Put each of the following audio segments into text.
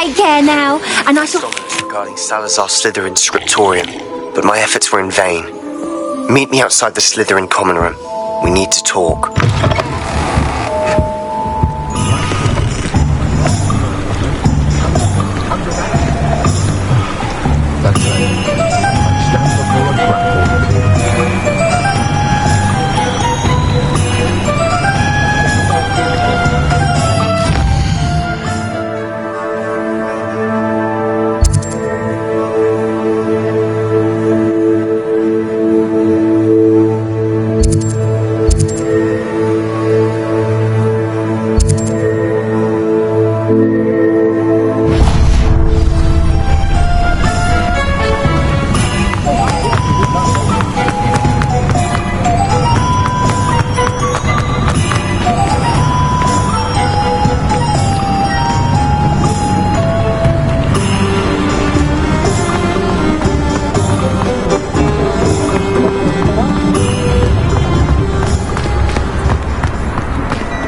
take care now, and I shall... Comments regarding Salazar Slytherin's scriptorium, but my efforts were in vain. Meet me outside the Slytherin common room. We need to talk.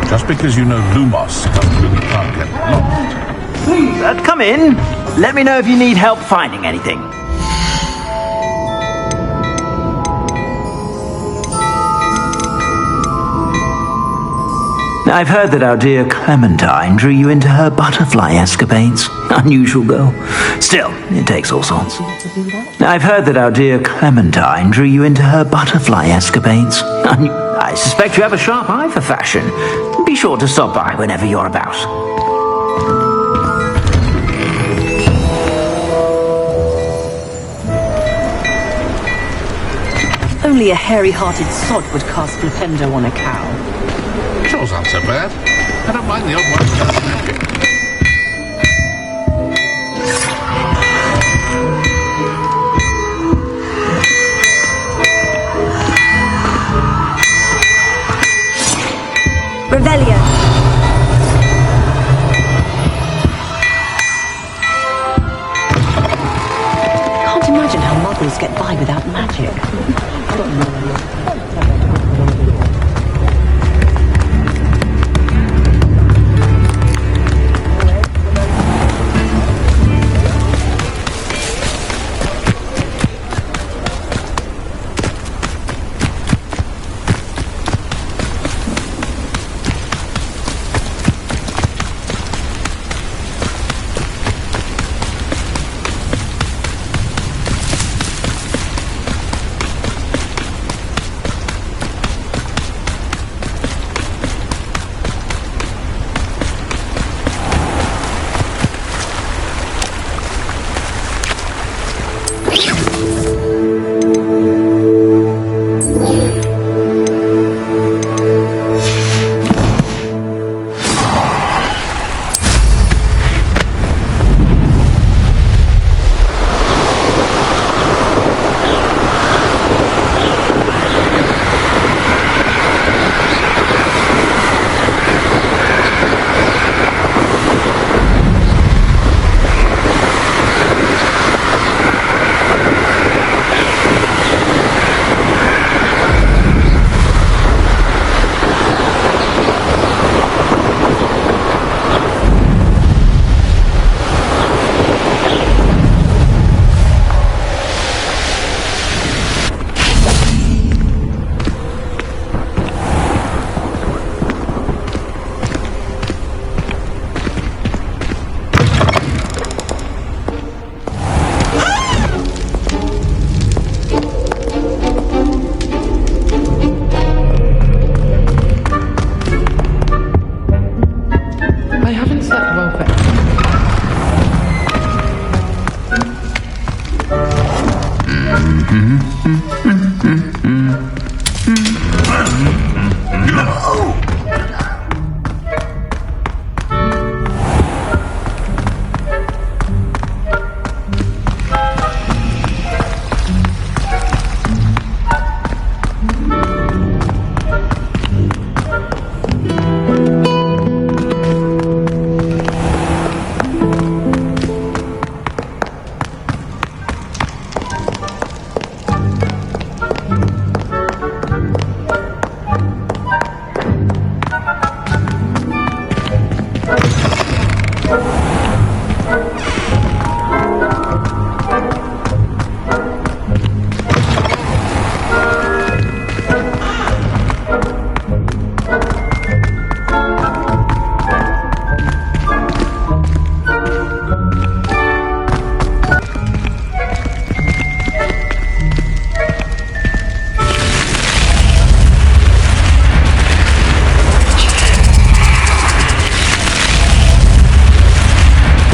Just because you know Lumos doesn't mean you can't get lost. Please, come in. Let me know if you need help finding anything. I've heard that our dear Clementine drew you into her butterfly escapades. Unusual girl. Still, it takes all sorts. I've heard that our dear Clementine drew you into her butterfly escapades. I suspect you have a sharp eye for fashion. Be sure to stop by whenever you're about. Only a hairy-hearted sod would cast Flipendo on a cow. Chores aren't so bad. I don't mind the odd ones just snacking. Revelio. Can't imagine how muggles get by without magic.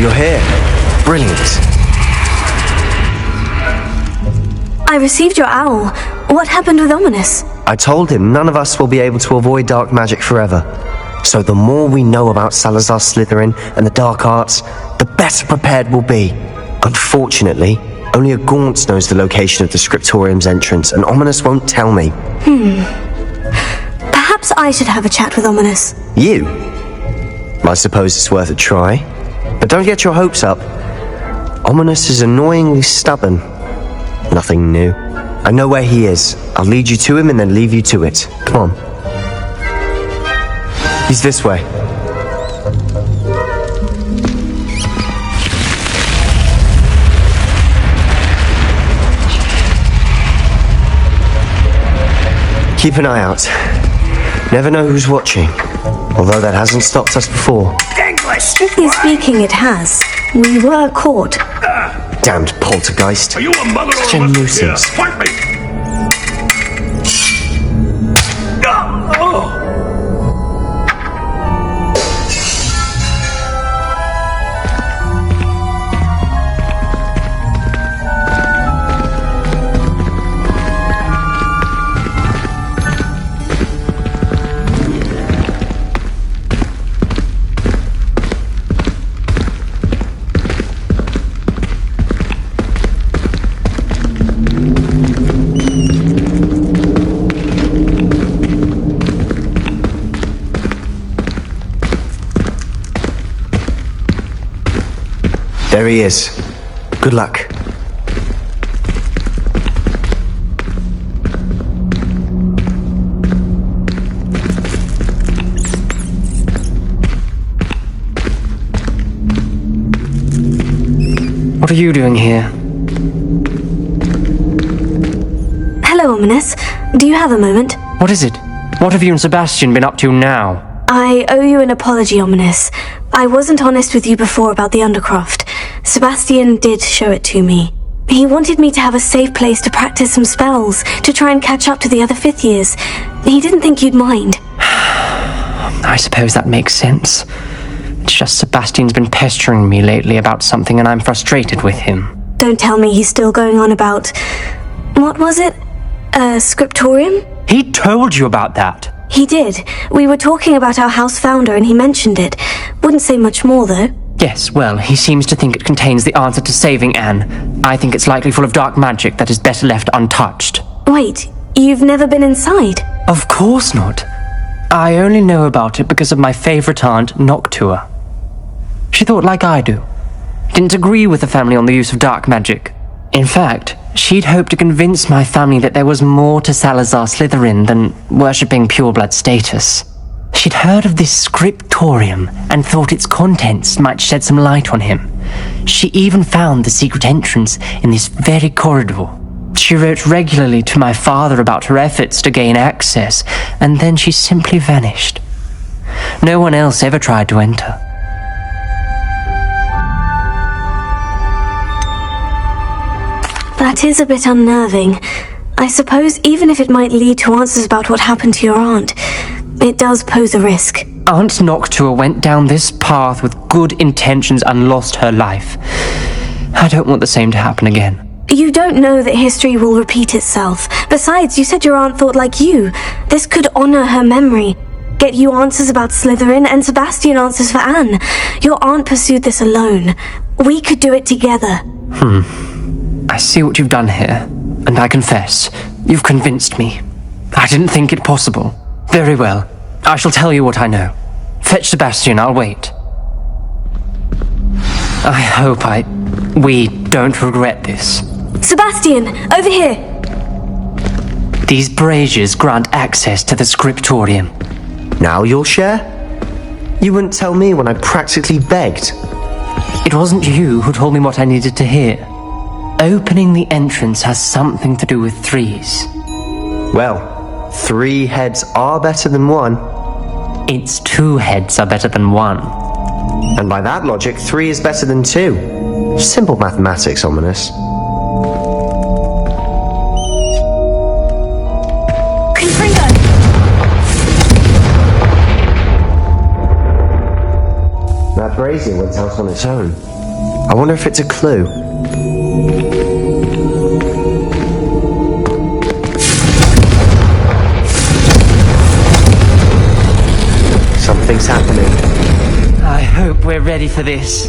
You're here. Brilliant. I received your owl. What happened with Ominous? I told him none of us will be able to avoid dark magic forever. So the more we know about Salazar Slytherin and the dark arts, the better prepared we'll be. Unfortunately, only a Gaunt knows the location of the Scriptorium's entrance, and Ominous won't tell me. Perhaps I should have a chat with Ominous. You? I suppose it's worth a try. But don't get your hopes up. Ominous is annoyingly stubborn. Nothing new. I know where he is. I'll lead you to him and then leave you to it. Come on. He's this way. Keep an eye out. Never know who's watching. Although that hasn't stopped us before. Strictly speaking, it has. We were caught. Damned poltergeist. Are you a mother Such or a a nuisance. Yeah, fight me! There he is. Good luck. What are you doing here? Hello, Ominous. Do you have a moment? What is it? What have you and Sebastian been up to now? I owe you an apology, Ominous. I wasn't honest with you before about the Undercroft. Sebastian did show it to me. He wanted me to have a safe place to practice some spells, to try and catch up to the other fifth years. He didn't think you'd mind. I suppose that makes sense. It's just Sebastian's been pestering me lately about something and I'm frustrated with him. Don't tell me he's still going on about... What was it? Scriptorium? He told you about that? He did. We were talking about our house founder and he mentioned it. Wouldn't say much more, though. Yes, well, he seems to think it contains the answer to saving Anne. I think it's likely full of dark magic that is better left untouched. Wait, you've never been inside? Of course not. I only know about it because of my favourite aunt, Noctua. She thought like I do. Didn't agree with the family on the use of dark magic. In fact, she'd hoped to convince my family that there was more to Salazar Slytherin than worshipping pureblood status. She'd heard of this scriptorium and thought its contents might shed some light on him. She even found the secret entrance in this very corridor. She wrote regularly to my father about her efforts to gain access, and then she simply vanished. No one else ever tried to enter. That is a bit unnerving. I suppose even if it might lead to answers about what happened to your aunt, it does pose a risk. Aunt Noctua went down this path with good intentions and lost her life. I don't want the same to happen again. You don't know that history will repeat itself. Besides, you said your aunt thought like you. This could honor her memory. Get you answers about Slytherin and Sebastian answers for Anne. Your aunt pursued this alone. We could do it together. I see what you've done here, and I confess, you've convinced me. I didn't think it possible. Very well. I shall tell you what I know. Fetch Sebastian, I'll wait. I hope we don't regret this. Sebastian, over here! These braziers grant access to the scriptorium. Now you'll share? You wouldn't tell me when I practically begged. It wasn't you who told me what I needed to hear. Opening the entrance has something to do with threes. Well, 3 heads are better than 1. It's 2 heads are better than 1. And by that logic, 3 is better than 2. Simple mathematics, Ominous. Confringo! That brazier went out on its own. I wonder if it's a clue. Something's happening. I hope we're ready for this.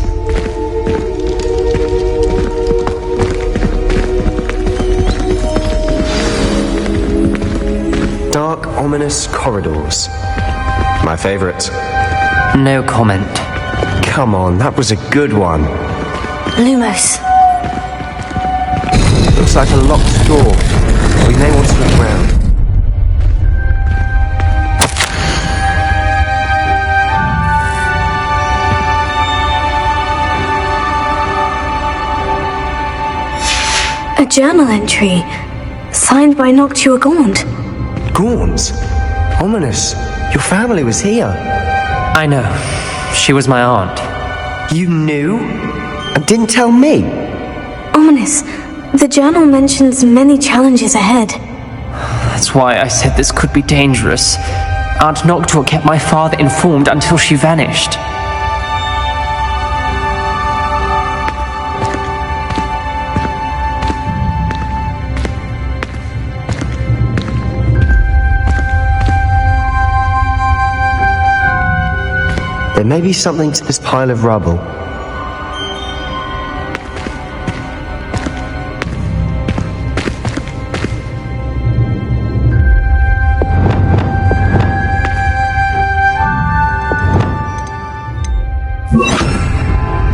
Dark, ominous corridors. My favorite. No comment. Come on, that was a good one. Lumos. Looks like a locked door. We may want to look around. A journal entry. Signed by Noctua Gaunt. Gaunt? Ominous. Your family was here. I know. She was my aunt. You knew? And didn't tell me? Ominous. The journal mentions many challenges ahead. That's why I said this could be dangerous. Aunt Noctua kept my father informed until she vanished. There may be something to this pile of rubble.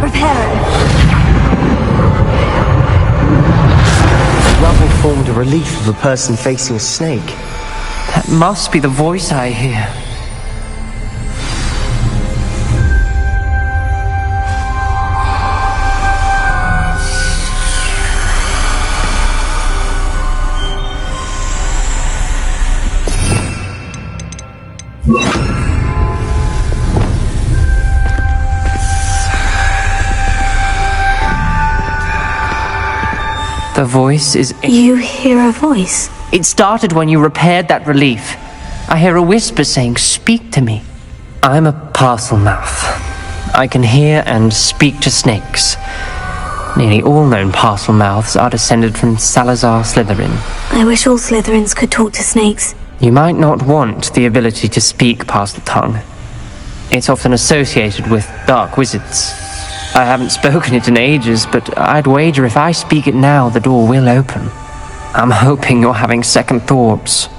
Repair it. Rubble formed a relief of a person facing a snake. That must be the voice I hear. The voice is... You hear a voice? It started when you repaired that relief. I hear a whisper saying, "Speak to me." I'm a parcel mouth. I can hear and speak to snakes. Nearly all known parcel mouths are descended from Salazar Slytherin. I wish all Slytherins could talk to snakes. You might not want the ability to speak parcel tongue. It's often associated with dark wizards. I haven't spoken it in ages, but I'd wager if I speak it now, the door will open. I'm hoping you're having second thoughts.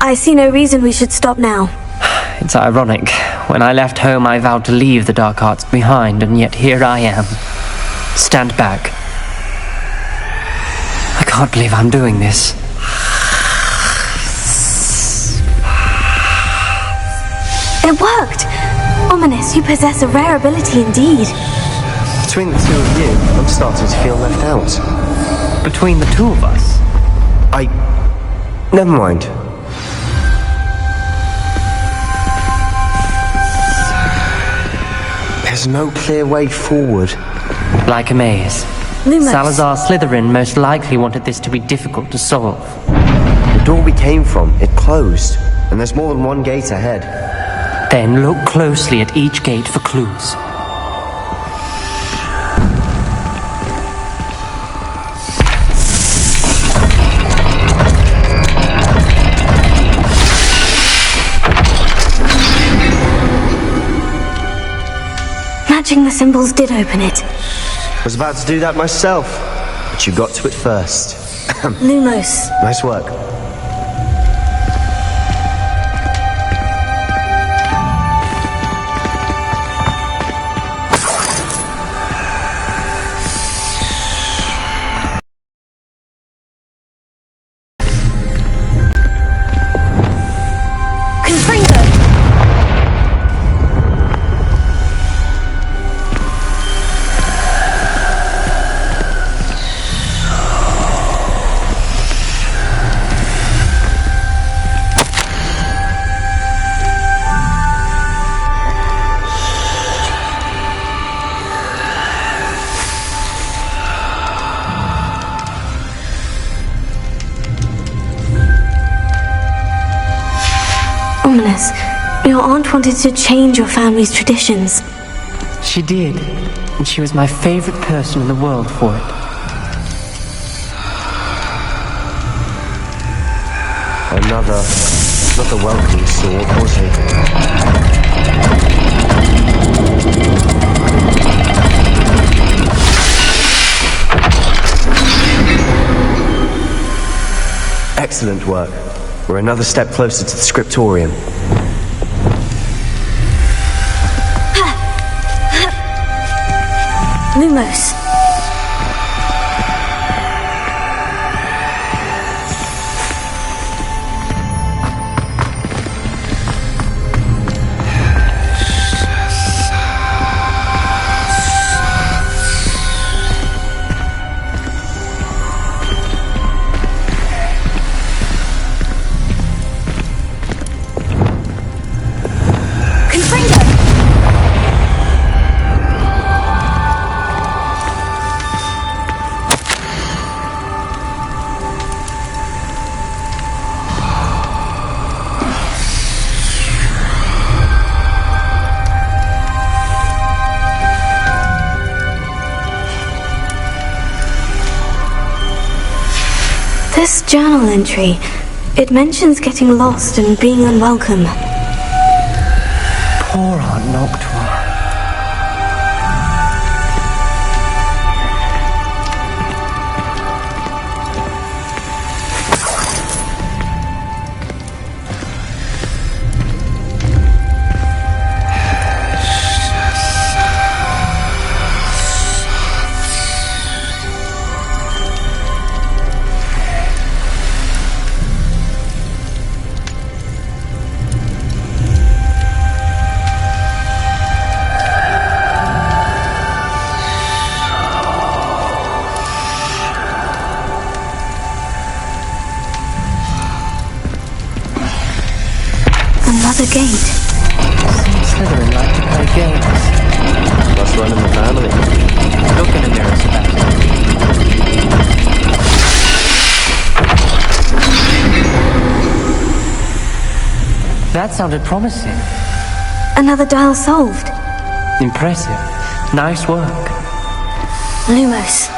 I see no reason we should stop now. It's ironic. When I left home, I vowed to leave the dark arts behind, and yet here I am. Stand back. I can't believe I'm doing this. It worked! Ominous, you possess a rare ability indeed. Between the two of you, I'm starting to feel left out. Between the two of us? Never mind. There's no clear way forward. Like a maze. Lumos. Salazar Slytherin most likely wanted this to be difficult to solve. The door we came from, it closed. And there's more than one gate ahead. Then look closely at each gate for clues. Matching the symbols did open it. I was about to do that myself, but you got to it first. Lumos. Nice work. Your aunt wanted to change your family's traditions. She did, and she was my favorite person in the world for it. Not the welcoming sort, was he? Excellent work. We're another step closer to the scriptorium. Lumos. This journal entry, it mentions getting lost and being unwelcome. Poor Aunt Noctua. Another gate. Slytherin like to play games. Must run in the family. Look in the mirror, Sebastian. That sounded promising. Another dial solved. Impressive. Nice work. Lumos.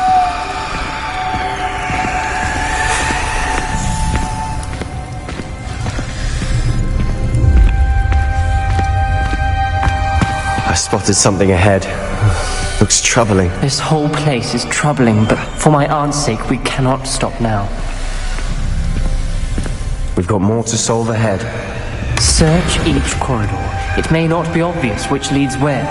I spotted something ahead. Looks troubling. This whole place is troubling, but for my aunt's sake, we cannot stop now. We've got more to solve ahead. Search each corridor. It may not be obvious which leads where.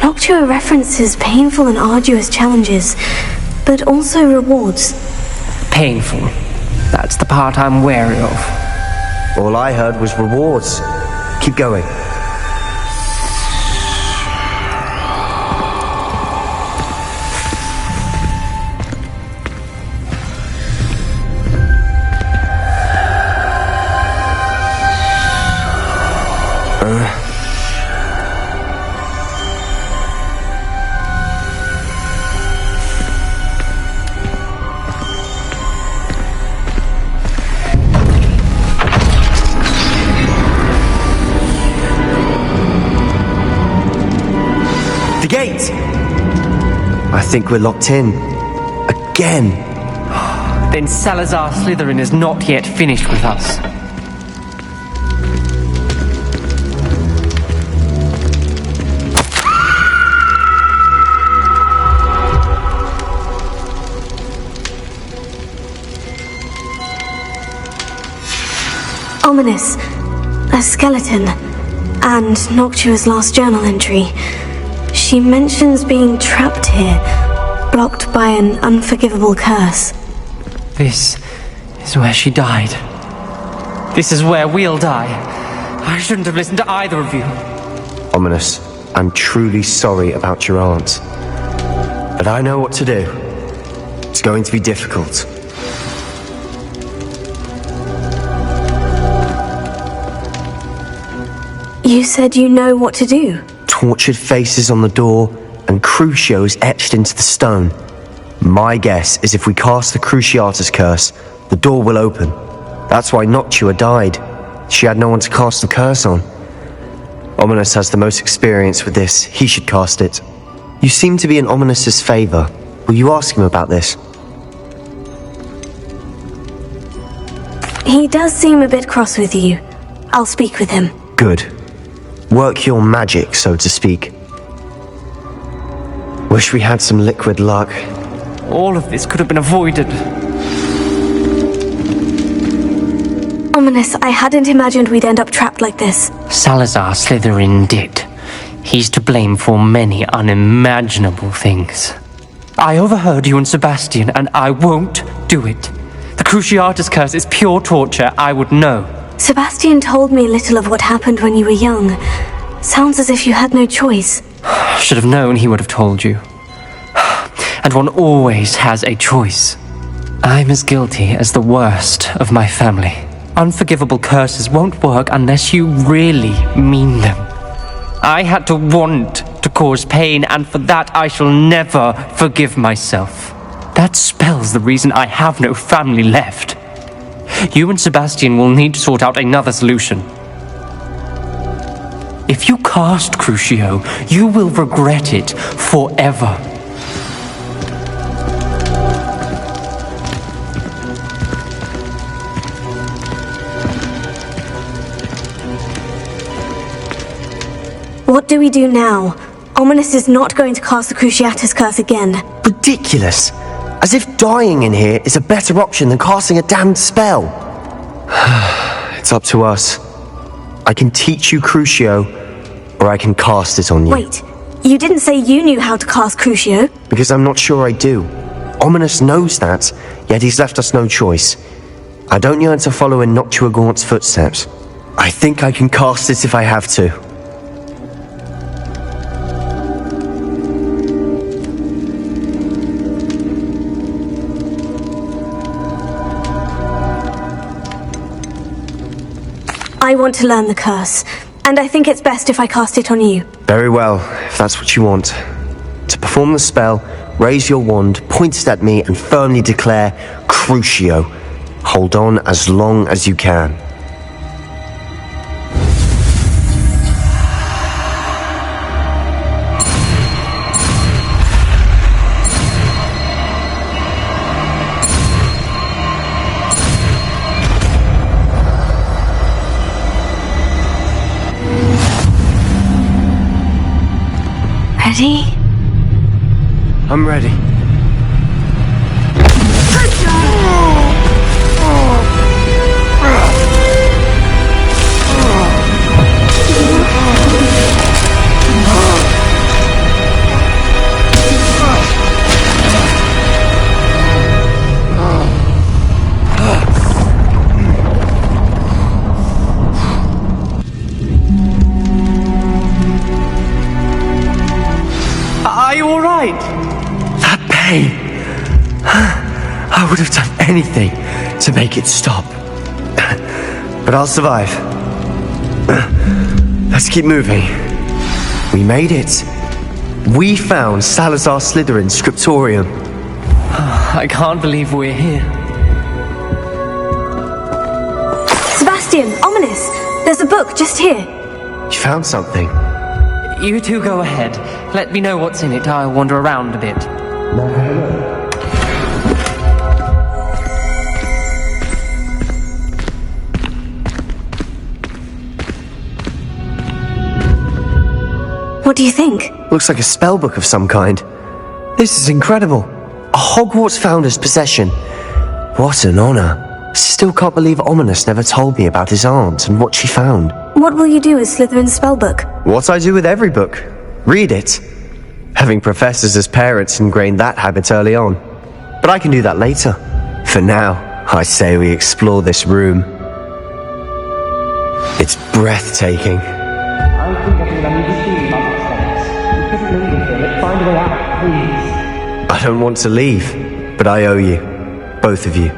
Noctua references painful and arduous challenges, but also rewards. Painful. That's the part I'm wary of. All I heard was rewards. Keep going. The gate! I think we're locked in. Again. Then Salazar Slytherin is not yet finished with us. Ominous. A skeleton. And Noctua's last journal entry. She mentions being trapped here, blocked by an unforgivable curse. This is where she died. This is where we'll die. I shouldn't have listened to either of you. Ominous, I'm truly sorry about your aunt. But I know what to do. It's going to be difficult. You said you know what to do. Tortured faces on the door and Crucios etched into the stone. My guess is if we cast the Cruciatus curse, the door will open. That's why Noctua died. She had no one to cast the curse on. Ominous has the most experience with this. He should cast it. You seem to be in Ominous's favor. Will you ask him about this? He does seem a bit cross with you. I'll speak with him. Good. Work your magic, so to speak. Wish we had some liquid luck. All of this could have been avoided. Ominous, I hadn't imagined we'd end up trapped like this. Salazar Slytherin did. He's to blame for many unimaginable things. I overheard you and Sebastian, and I won't do it. The Cruciatus curse is pure torture. I would know. Sebastian told me a little of what happened when you were young. Sounds as if you had no choice. Should have known he would have told you. And one always has a choice. I'm as guilty as the worst of my family. Unforgivable curses won't work unless you really mean them. I had to want to cause pain, and for that I shall never forgive myself. That spell's the reason I have no family left. You and Sebastian will need to sort out another solution. If you cast Crucio, you will regret it forever. What do we do now? Ominous is not going to cast the Cruciatus curse again. Ridiculous. As if dying in here is a better option than casting a damned spell. It's up to us. I can teach you Crucio, or I can cast it on you. Wait, you didn't say you knew how to cast Crucio? Because I'm not sure I do. Ominous knows that, yet he's left us no choice. I don't yearn to follow in Noctua Gaunt's footsteps. I think I can cast it if I have to. I want to learn the curse, and I think it's best if I cast it on you. Very well, if that's what you want. To perform the spell, raise your wand, point it at me, and firmly declare Crucio. Hold on as long as you can. Ready? I'm ready. Are you all right? That pain. I would have done anything to make it stop. But I'll survive. Let's keep moving. We made it. We found Salazar Slytherin's scriptorium. I can't believe we're here. Sebastian, Ominous, there's a book just here. You found something. You two go ahead. Let me know what's in it. I'll wander around a bit. What do you think? Looks like a spell book of some kind. This is incredible. A Hogwarts founder's possession. What an honor. Still can't believe Ominous never told me about his aunt and what she found. What will you do with Slytherin's spellbook? What I do with every book. Read it. Having professors as parents ingrained that habit early on. But I can do that later. For now, I say we explore this room. It's breathtaking. I think I need to see about this. We couldn't leave it here. Let's find a way out, please. I don't want to leave, but I owe you. Both of you.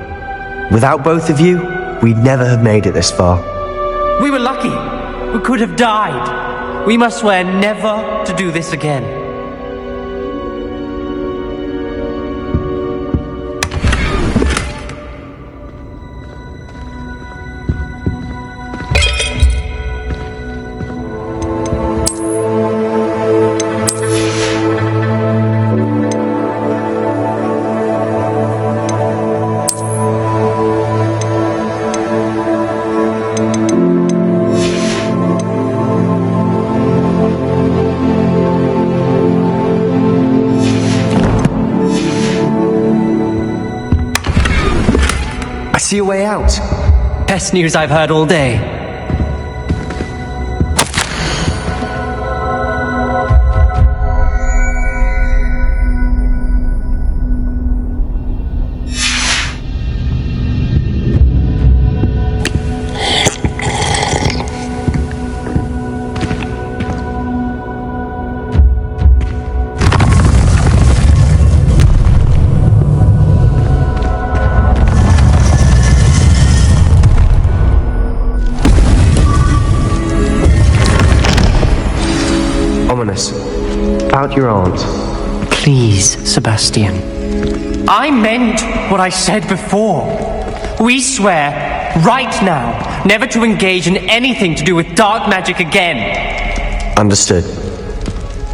Without both of you, we'd never have made it this far. We were lucky. who could have died. We must swear never to do this again. See a way out. Best news I've heard all day. Ominous. About your aunt. Please, Sebastian. I meant what I said before. We swear, right now, never to engage in anything to do with dark magic again. Understood.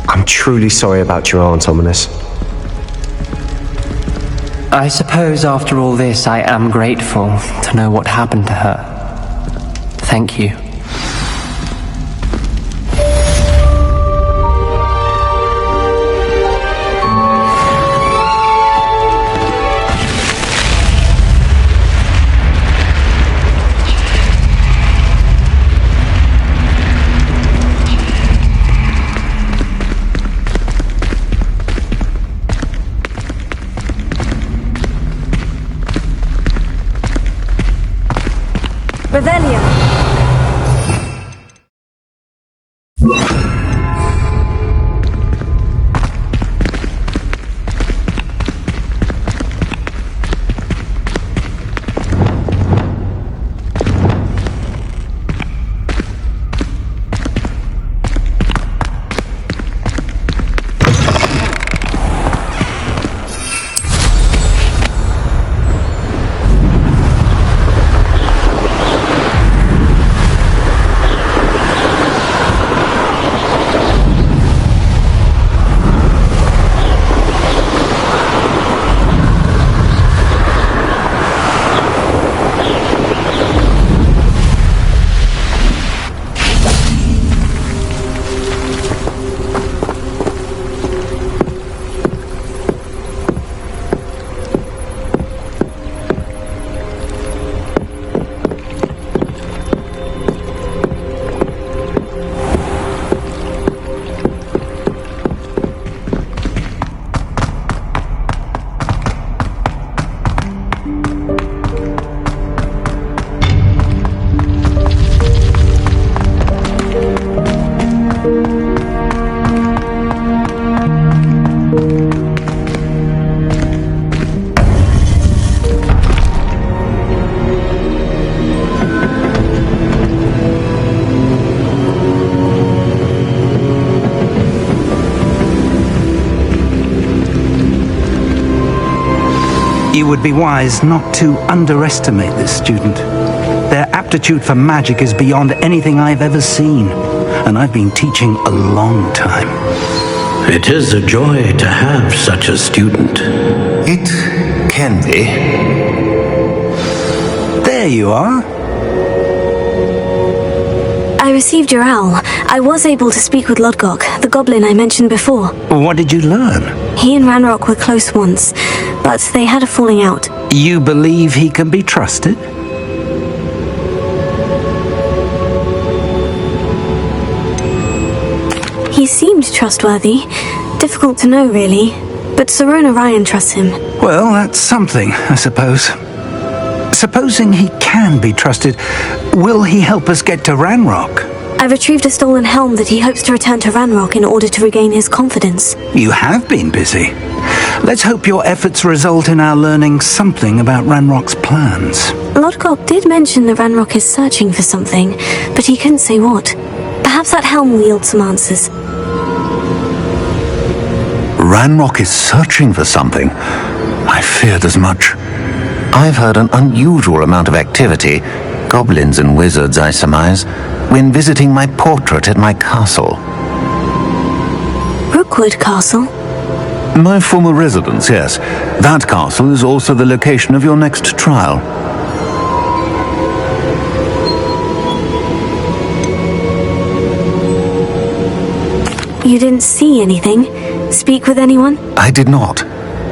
I'm truly sorry about your aunt, Ominous. I suppose after all this, I am grateful to know what happened to her. Thank you. Revelio. You would be wise not to underestimate this student. Their aptitude for magic is beyond anything I've ever seen, and I've been teaching a long time. It is a joy to have such a student. It can be. There you are. I received your owl. I was able to speak with Lodgok, the goblin I mentioned before. What did you learn? He and Ranrok were close once, but they had a falling out. You believe he can be trusted? He seemed trustworthy. Difficult to know, really. But Sirona Ryan trusts him. Well, that's something, I suppose. Supposing he can be trusted, will he help us get to Ranrok? I retrieved a stolen helm that he hopes to return to Ranrok in order to regain his confidence. You have been busy. Let's hope your efforts result in our learning something about Ranrock's plans. Lodgok did mention that Ranrok is searching for something, but he couldn't say what. Perhaps that helm will yield some answers. Ranrok is searching for something. I feared as much. I've heard an unusual amount of activity, goblins and wizards, I surmise, when visiting my portrait at my castle. Rookwood Castle? My former residence, yes. That castle is also the location of your next trial. You didn't see anything? Speak with anyone? I did not.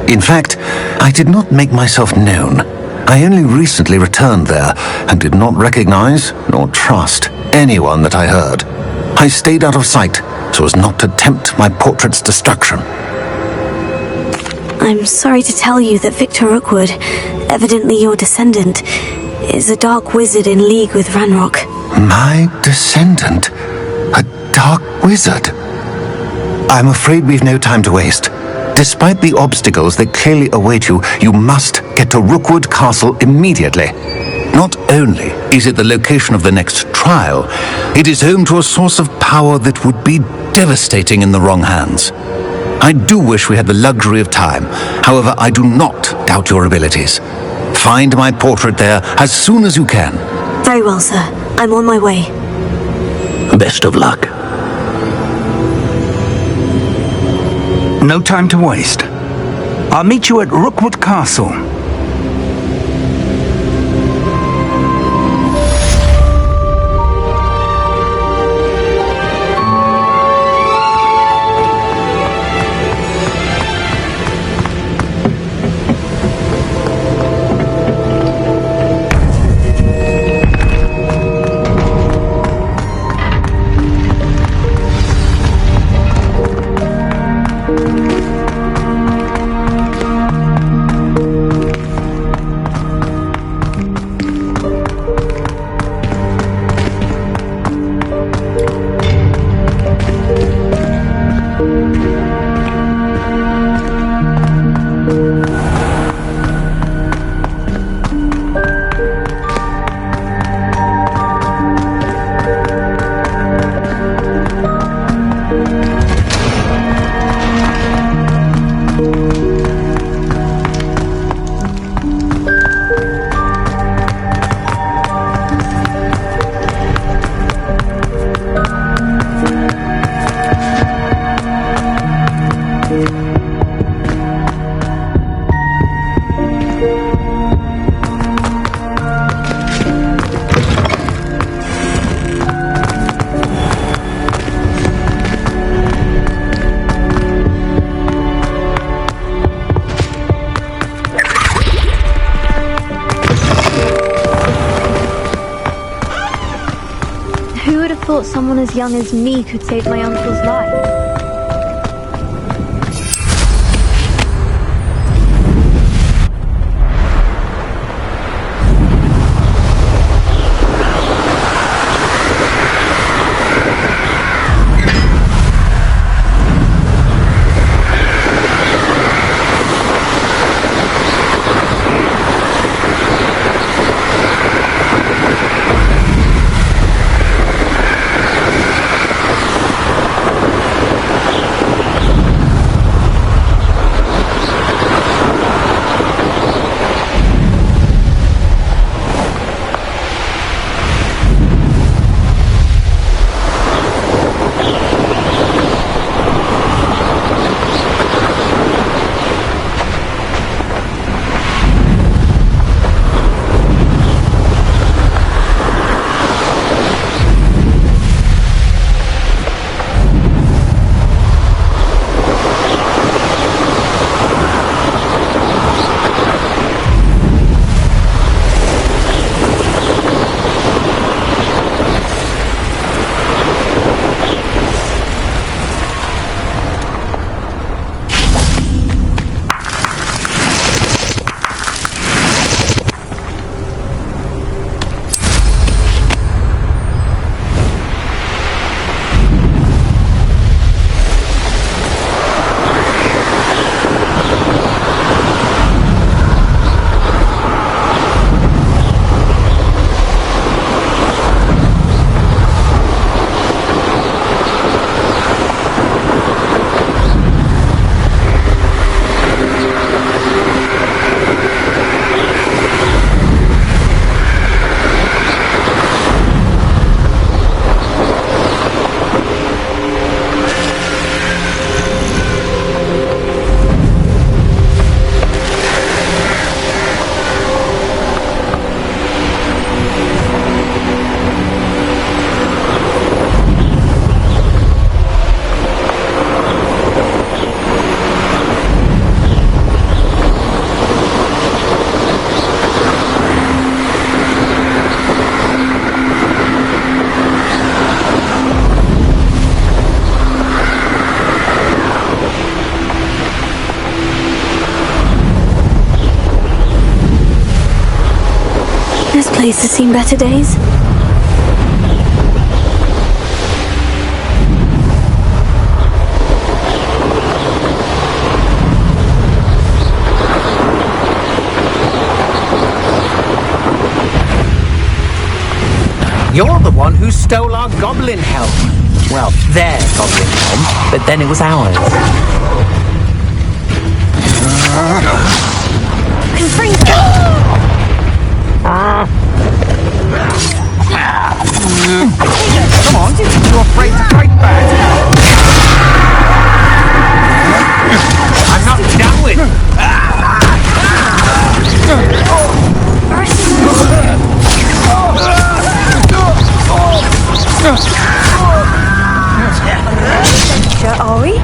In fact, I did not make myself known. I only recently returned there and did not recognize nor trust anyone that I heard. I stayed out of sight so as not to tempt my portrait's destruction. I'm sorry to tell you that Victor Rookwood, evidently your descendant, is a dark wizard in league with Ranrok. My descendant? A dark wizard? I'm afraid we've no time to waste. Despite the obstacles that clearly await you, you must get to Rookwood Castle immediately. Not only is it the location of the next trial, it is home to a source of power that would be devastating in the wrong hands. I do wish we had the luxury of time. However, I do not doubt your abilities. Find my portrait there as soon as you can. Very well, sir. I'm on my way. Best of luck. No time to waste. I'll meet you at Rookwood Castle. Who would have thought someone as young as me could save my uncle's life? This place has seen better days. You're the one who stole our goblin helm. Well, their goblin helm, but then it was ours. Confringo! Come on, you're afraid to fight back. I'm not done with it. Are we?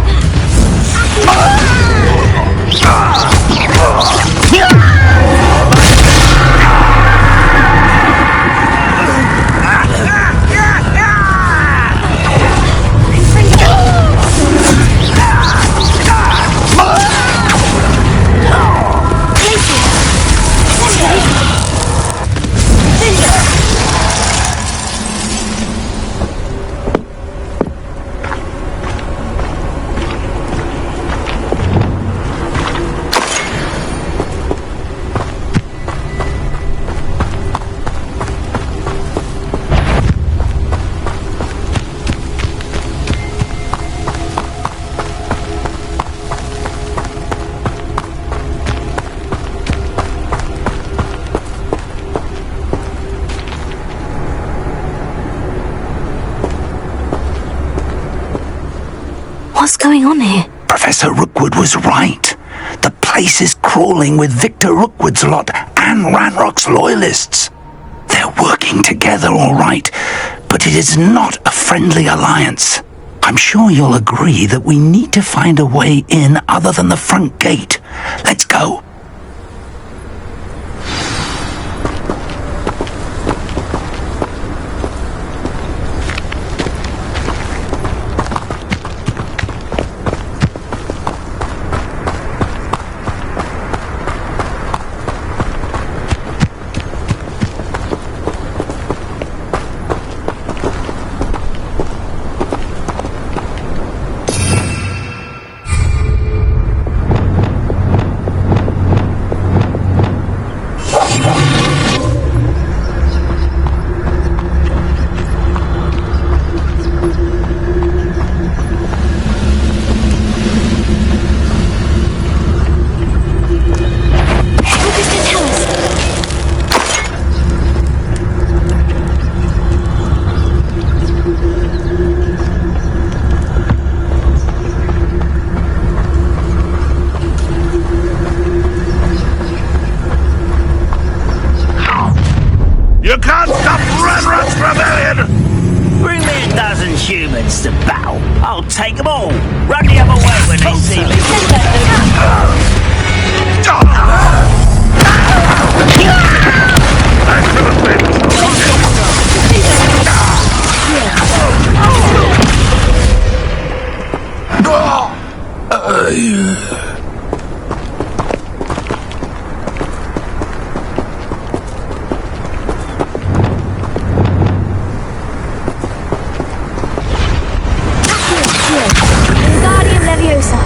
What's going on here? Professor Rookwood was right. The place is crawling with Victor Rookwood's lot and Ranrok's Loyalists. They're working together all right, but it is not a friendly alliance. I'm sure you'll agree that we need to find a way in other than the front gate. Let's go. You can't stop Ranrok's rebellion! Bring me a dozen humans to battle. I'll take them all. Run the other way when they see me. Guardian Leviosa.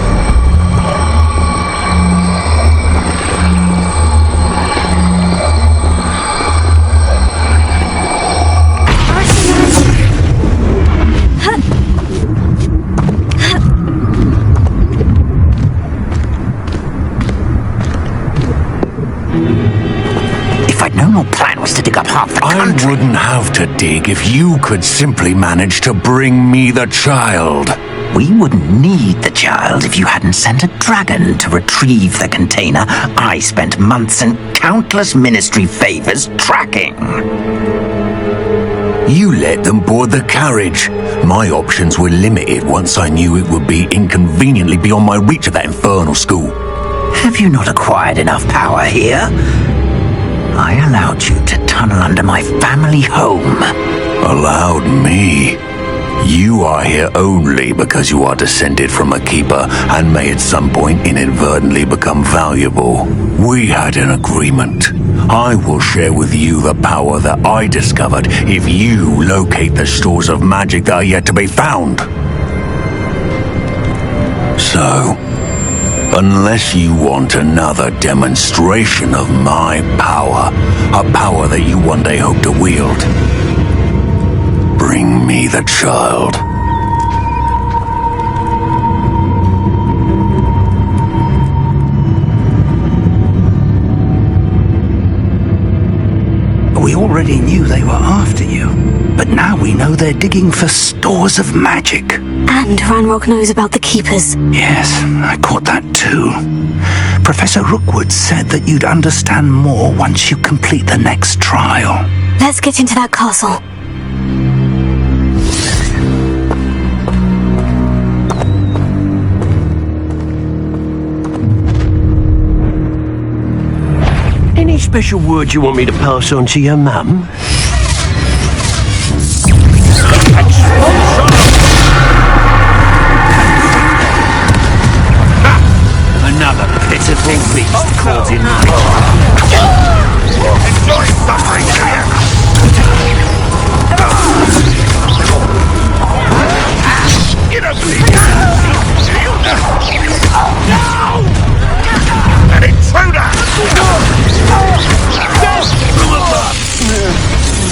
If I'd known your plan was to dig up half the country... I wouldn't have to dig if you could simply manage to bring me the child. We wouldn't need the child if you hadn't sent a dragon to retrieve the container I spent months and countless ministry favors tracking. You let them board the carriage. My options were limited once I knew it would be inconveniently beyond my reach at that infernal school. Have you not acquired enough power here? I allowed you to tunnel under my family home. Allowed me? You are here only because you are descended from a keeper and may at some point inadvertently become valuable. We had an agreement. I will share with you the power that I discovered if you locate the stores of magic that are yet to be found. So, unless you want another demonstration of my power, a power that you one day hope to wield, bring me the child. We already knew they were after you, but now we know they're digging for stores of magic. And Ranrok knows about the Keepers. Yes, I caught that too. Professor Rookwood said that you'd understand more once you complete the next trial. Let's get into that castle. Any special words you want me to pass on to your mum? Another pitiful beast caught in Enjoy suffering, You don't believe No! An intruder! From above!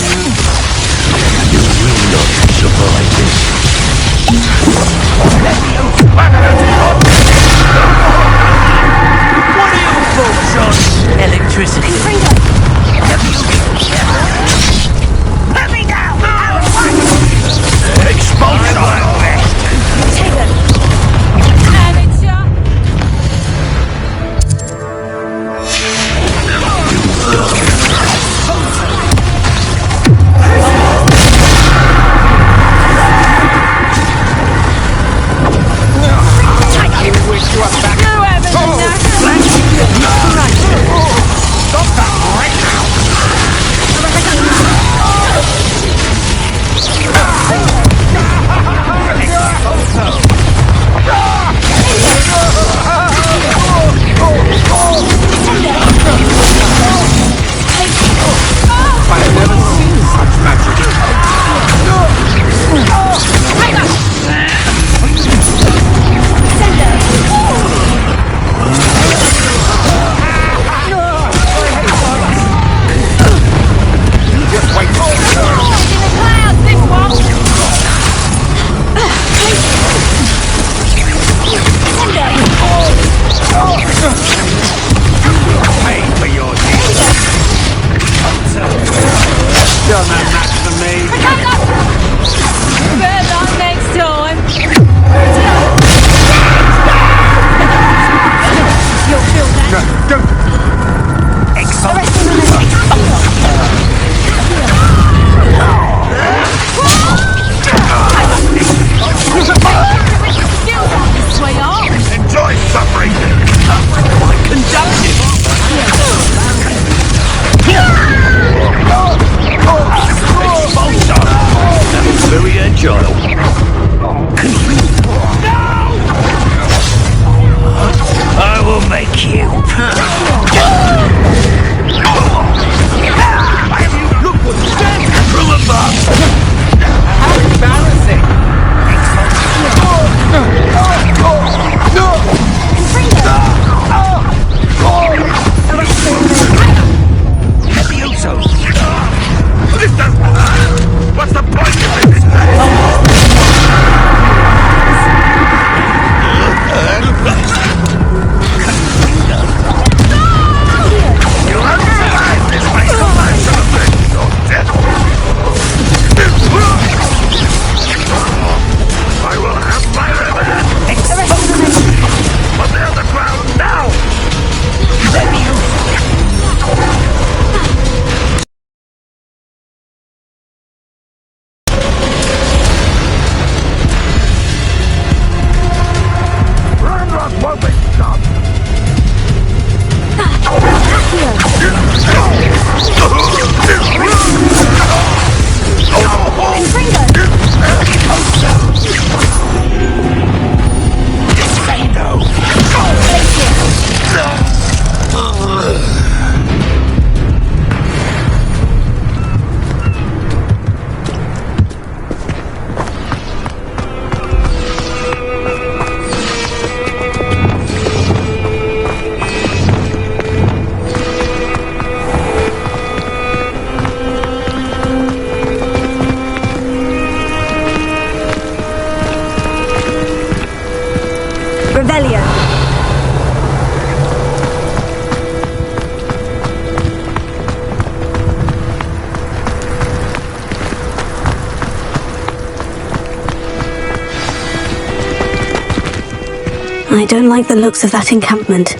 I don't like the looks of that encampment.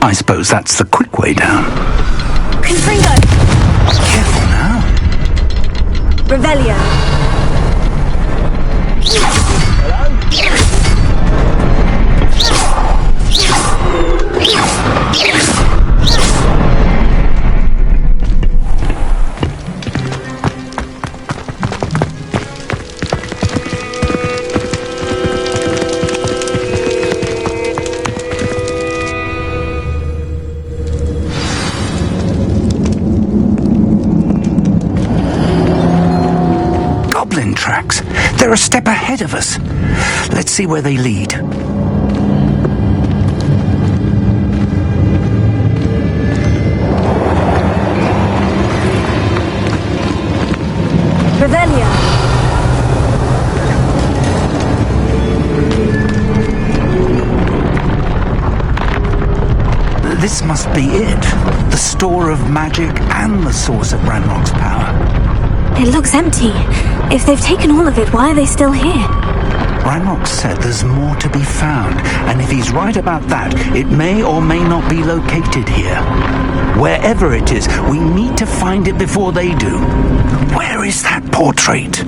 I suppose that's the quick way down. Confringo! Careful now. Revelio! Goblin tracks. They're a step ahead of us. Let's see where they lead. Revelio! This must be it. The store of magic and the source of Ranrok's power. It looks empty. If they've taken all of it, why are they still here? Ranrok said there's more to be found, and if he's right about that, it may or may not be located here. Wherever it is, we need to find it before they do. Where is that portrait?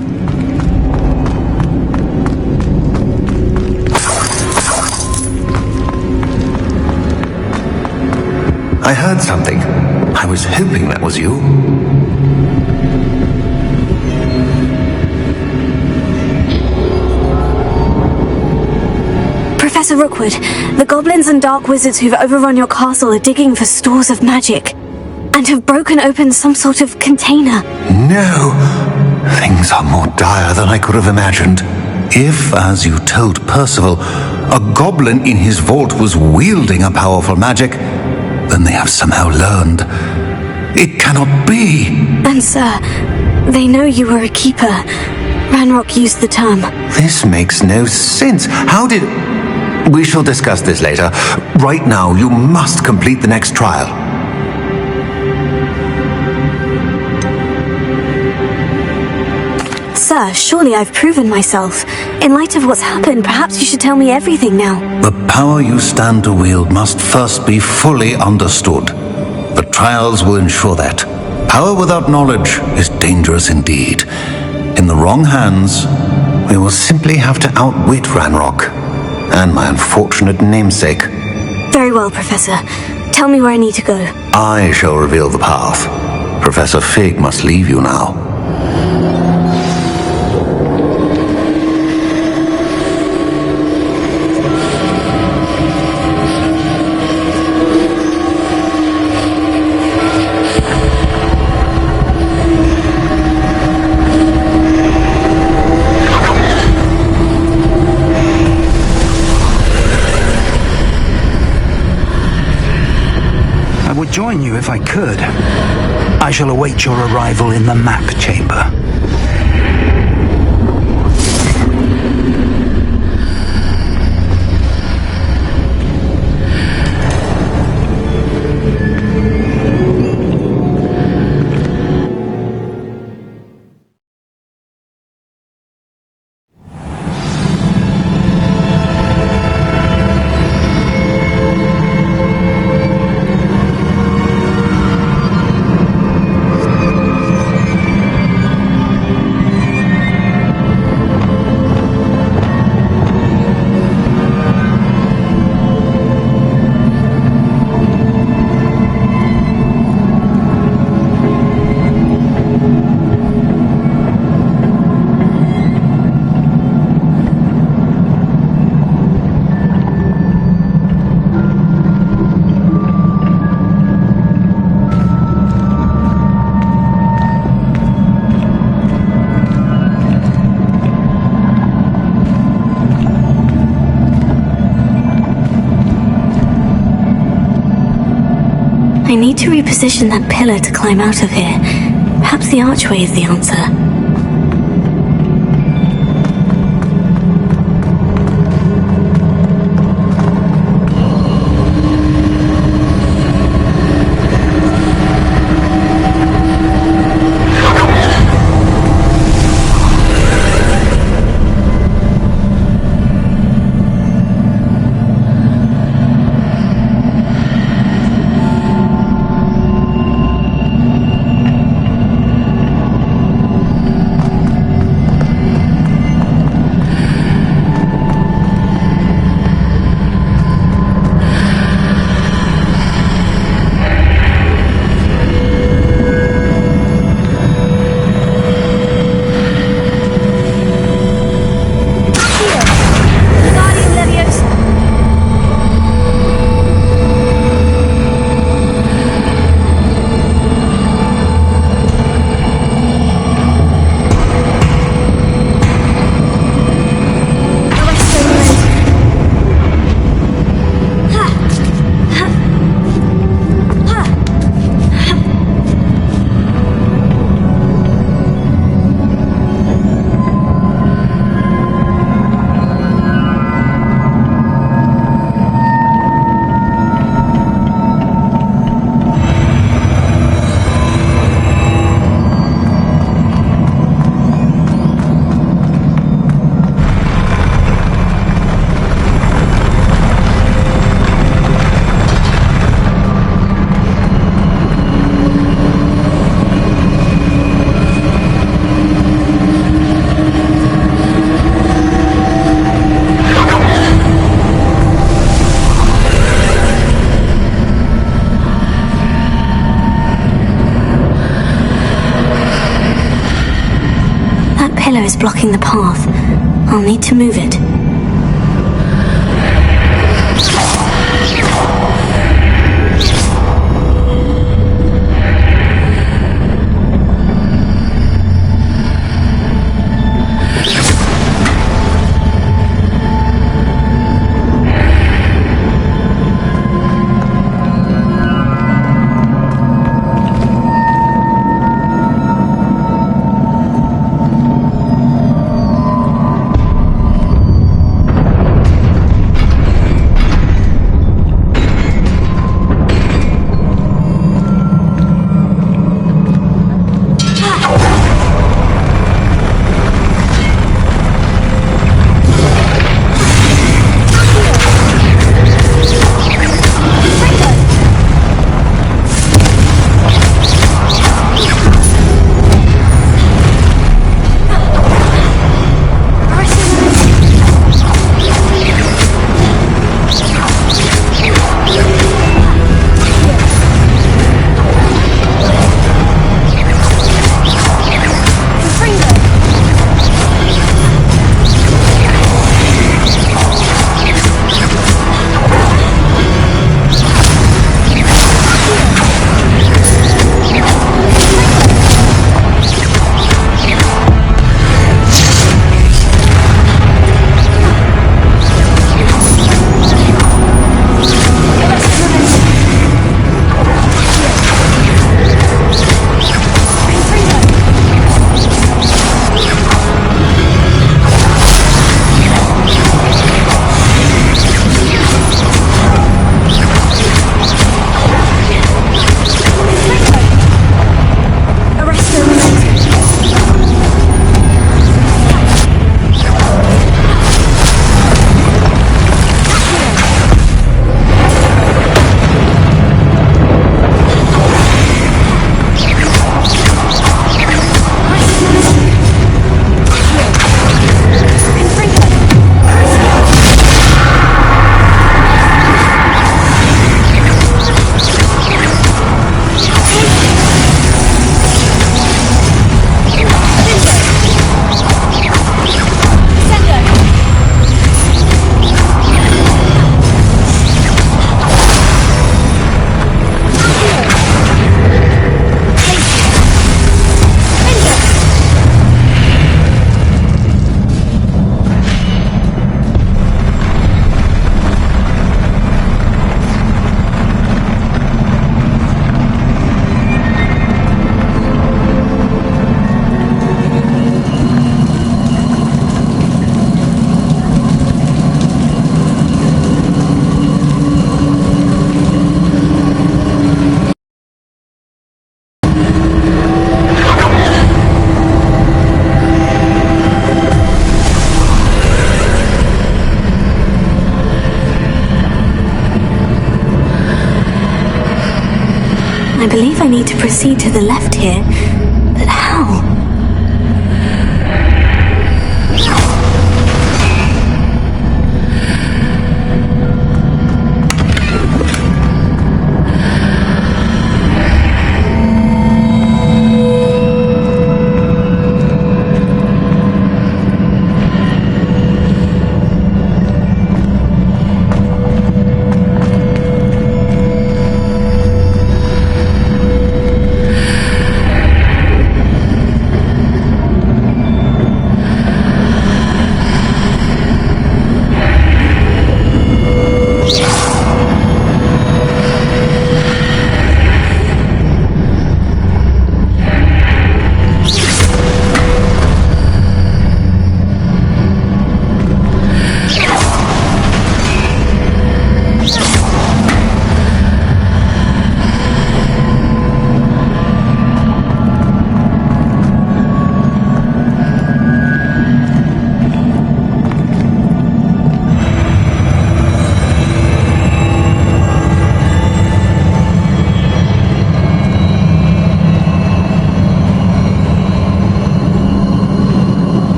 I heard something. I was hoping that was you. Professor Rookwood, the goblins and dark wizards who've overrun your castle are digging for stores of magic and have broken open some sort of container. No! Things are more dire than I could have imagined. If, as you told Percival, a goblin in his vault was wielding a powerful magic, then they have somehow learned. It cannot be! And sir, they know you were a keeper. Ranrok used the term. This makes no sense. How did... We shall discuss this later. Right now, you must complete the next trial. Sir, surely I've proven myself. In light of what's happened, perhaps you should tell me everything now. The power you stand to wield must first be fully understood. The trials will ensure that. Power without knowledge is dangerous indeed. In the wrong hands, we will simply have to outwit Ranrok and my unfortunate namesake. Very well, Professor. Tell me where I need to go. I shall reveal the path. Professor Fig must leave you now. I would join you if I could. I shall await your arrival in the map chamber. I need to reposition that pillar to climb out of here. Perhaps the archway is the answer. That pillar is blocking the path. I'll need to move it. I believe I need to proceed to the left here, but how?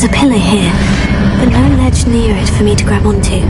There's a pillar here, but no ledge near it for me to grab onto.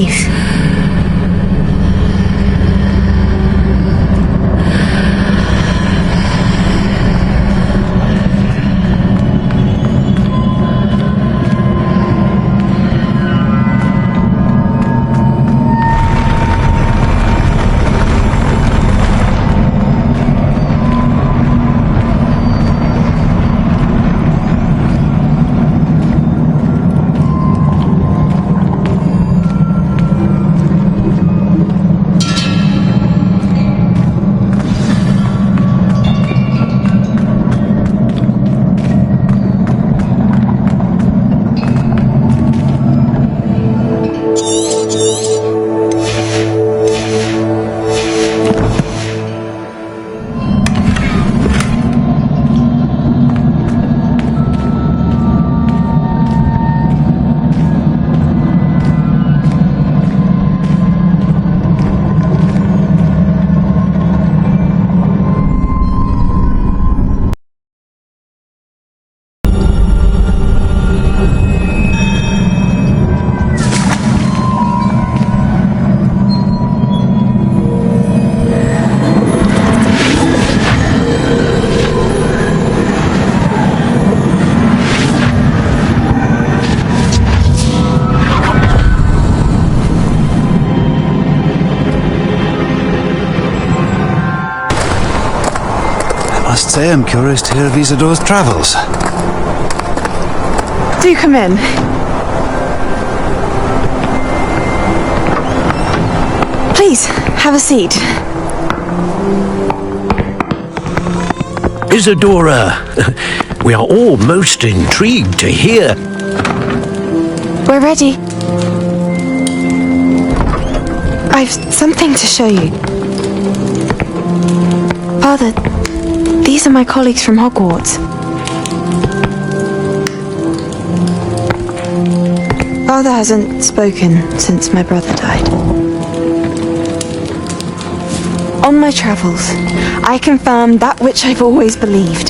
safe. I must say I'm curious to hear of Isidore's travels. Do come in. Please, have a seat. Isadora, we are all most intrigued to hear. We're ready. I've something to show you. Father, these are my colleagues from Hogwarts. Father hasn't spoken since my brother died. On my travels, I confirmed that which I've always believed.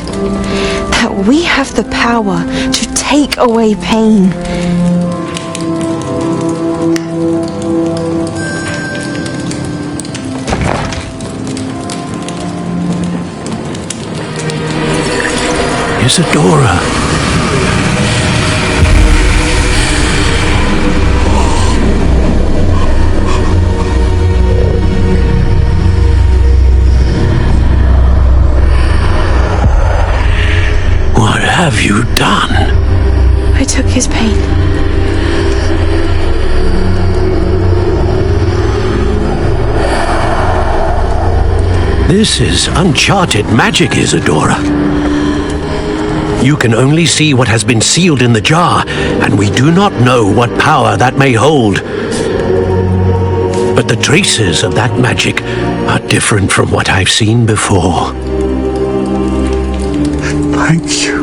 That we have the power to take away pain. Isadora. What have you done? I took his pain. This is uncharted magic, Isadora. You can only see what has been sealed in the jar, and we do not know what power that may hold. But the traces of that magic are different from what I've seen before. Thank you.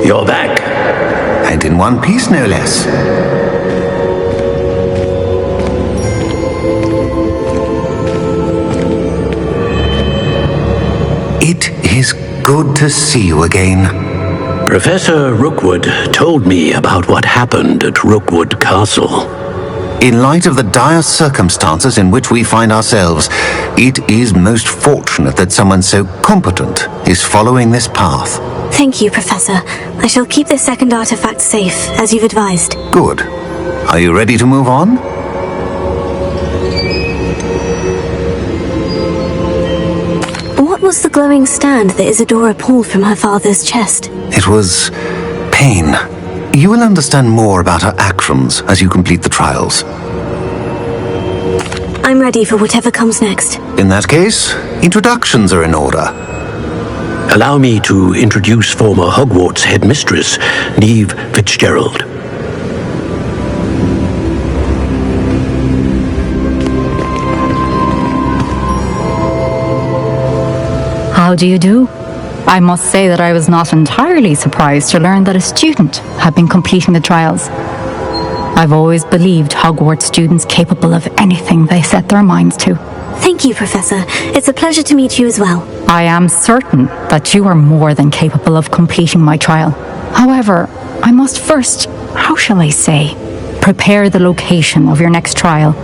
You're back. And in one piece, no less. It is good to see you again. Professor Rookwood told me about what happened at Rookwood Castle. In light of the dire circumstances in which we find ourselves, it is most fortunate that someone so competent is following this path. Thank you, Professor. I shall keep this second artifact safe, as you've advised. Good. Are you ready to move on? What was the glowing stand that Isadora pulled from her father's chest? It was pain. You will understand more about her actions as you complete the trials. I'm ready for whatever comes next. In that case, introductions are in order. Allow me to introduce former Hogwarts headmistress, Neve Fitzgerald. How do you do? I must say that I was not entirely surprised to learn that a student had been completing the trials. I've always believed Hogwarts students capable of anything they set their minds to. Thank you, Professor. It's a pleasure to meet you as well. I am certain that you are more than capable of completing my trial. However, I must first, how shall I say, prepare the location of your next trial.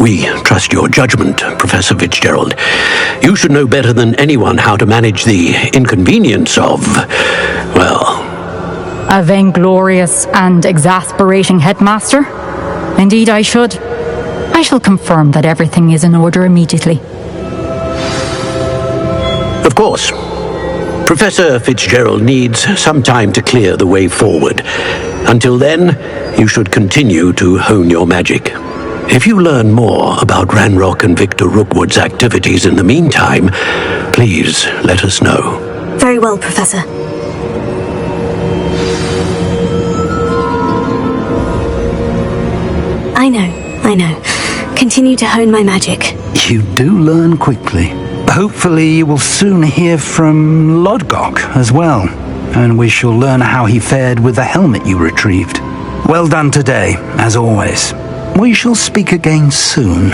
We trust your judgment, Professor Fitzgerald. You should know better than anyone how to manage the inconvenience of, well... A vainglorious and exasperating headmaster? Indeed I should. I shall confirm that everything is in order immediately. Of course. Professor Fitzgerald needs some time to clear the way forward. Until then, you should continue to hone your magic. If you learn more about Ranrok and Victor Rookwood's activities in the meantime, please let us know. Very well, Professor. I know. Continue to hone my magic. You do learn quickly. Hopefully you will soon hear from Lodgok as well, and we shall learn how he fared with the helmet you retrieved. Well done today, as always. We shall speak again soon.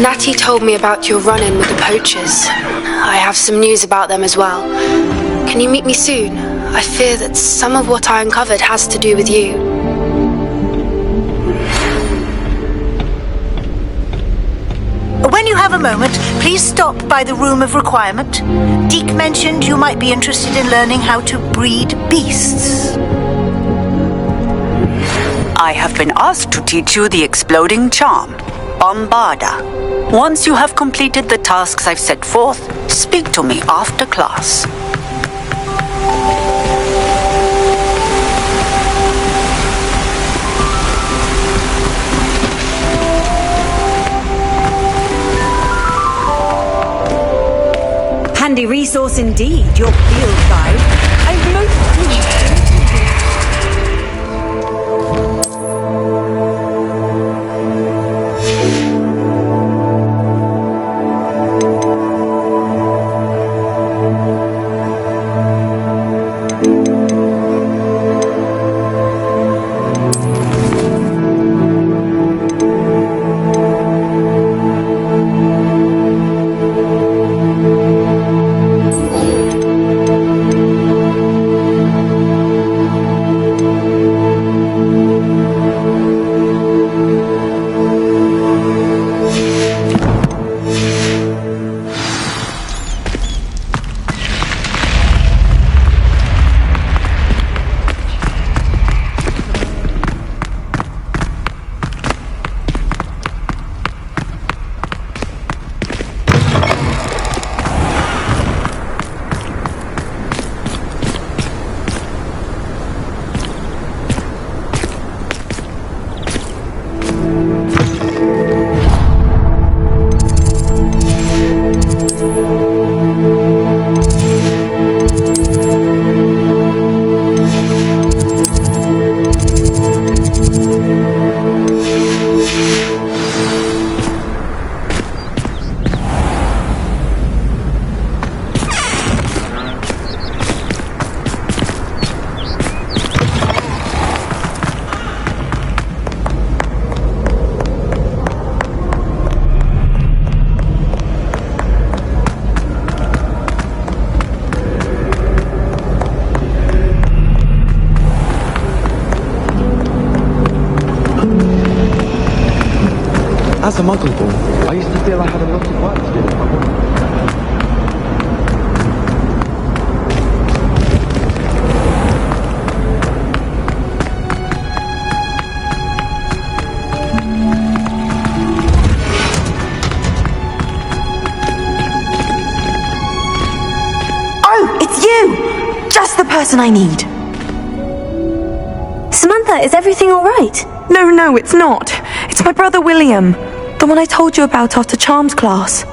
Natty told me about your run-in with the poachers. I have some news about them as well. Can you meet me soon? I fear that some of what I uncovered has to do with you. When you have a moment, please stop by the Room of Requirement. Deke mentioned you might be interested in learning how to breed beasts. I have been asked to teach you the exploding charm, Bombarda. Once you have completed the tasks I've set forth, speak to me after class. Handy resource indeed, your field guide. I'm most pleased. As a muggle born, I used to feel I had a lot of work to do if I wanted. Oh, it's you! Just the person I need. Samantha, is everything alright? No, it's not. It's my brother William. The one I told you about after Charms class.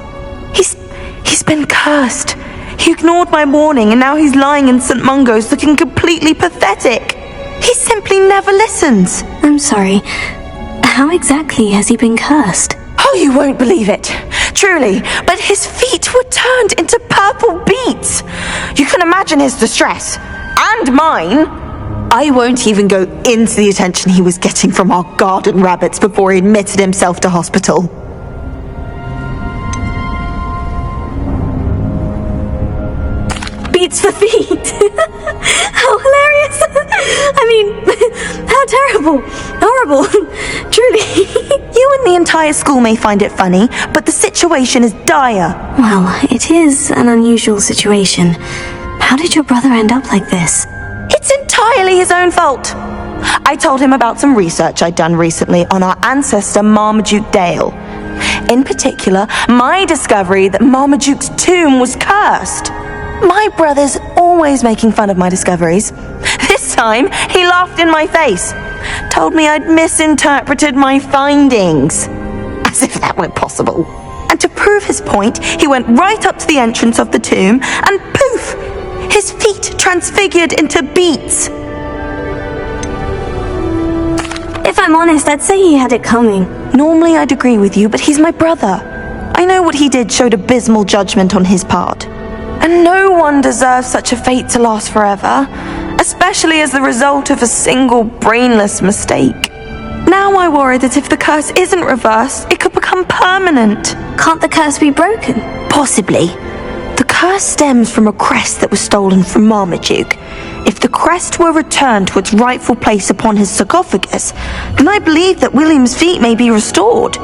He's been cursed. He ignored my warning and now he's lying in St. Mungo's looking completely pathetic. He simply never listens. I'm sorry. How exactly has he been cursed? Oh, you won't believe it. Truly, but his feet were turned into purple beets. You can imagine his distress. And mine. I won't even go into the attention he was getting from our garden rabbits before he admitted himself to hospital. Beats for feet! How hilarious! I mean, how terrible! Horrible! Truly! You and the entire school may find it funny, but the situation is dire. Well, it is an unusual situation. How did your brother end up like this? It's entirely his own fault. I told him about some research I'd done recently on our ancestor Marmaduke Dale. In particular, my discovery that Marmaduke's tomb was cursed. My brother's always making fun of my discoveries. This time, he laughed in my face. Told me I'd misinterpreted my findings. As if that were possible. And to prove his point, he went right up to the entrance of the tomb and poof! His feet transfigured into beets. If I'm honest, I'd say he had it coming. Normally I'd agree with you, but he's my brother. I know what he did showed abysmal judgment on his part. And no one deserves such a fate to last forever, especially as the result of a single brainless mistake. Now I worry that if the curse isn't reversed, it could become permanent. Can't the curse be broken? Possibly. The curse stems from a crest that was stolen from Marmaduke. If the crest were returned to its rightful place upon his sarcophagus, then I believe that William's feet may be restored.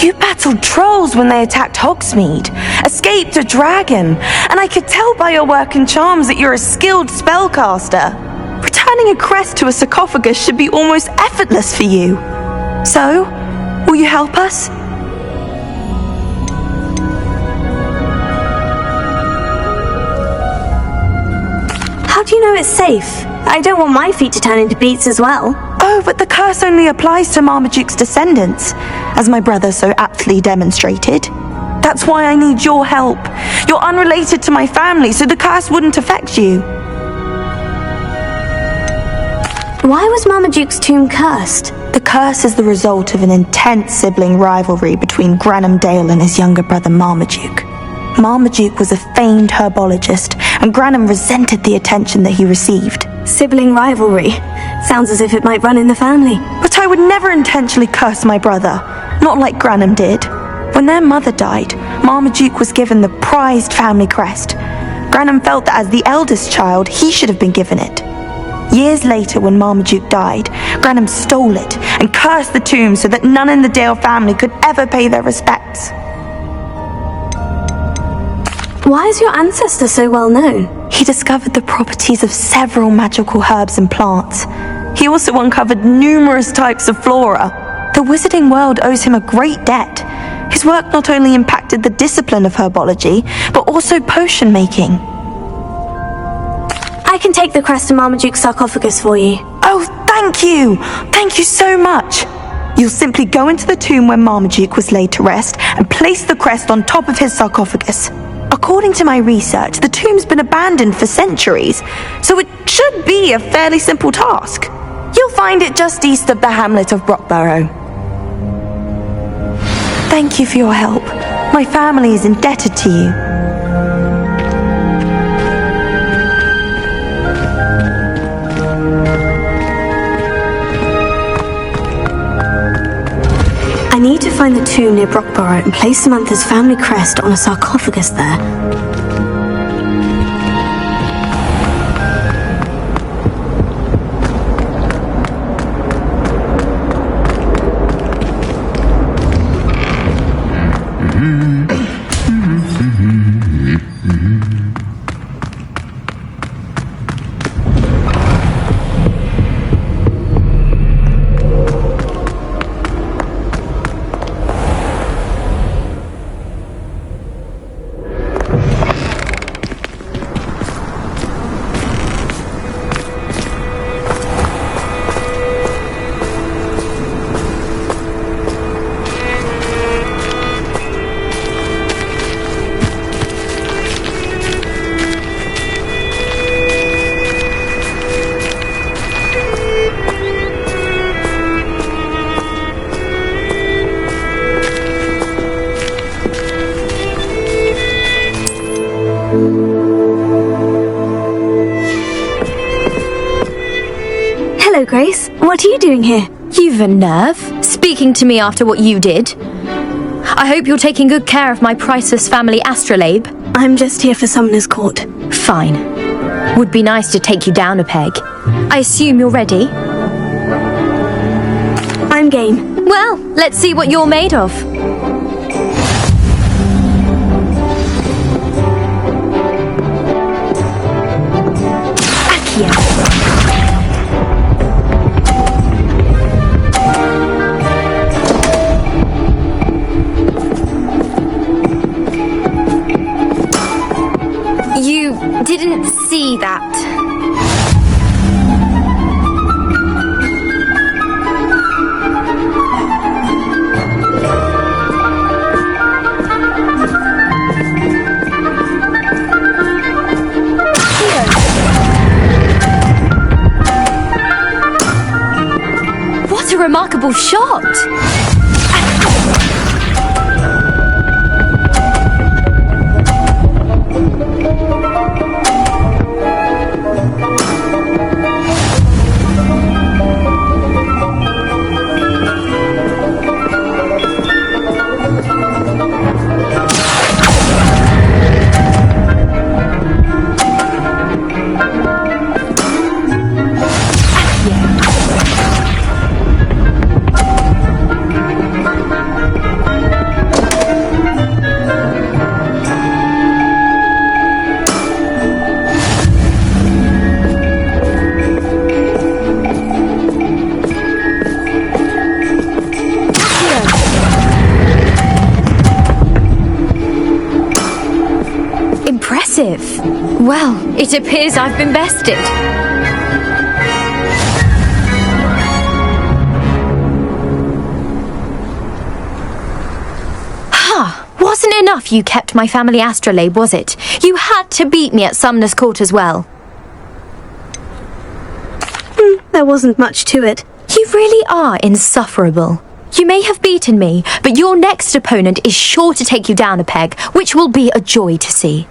You battled trolls when they attacked Hogsmeade, escaped a dragon, and I could tell by your work and charms that you're a skilled spellcaster. Returning a crest to a sarcophagus should be almost effortless for you. So, will you help us? How do you know it's safe? I don't want my feet to turn into beets as well. Oh, but the curse only applies to Marmaduke's descendants, as my brother so aptly demonstrated. That's why I need your help. You're unrelated to my family, so the curse wouldn't affect you. Why was Marmaduke's tomb cursed? The curse is the result of an intense sibling rivalry between Granham Dale and his younger brother Marmaduke. Marmaduke was a famed herbologist, and Granham resented the attention that he received. Sibling rivalry. Sounds as if it might run in the family. But I would never intentionally curse my brother, not like Granham did. When their mother died, Marmaduke was given the prized family crest. Granham felt that as the eldest child, he should have been given it. Years later, when Marmaduke died, Granham stole it and cursed the tomb so that none in the Dale family could ever pay their respects. Why is your ancestor so well known? He discovered the properties of several magical herbs and plants. He also uncovered numerous types of flora. The wizarding world owes him a great debt. His work not only impacted the discipline of herbology, but also potion making. I can take the crest to Marmaduke's sarcophagus for you. Oh, thank you! Thank you so much! You'll simply go into the tomb where Marmaduke was laid to rest and place the crest on top of his sarcophagus. According to my research, the tomb's been abandoned for centuries, so it should be a fairly simple task. You'll find it just east of the hamlet of Brockborough. Thank you for your help. My family is indebted to you. I need to find the tomb near Brockborough and place Samantha's family crest on a sarcophagus there. Hello, Grace. What are you doing here? You've a nerve, speaking to me after what you did. I hope you're taking good care of my priceless family astrolabe. I'm just here for Summoner's Court. Fine. Would be nice to take you down a peg. I assume you're ready? I'm game. Well, let's see what you're made of. You didn't see that. What a remarkable shot! Impressive. Well, it appears I've been bested. Wasn't enough you kept my family astrolabe, was it? You had to beat me at Sumner's Court as well. There wasn't much to it. You really are insufferable. You may have beaten me, but your next opponent is sure to take you down a peg, which will be a joy to see.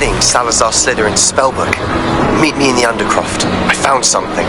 studying Salazar Slytherin's spellbook. Meet me in the Undercroft. I found something.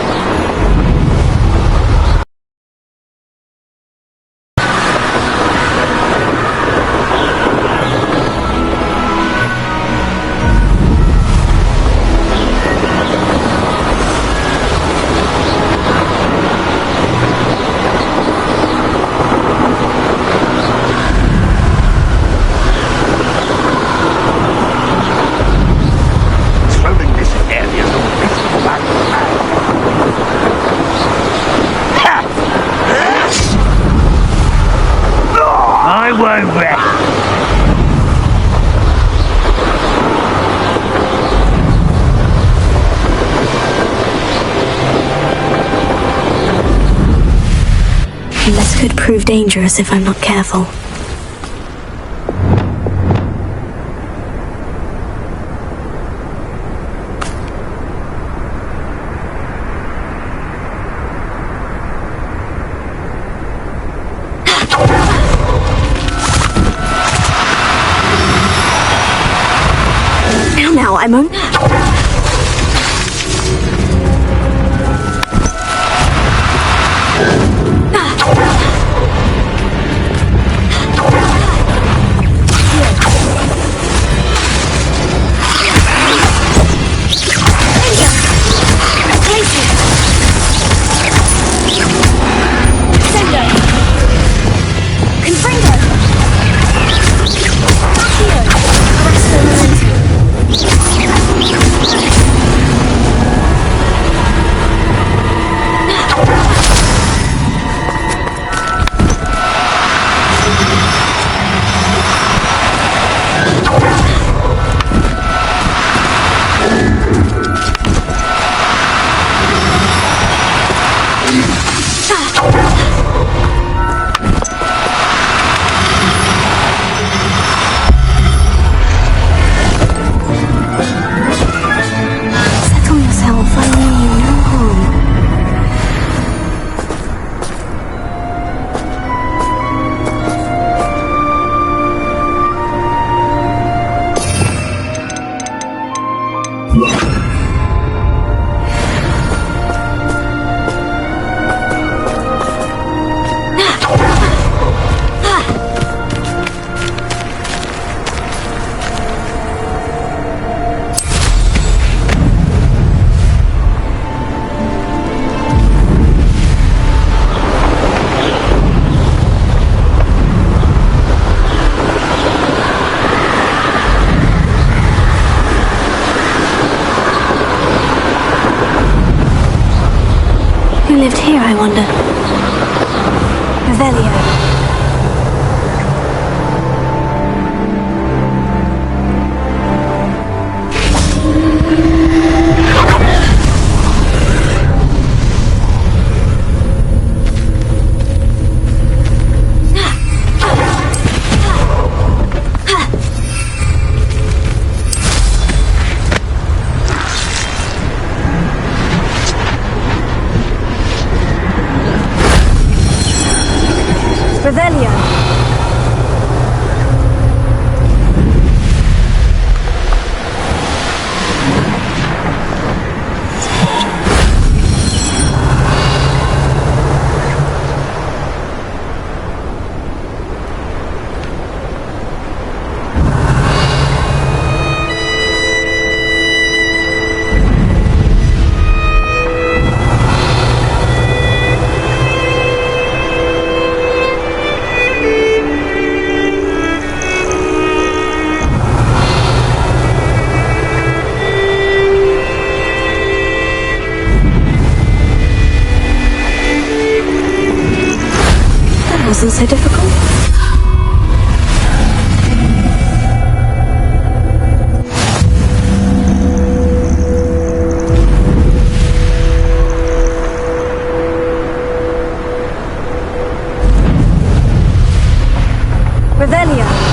I won't rest. This could prove dangerous if I'm not careful. Now I'm on. Who lived here, I wonder? Revelio. Wasn't so difficult. Revelio.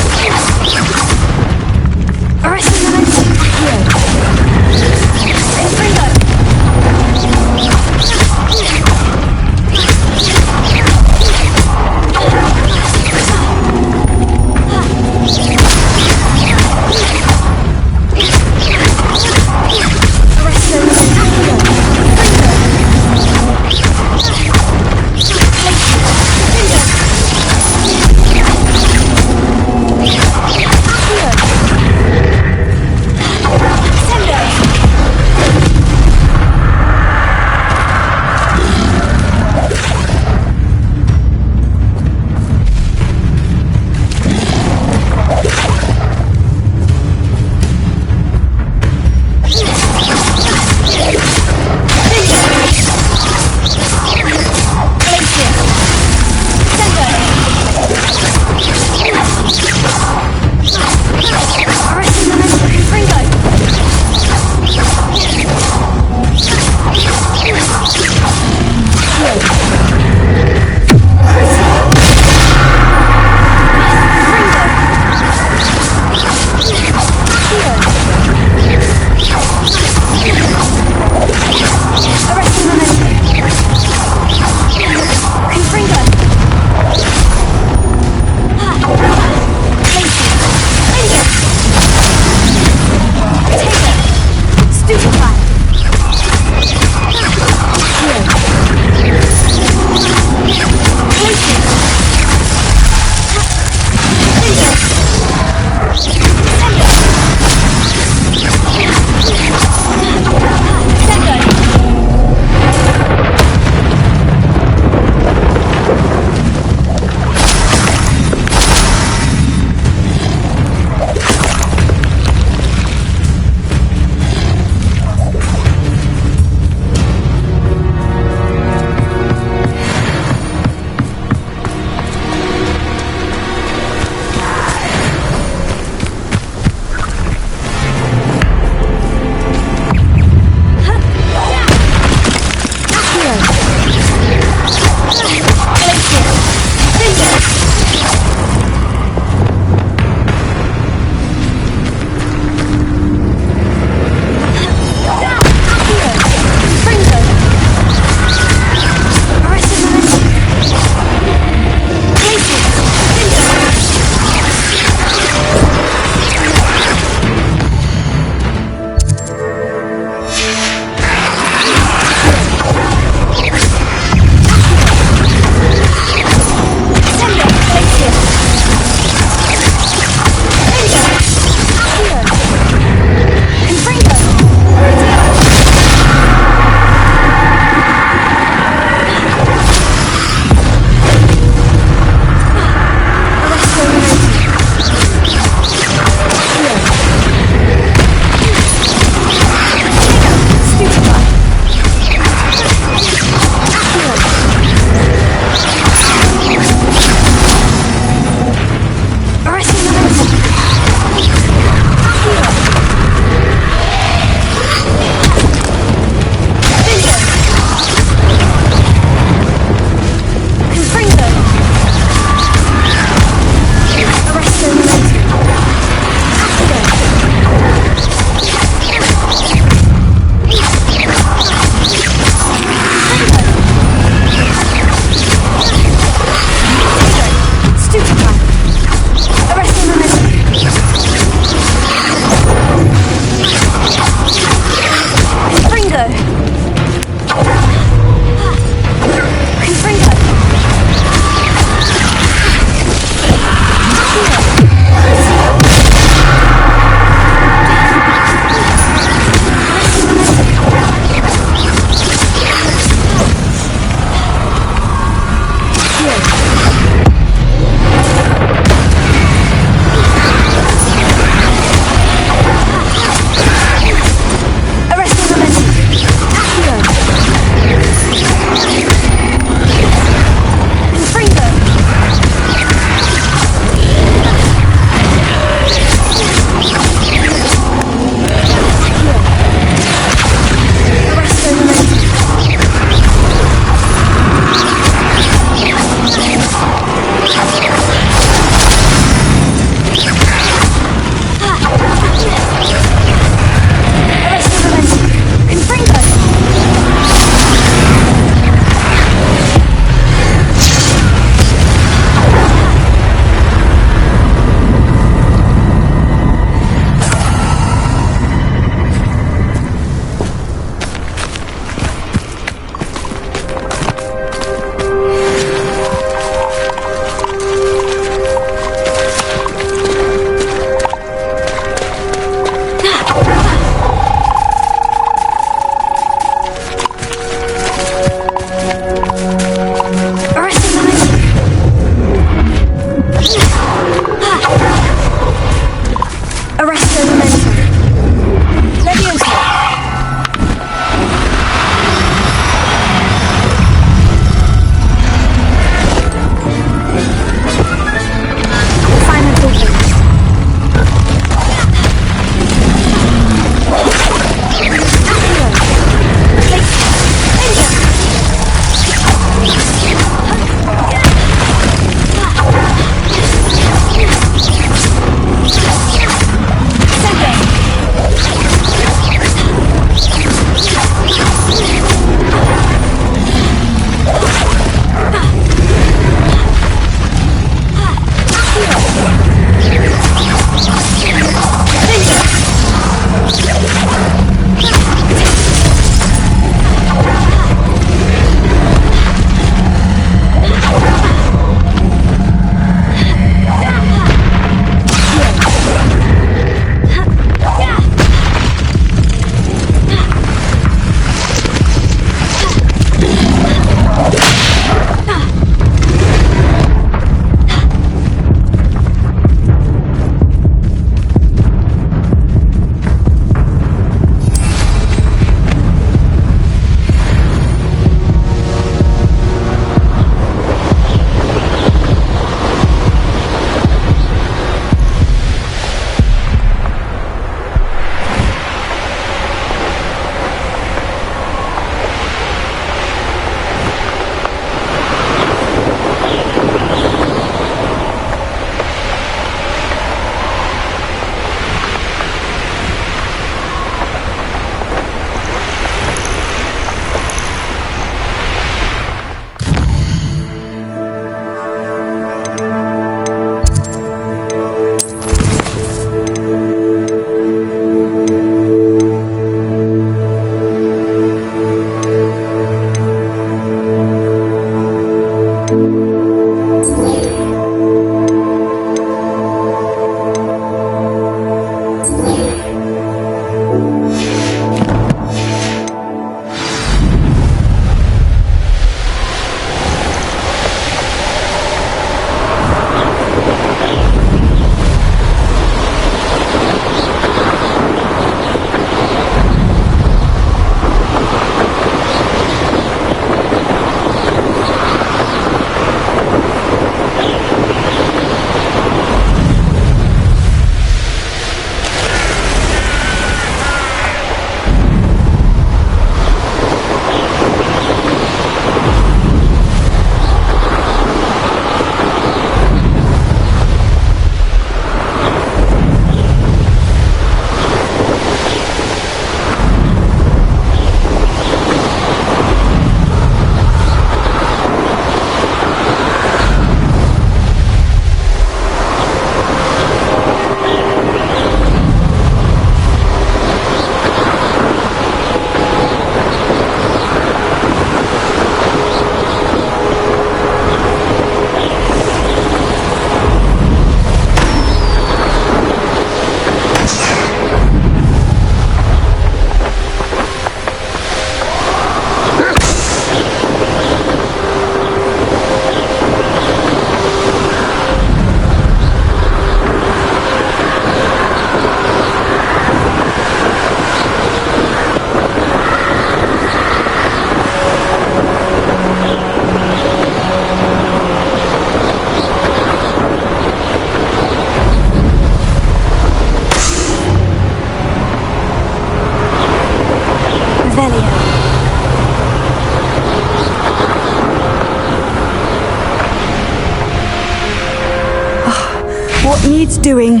Needs doing.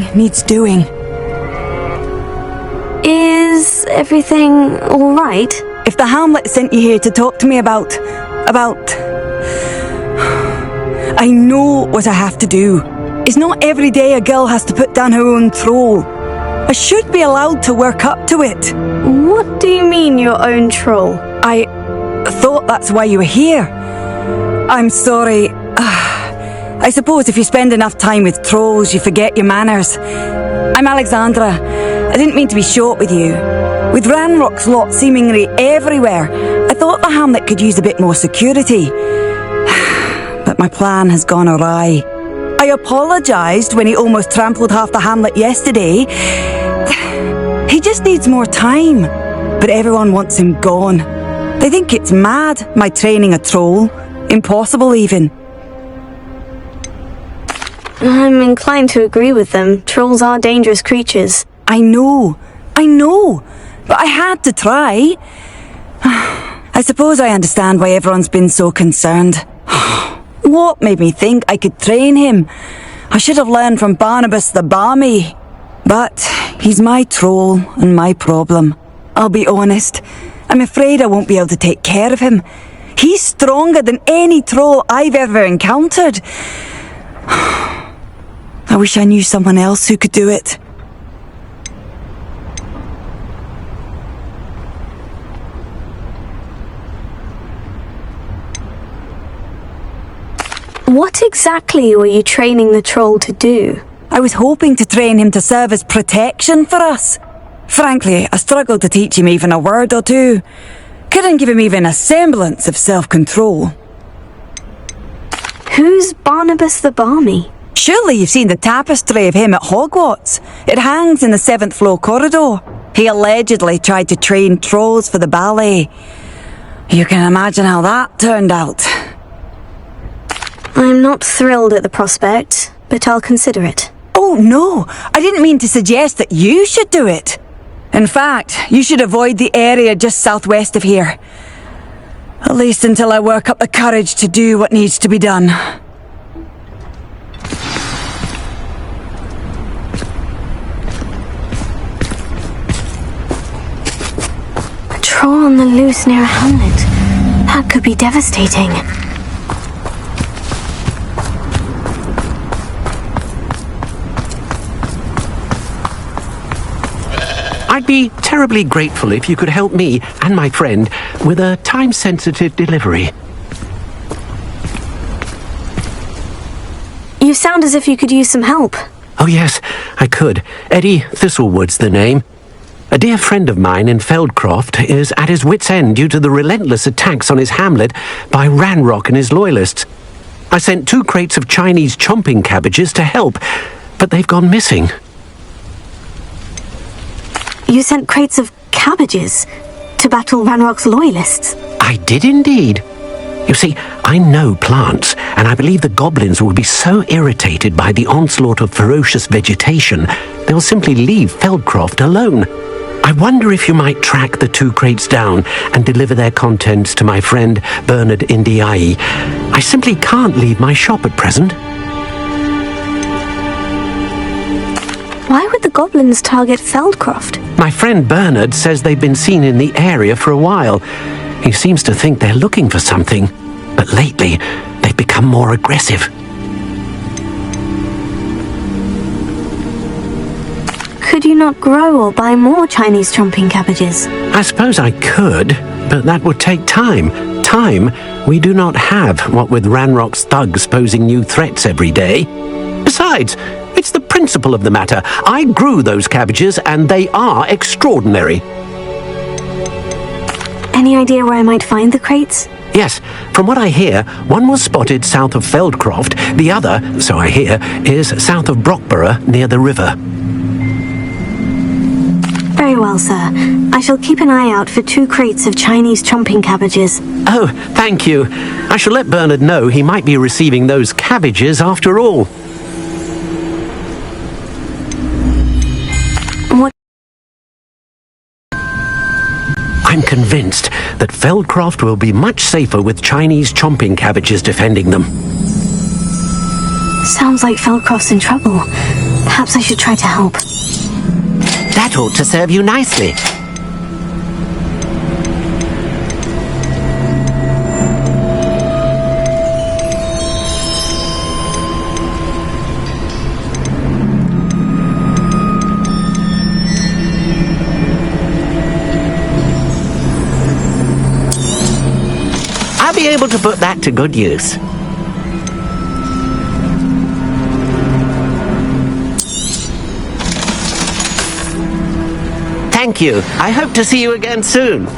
Is everything all right? If the Hamlet sent you here to talk to me about... I know what I have to do. It's not every day a girl has to put down her own troll. I should be allowed to work up to it. What do you mean, your own troll? I thought that's why you were here. I'm sorry. I suppose if you spend enough time with trolls, you forget your manners. I'm Alexandra. I didn't mean to be short with you. With Ranrok's lot seemingly everywhere, I thought the Hamlet could use a bit more security. But my plan has gone awry. I apologised when he almost trampled half the Hamlet yesterday. He just needs more time. But everyone wants him gone. They think it's mad, my training a troll. Impossible, even. I'm inclined to agree with them. Trolls are dangerous creatures. I know. But I had to try. I suppose I understand why everyone's been so concerned. What made me think I could train him? I should have learned from Barnabas the Barmy. But he's my troll and my problem. I'll be honest. I'm afraid I won't be able to take care of him. He's stronger than any troll I've ever encountered. I wish I knew someone else who could do it. What exactly were you training the troll to do? I was hoping to train him to serve as protection for us. Frankly, I struggled to teach him even a word or two. Couldn't give him even a semblance of self-control. Who's Barnabas the Barmy? Surely you've seen the tapestry of him at Hogwarts. It hangs in the 7th floor corridor. He allegedly tried to train trolls for the ballet. You can imagine how that turned out. I'm not thrilled at the prospect, but I'll consider it. Oh, no. I didn't mean to suggest that you should do it. In fact, you should avoid the area just southwest of here. At least until I work up the courage to do what needs to be done. A troll on the loose near a hamlet. That could be devastating. I'd be terribly grateful if you could help me and my friend with a time-sensitive delivery. You sound as if you could use some help. Oh yes, I could. Eddie Thistlewood's the name. A dear friend of mine in Feldcroft is at his wit's end due to the relentless attacks on his hamlet by Ranrok and his Loyalists. I sent 2 crates of Chinese chomping cabbages to help, but they've gone missing. You sent crates of cabbages to battle Ranrok's Loyalists? I did indeed. You see, I know plants, and I believe the goblins will be so irritated by the onslaught of ferocious vegetation, they'll simply leave Feldcroft alone. I wonder if you might track the 2 crates down and deliver their contents to my friend Bernard Indiai. I simply can't leave my shop at present. Why would the goblins target Feldcroft? My friend Bernard says they've been seen in the area for a while. He seems to think they're looking for something, but lately they've become more aggressive. Could you not grow or buy more Chinese chomping cabbages? I suppose I could, but that would take time. Time we do not have, what with Ranrock's thugs posing new threats every day. Besides, it's the principle of the matter. I grew those cabbages, and they are extraordinary. Any idea where I might find the crates? Yes, from what I hear, one was spotted south of Feldcroft, the other, so I hear, is south of Brockborough near the river. Very well, sir. I shall keep an eye out for 2 crates of Chinese chomping cabbages. Oh, thank you. I shall let Bernard know he might be receiving those cabbages after all. I'm convinced that Feldcroft will be much safer with Chinese chomping cabbages defending them. Sounds like Feldcroft's in trouble. Perhaps I should try to help. That ought to serve you nicely. I'll be able to put that to good use. Thank you. I hope to see you again soon.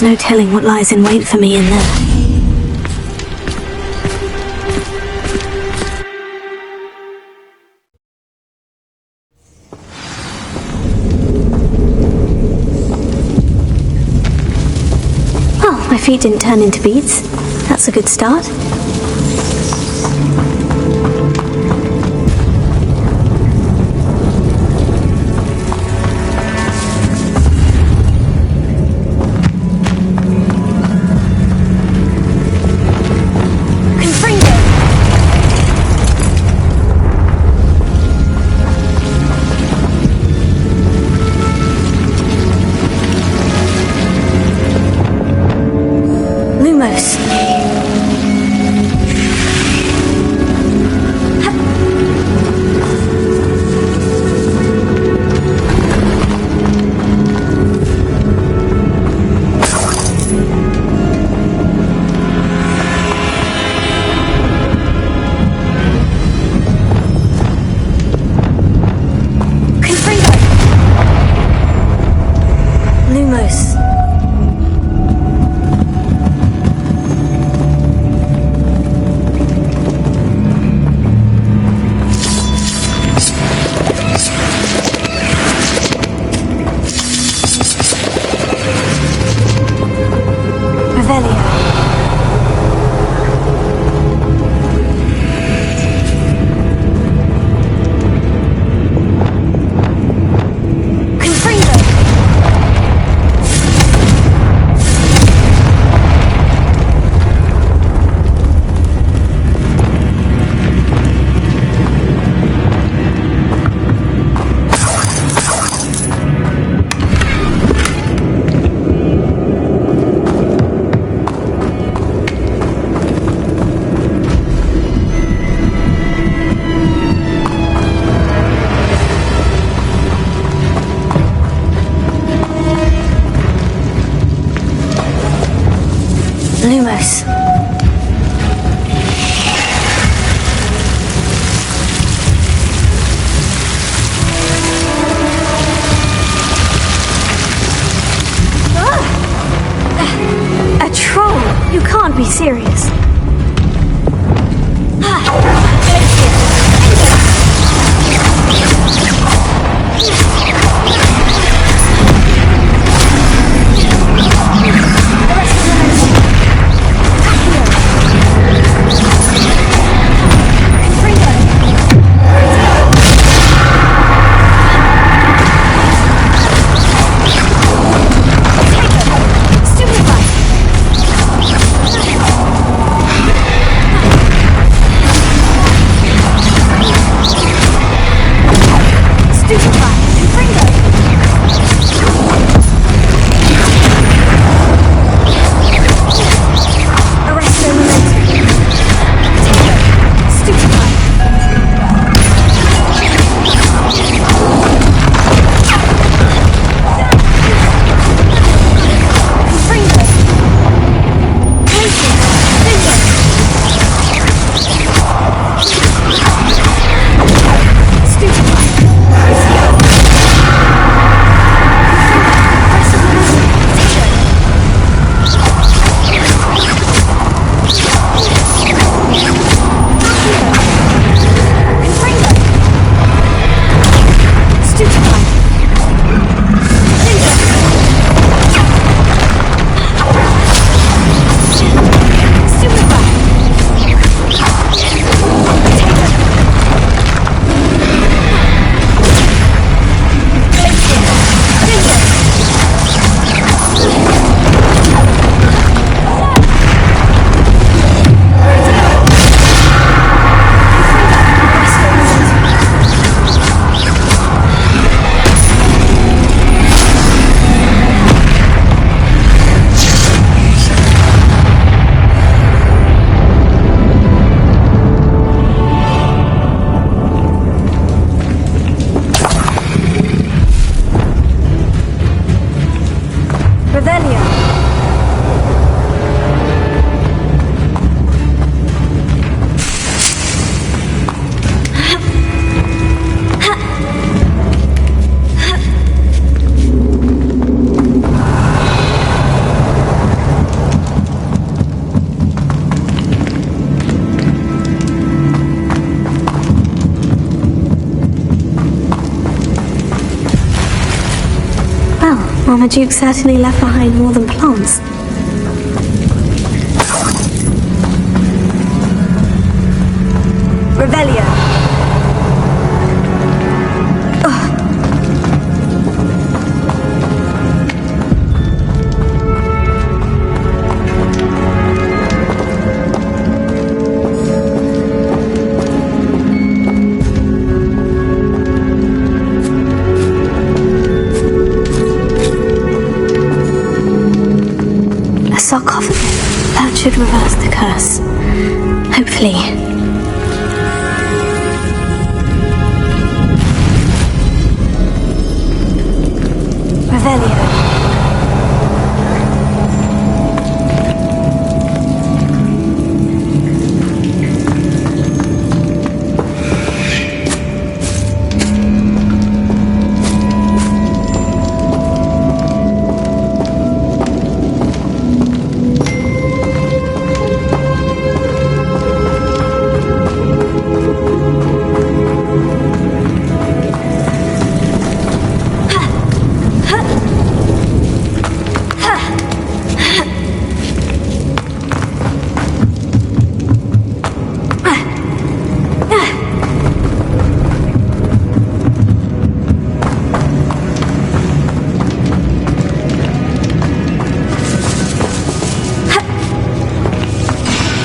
There's no telling what lies in wait for me in there. Well, my feet didn't turn into beads. That's a good start. Lumos. A troll? You can't be serious. Marmaduke certainly left behind more than plants. Revelio. A sarcophagus. That should reverse the curse. Hopefully. Revelio.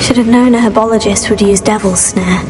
Should have known a herbologist would use Devil's Snare.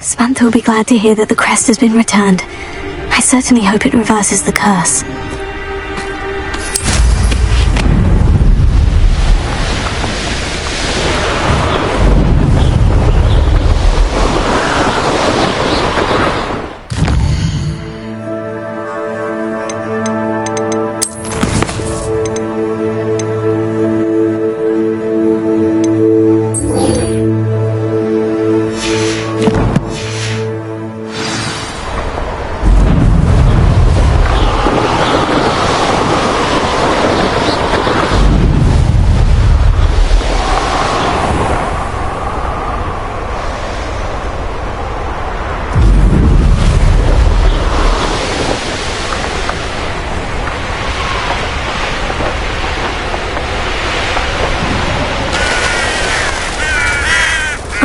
Samantha will be glad to hear that the crest has been returned. I certainly hope it reverses the curse.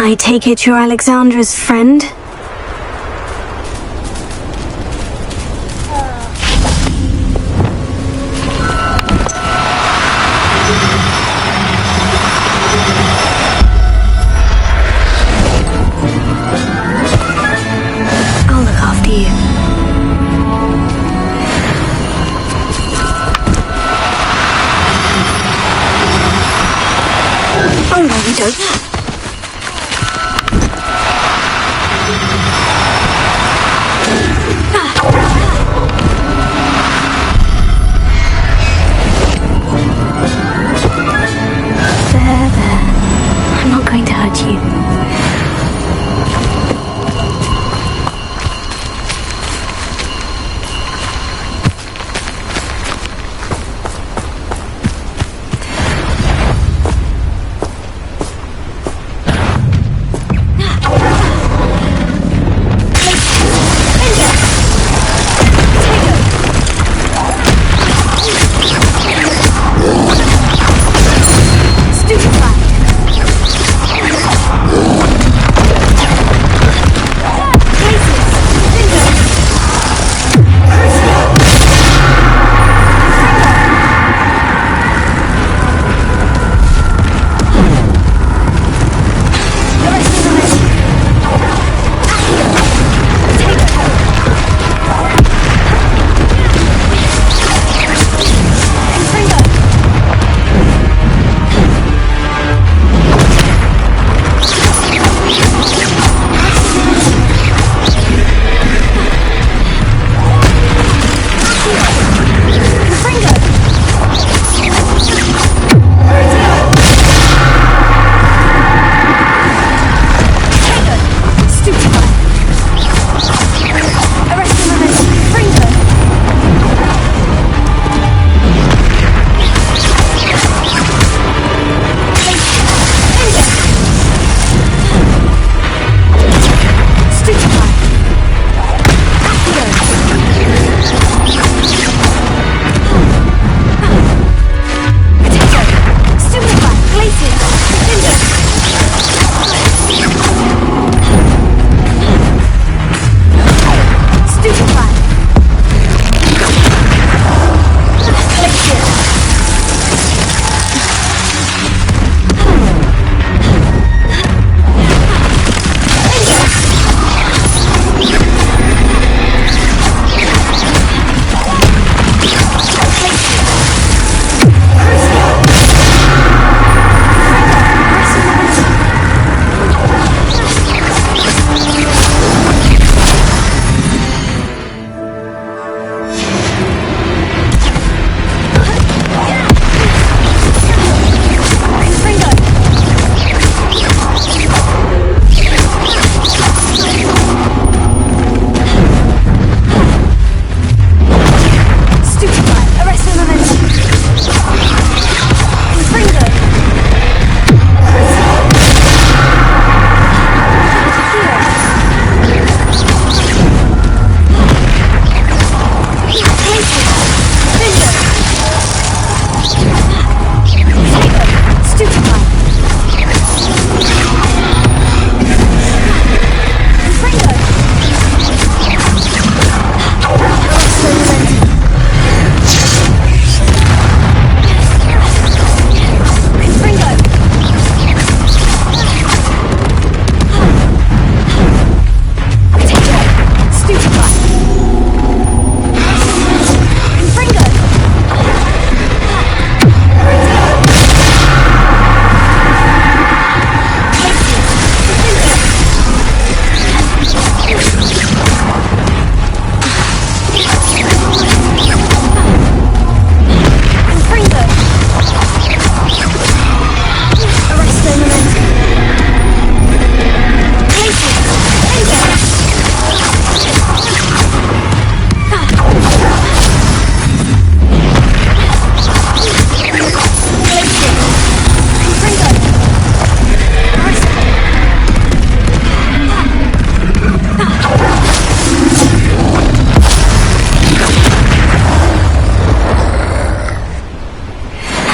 I take it you're Alexandra's friend? I'll look after you. Oh no, you don't. I'm not going to hurt you.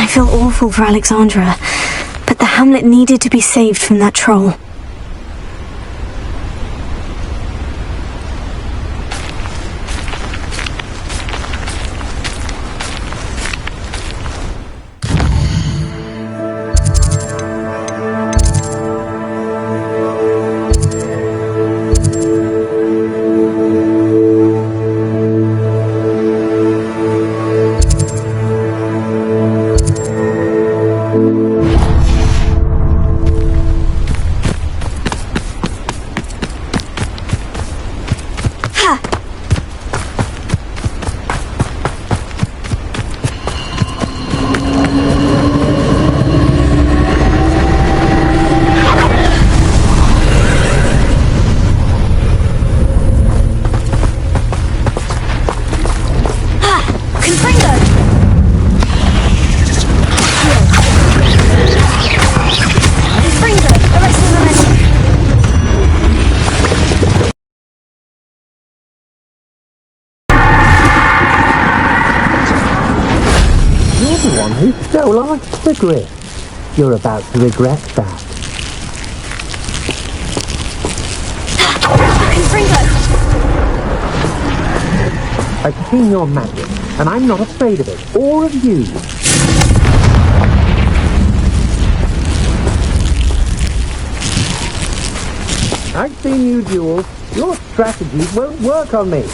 I feel awful for Alexandra, but the hamlet needed to be saved from that troll. Who stole our cigarette? You're about to regret that. I've seen your magic, and I'm not afraid of it, or of you. I've seen you duel. Your strategies won't work on me.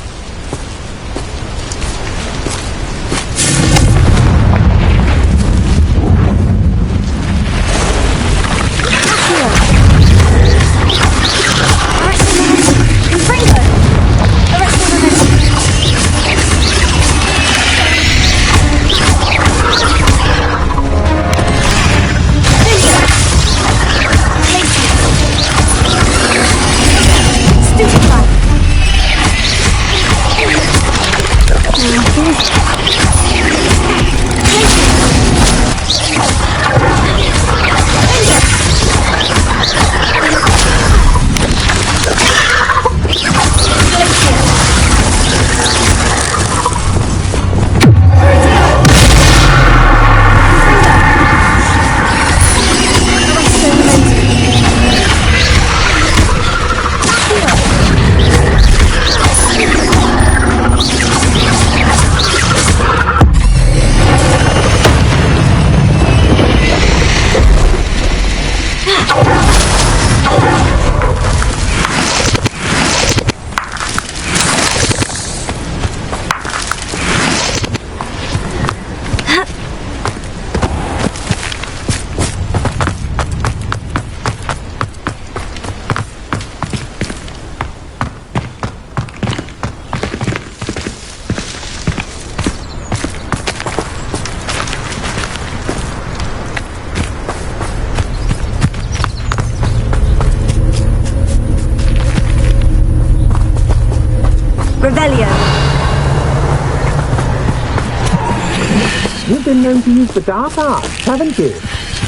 You've been known to use the dark arts, haven't you?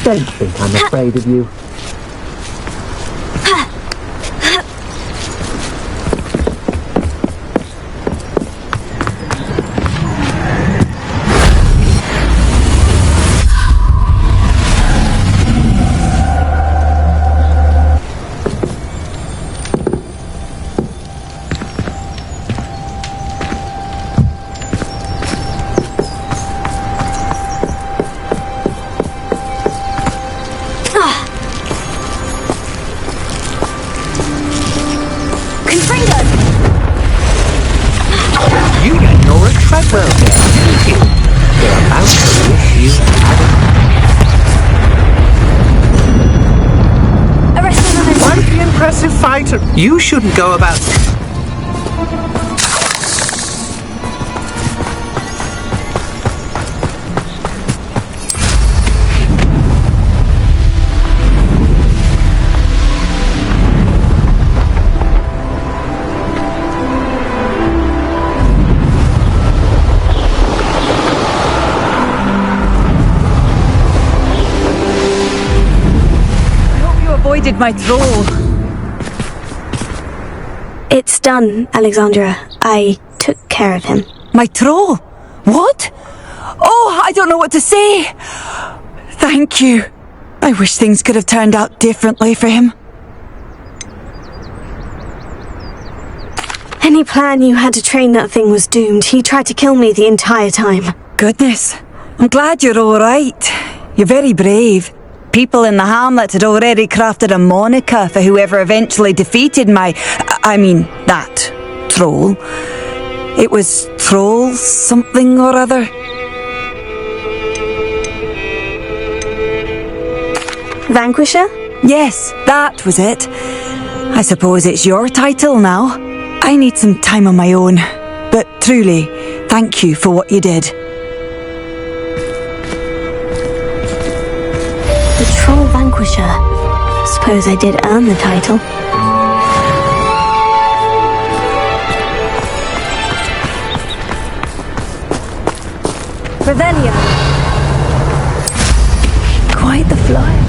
Don't think I'm afraid of you. You shouldn't go about... I hope you avoided my troll. It's done, Alexandra. I took care of him. My troll? What? Oh, I don't know what to say. Thank you. I wish things could have turned out differently for him. Any plan you had to train that thing was doomed. He tried to kill me the entire time. Goodness. I'm glad you're all right. You're very brave. People in the hamlet had already crafted a moniker for whoever eventually defeated that troll. It was Troll something or other. Vanquisher? Yes, that was it. I suppose it's your title now. I need some time on my own. But truly, thank you for what you did. The Troll Vanquisher. Suppose I did earn the title. Revelio. Quite the fly.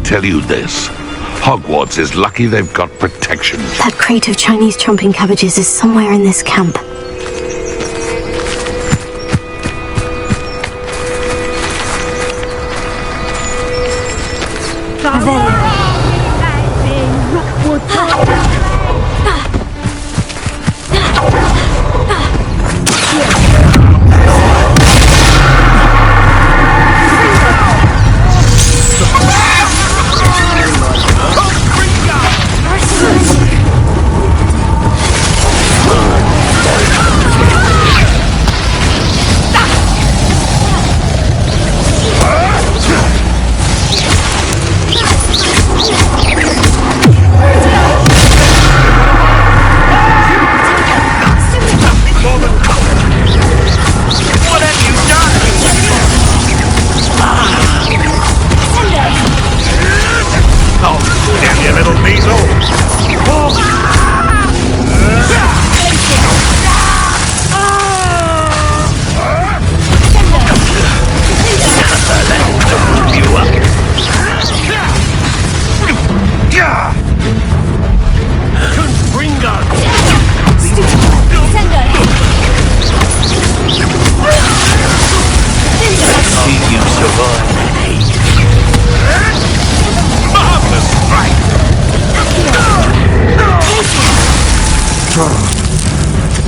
Tell you this. Hogwarts is lucky they've got protection. That crate of Chinese chomping cabbages is somewhere in this camp.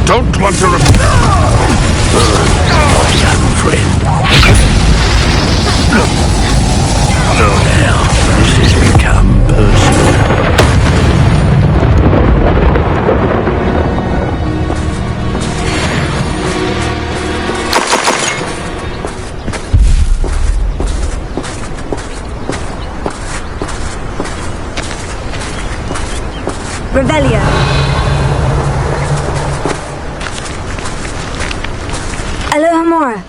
Don't want to young friend. Now, this has become personal. Revelio. Alohomora.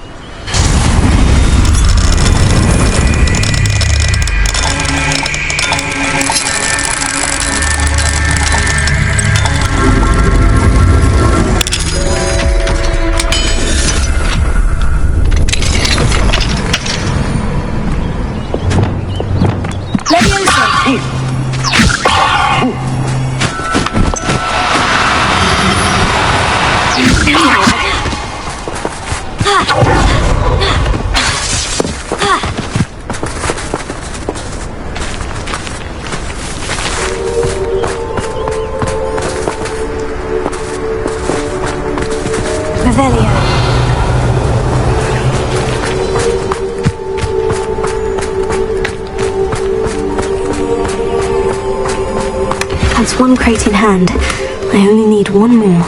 That's one crate in hand. I only need one more.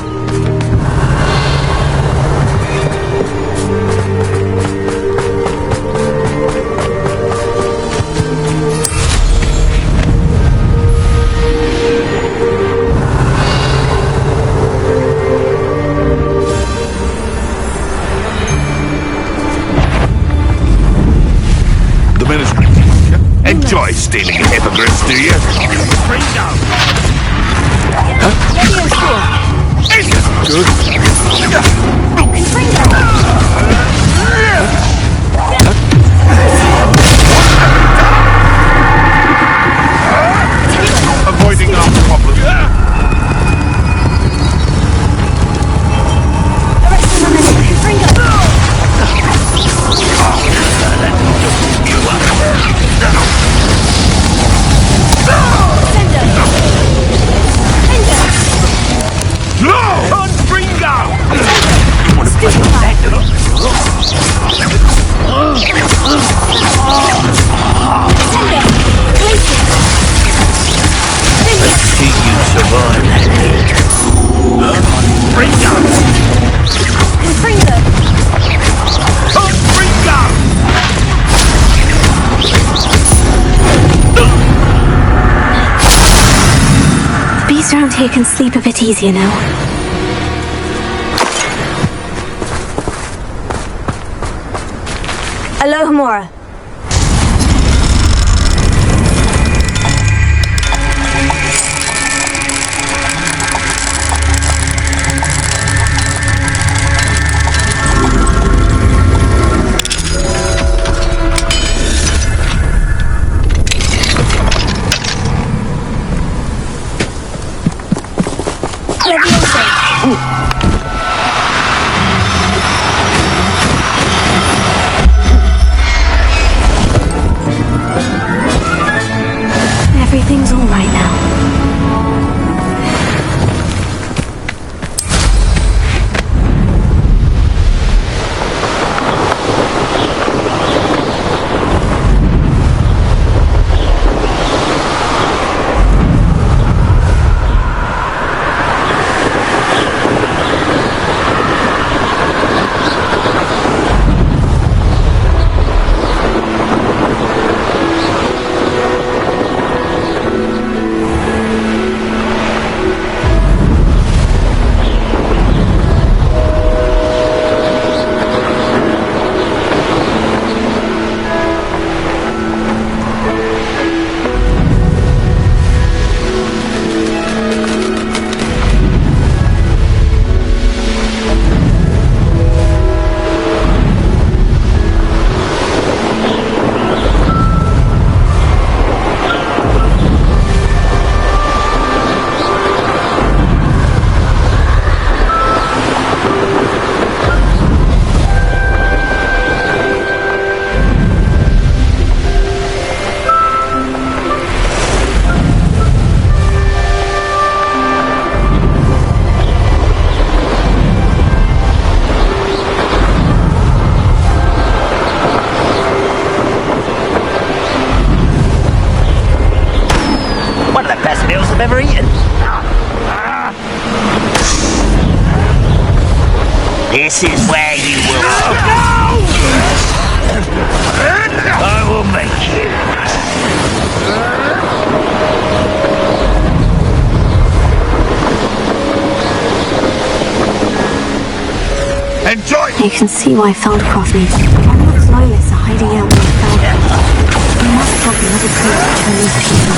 The ministry. Enjoy stealing hippogriffs, do you? Bring down. Avoiding our problem. Beasts around here can sleep a bit easier now. Alohomora. Everything's all right now. I've ever eaten. This is where you will go. I will make you. I can see why Feldcroft needs it. Ranrok's loyalists are hiding out near Feldcroft. We must stop another crazy Chinese people.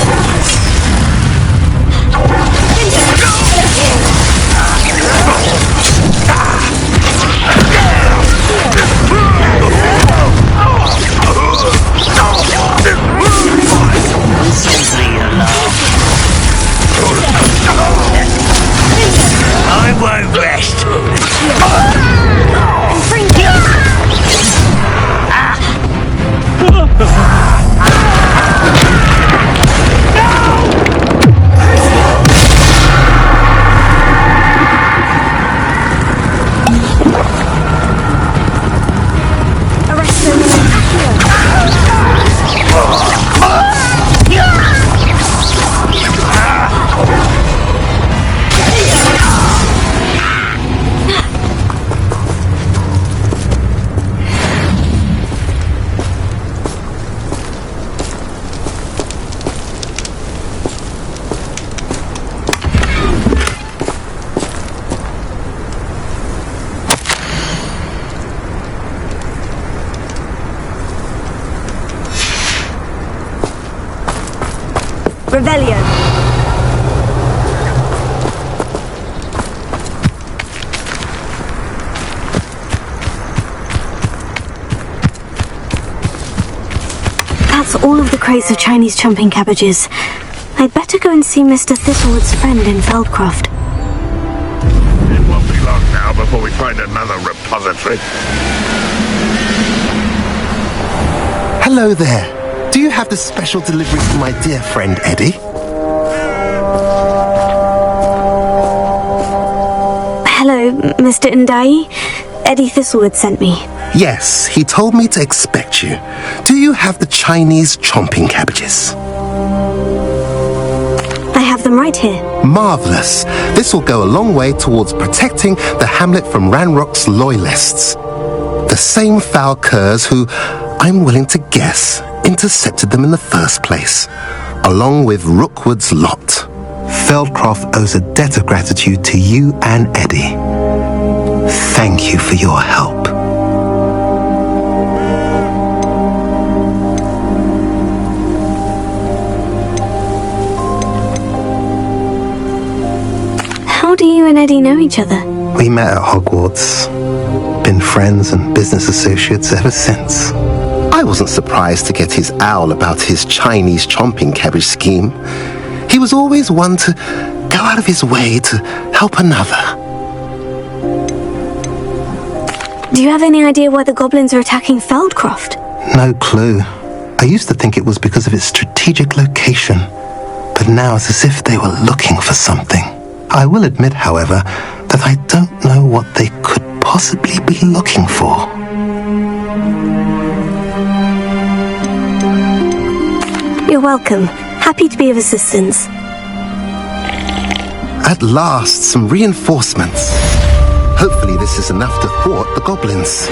I won't rest. Rebellion! That's all of the crates of Chinese chomping cabbages. I'd better go and see Mr. Thistlewood's friend in Feldcroft. It won't be long now before we find another repository. Hello there. Do you have the special delivery for my dear friend Eddie? Hello, Mr. Ndai. Eddie Thistlewood sent me. Yes, he told me to expect you. Do you have the Chinese chomping cabbages? I have them right here. Marvelous. This will go a long way towards protecting the hamlet from Ranrok's Loyalists. The same foul curs who, I'm willing to guess, intercepted them in the first place, along with Rookwood's lot. Feldcroft owes a debt of gratitude to you and Eddie. Thank you for your help. How do you and Eddie know each other? We met at Hogwarts. Been friends and business associates ever since. I wasn't surprised to get his owl about his Chinese chomping cabbage scheme. He was always one to go out of his way to help another. Do you have any idea why the goblins are attacking Feldcroft? No clue. I used to think it was because of its strategic location, but now it's as if they were looking for something. I will admit, however, that I don't know what they could possibly be looking for. You're welcome. Happy to be of assistance. At last, some reinforcements. Hopefully this is enough to thwart the goblins.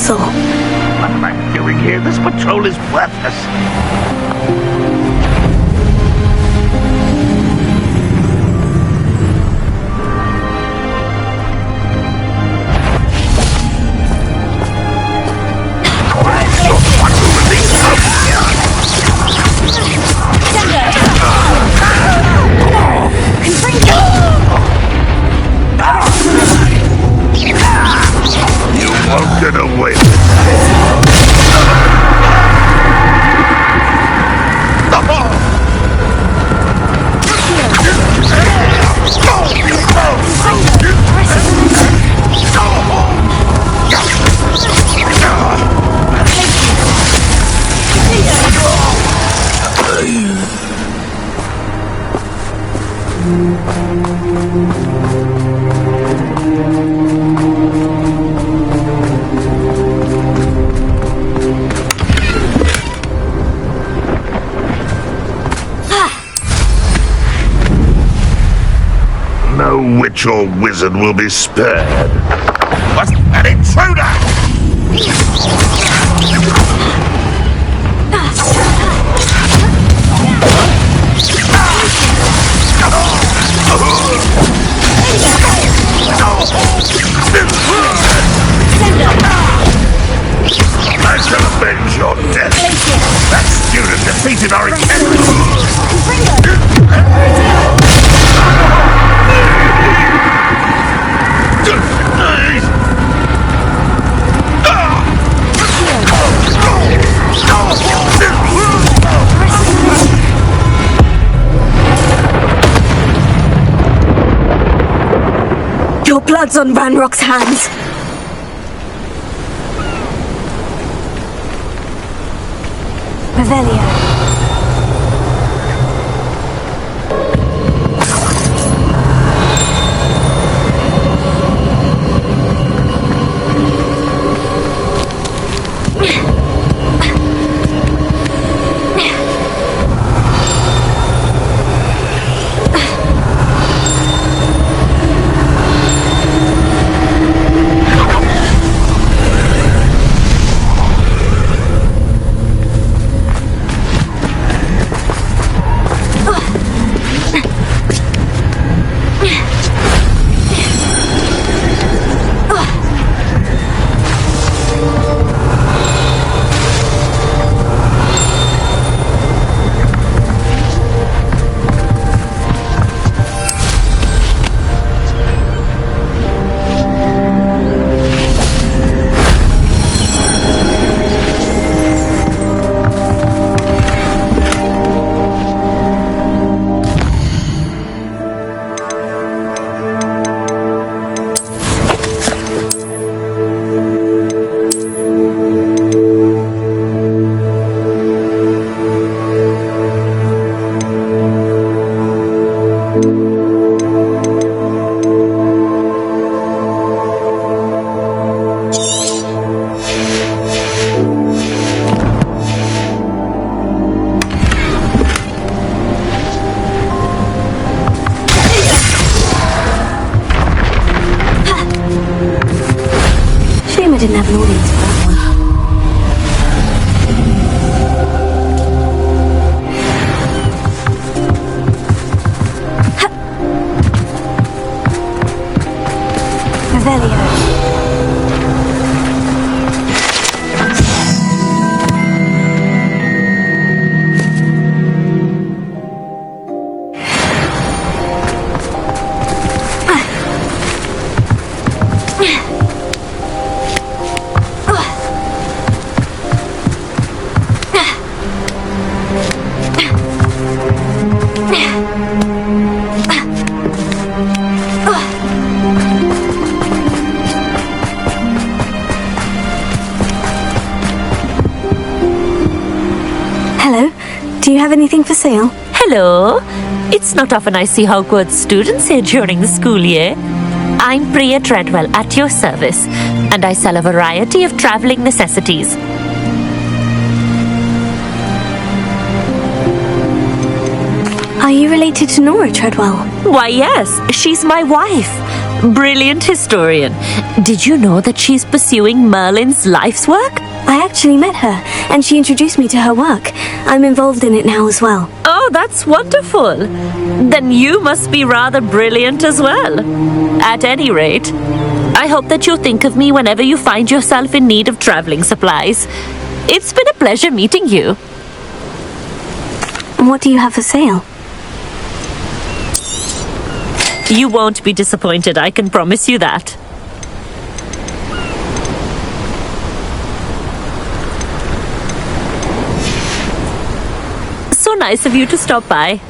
What am I doing here? This patrol is worthless. You won't get away with that. No witch or wizard will be spared. What's an intruder? I shall avenge your death. That student defeated our Your blood's on Ranrok's hands. Revelio. I didn't have an audience for that one. Revelio. Do you have anything for sale? Hello. It's not often I see Hogwarts students here during the school year. I'm Priya Treadwell at your service, and I sell a variety of traveling necessities. Are you related to Nora Treadwell? Why, yes. She's my wife. Brilliant historian. Did you know that she's pursuing Merlin's life's work? I actually met her, and she introduced me to her work. I'm involved in it now as well. Oh, that's wonderful. Then you must be rather brilliant as well. At any rate, I hope that you'll think of me whenever you find yourself in need of traveling supplies. It's been a pleasure meeting you. What do you have for sale? You won't be disappointed, I can promise you that. So nice of you to stop by.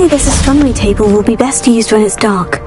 Surely this astronomy table will be best used when it's dark.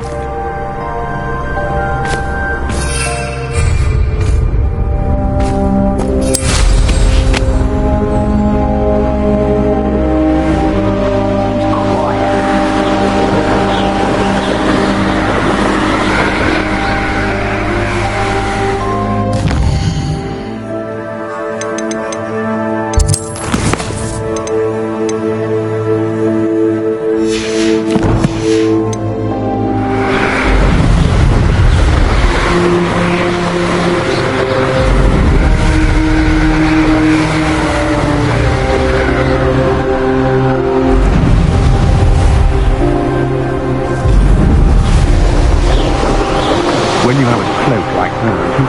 When you have a cloak like that, you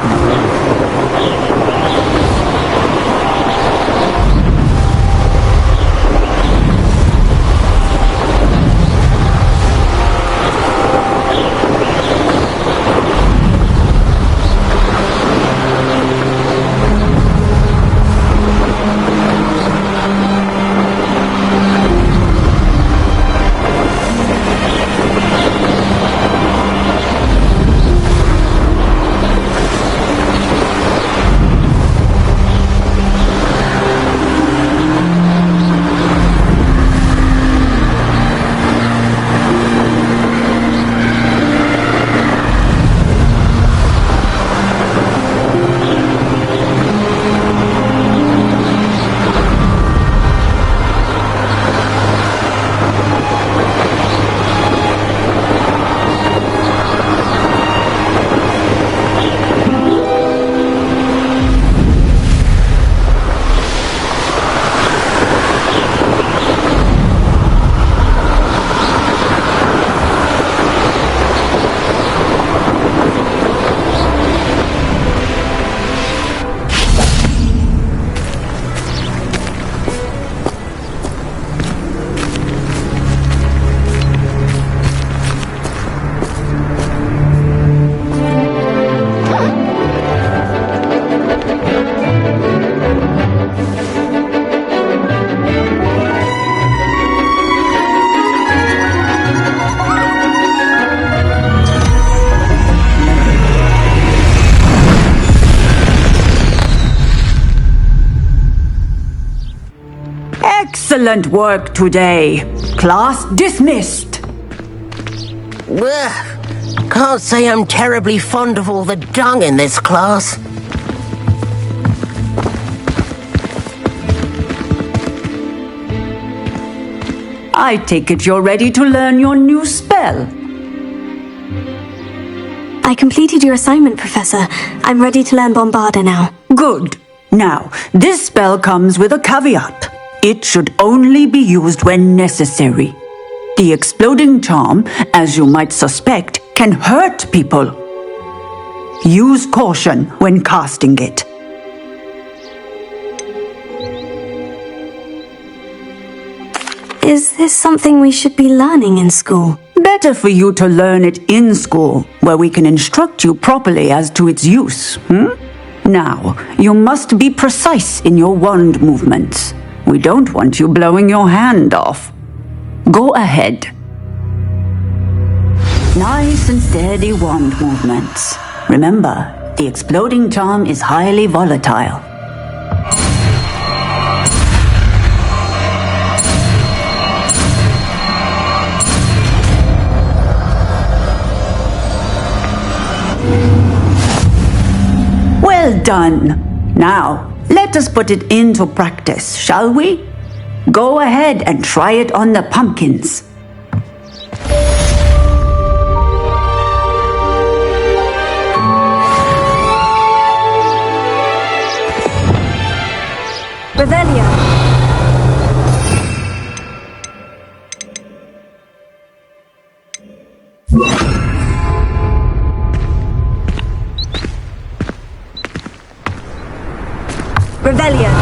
Excellent work today. Class dismissed. Can't say I'm terribly fond of all the dung in this class. I take it you're ready to learn your new spell. I completed your assignment, Professor. I'm ready to learn Bombarda now. Good. Now, this spell comes with a caveat. It should only be used when necessary. The exploding charm, as you might suspect, can hurt people. Use caution when casting it. Is this something we should be learning in school? Better for you to learn it in school, where we can instruct you properly as to its use. Now, you must be precise in your wand movements. We don't want you blowing your hand off. Go ahead. Nice and steady wand movements. Remember, the exploding charm is highly volatile. Well done. Now, let us put it into practice, shall we? Go ahead and try it on the pumpkins. Revelia! Revelia!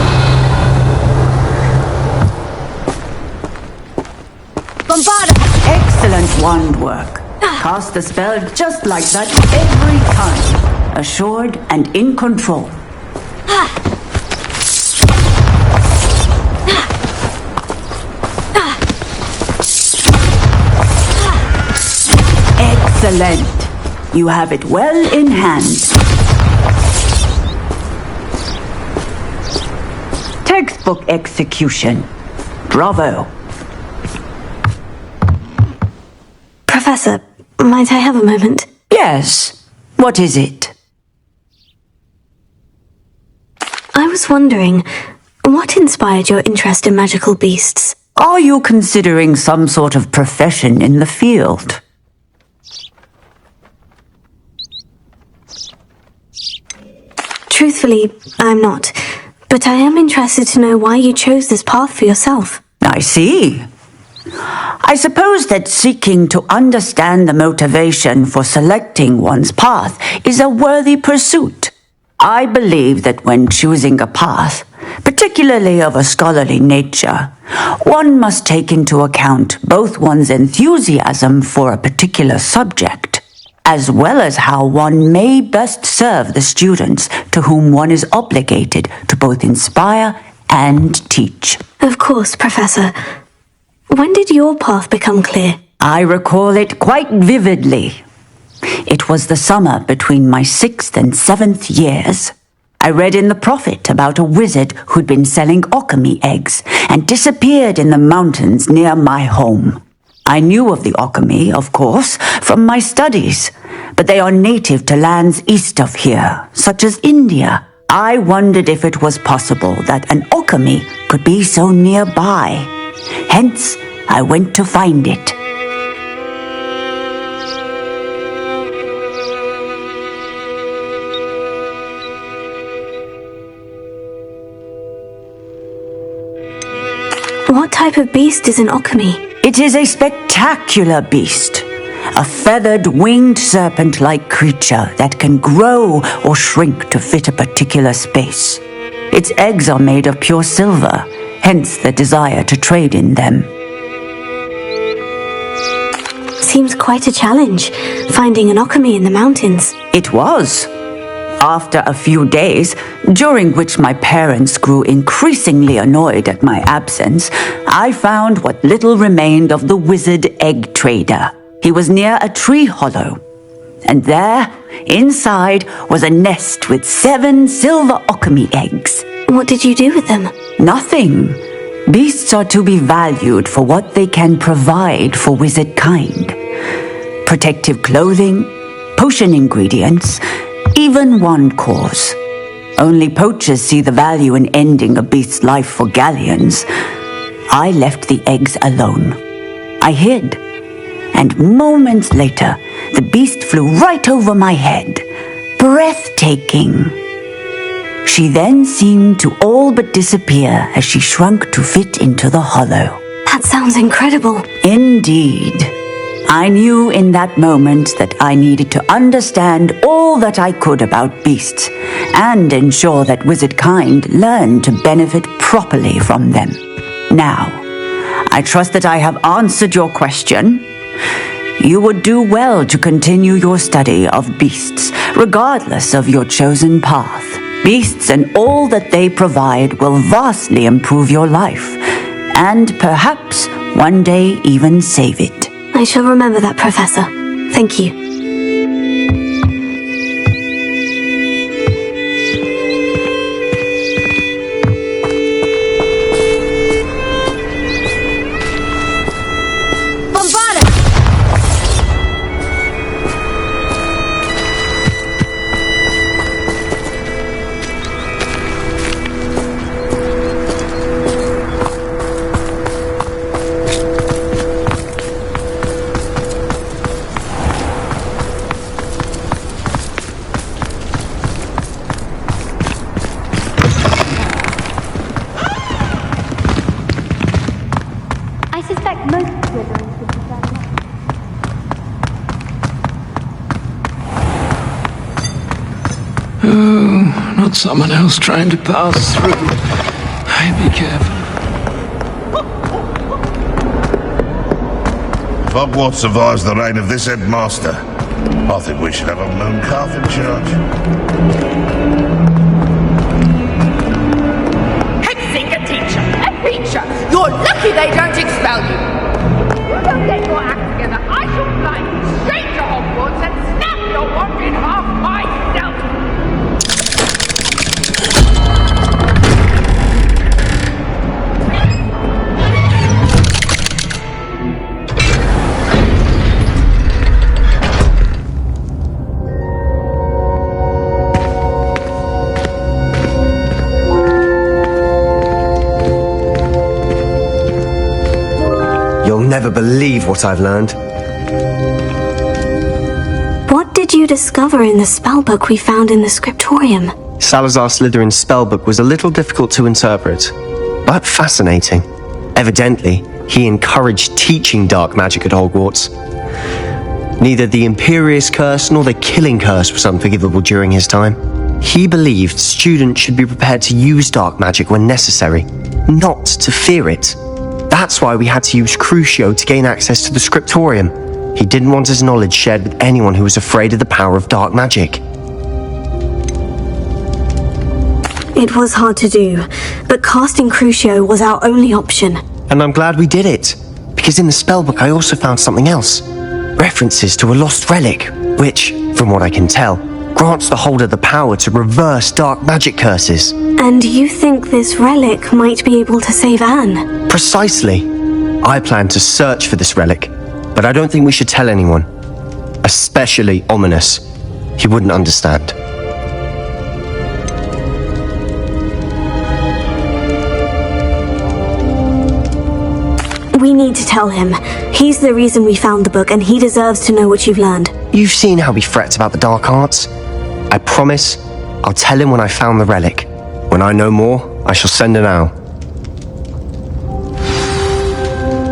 Bombarda! Excellent wand work. Cast the spell just like that every time. Assured and in control. Excellent. You have it well in hand. Textbook execution. Bravo. Professor, might I have a moment? Yes. What is it? I was wondering, what inspired your interest in magical beasts? Are you considering some sort of profession in the field? Truthfully, I'm not. But I am interested to know why you chose this path for yourself. I see. I suppose that seeking to understand the motivation for selecting one's path is a worthy pursuit. I believe that when choosing a path, particularly of a scholarly nature, one must take into account both one's enthusiasm for a particular subject, as well as how one may best serve the students to whom one is obligated to both inspire and teach. Of course, Professor. When did your path become clear? I recall it quite vividly. It was the summer between my 6th and 7th years. I read in the Prophet about a wizard who'd been selling alchemy eggs and disappeared in the mountains near my home. I knew of the alchemy, of course, from my studies, but they are native to lands east of here, such as India. I wondered if it was possible that an alchemy could be so nearby. Hence, I went to find it. What type of beast is an alchemy? It is a spectacular beast. A feathered, winged serpent-like creature that can grow or shrink to fit a particular space. Its eggs are made of pure silver, hence the desire to trade in them. Seems quite a challenge, finding an alchemy in the mountains. It was. After a few days, during which my parents grew increasingly annoyed at my absence, I found what little remained of the wizard egg trader. He was near a tree hollow, and there, inside, was a nest with 7 silver alchemy eggs. What did you do with them? Nothing. Beasts are to be valued for what they can provide for wizard kind. Protective clothing, potion ingredients, even wand cores. Only poachers see the value in ending a beast's life for galleons. I left the eggs alone. I hid, and moments later, the beast flew right over my head. Breathtaking. She then seemed to all but disappear as she shrunk to fit into the hollow. That sounds incredible. Indeed. I knew in that moment that I needed to understand all that I could about beasts and ensure that wizard kind learned to benefit properly from them. Now, I trust that I have answered your question. You would do well to continue your study of beasts, regardless of your chosen path. Beasts and all that they provide will vastly improve your life, and perhaps one day even save it. I shall remember that, Professor. Thank you. Oh, not someone else trying to pass through. Be careful. If Hogwarts survives the reign of this headmaster, I think we should have a moon calf in charge. Hexinger teacher! A preacher! You're lucky they don't expel you! If you don't get your act together, I shall fly you straight to Hogwarts never believe what I've learned. What did you discover in the spellbook we found in the scriptorium? Salazar Slytherin's spellbook was a little difficult to interpret, but fascinating. Evidently, he encouraged teaching dark magic at Hogwarts. Neither the Imperious Curse nor the Killing Curse was unforgivable during his time. He believed students should be prepared to use dark magic when necessary, not to fear it. That's why we had to use Crucio to gain access to the scriptorium. He didn't want his knowledge shared with anyone who was afraid of the power of dark magic. It was hard to do, but casting Crucio was our only option. And I'm glad we did it, because in the spellbook I also found something else. References to a lost relic, which, from what I can tell, grants the holder the power to reverse dark magic curses. And you think this relic might be able to save Anne? Precisely. I plan to search for this relic, but I don't think we should tell anyone. Especially Ominous. He wouldn't understand. We need to tell him. He's the reason we found the book, and he deserves to know what you've learned. You've seen how he frets about the dark arts. I promise I'll tell him when I found the relic. When I know more, I shall send an owl.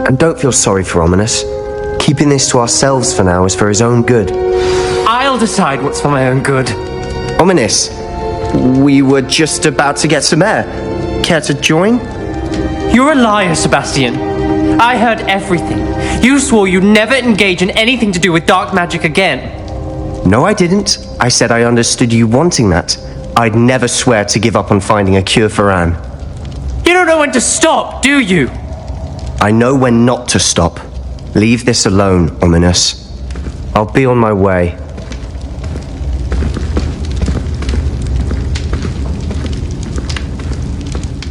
And don't feel sorry for Ominous. Keeping this to ourselves for now is for his own good. I'll decide what's for my own good. Ominous, we were just about to get some air. Care to join? You're a liar, Sebastian. I heard everything. You swore you'd never engage in anything to do with dark magic again. No, I didn't. I said I understood you wanting that. I'd never swear to give up on finding a cure for Anne. You don't know when to stop, do you? I know when not to stop. Leave this alone, Ominous. I'll be on my way.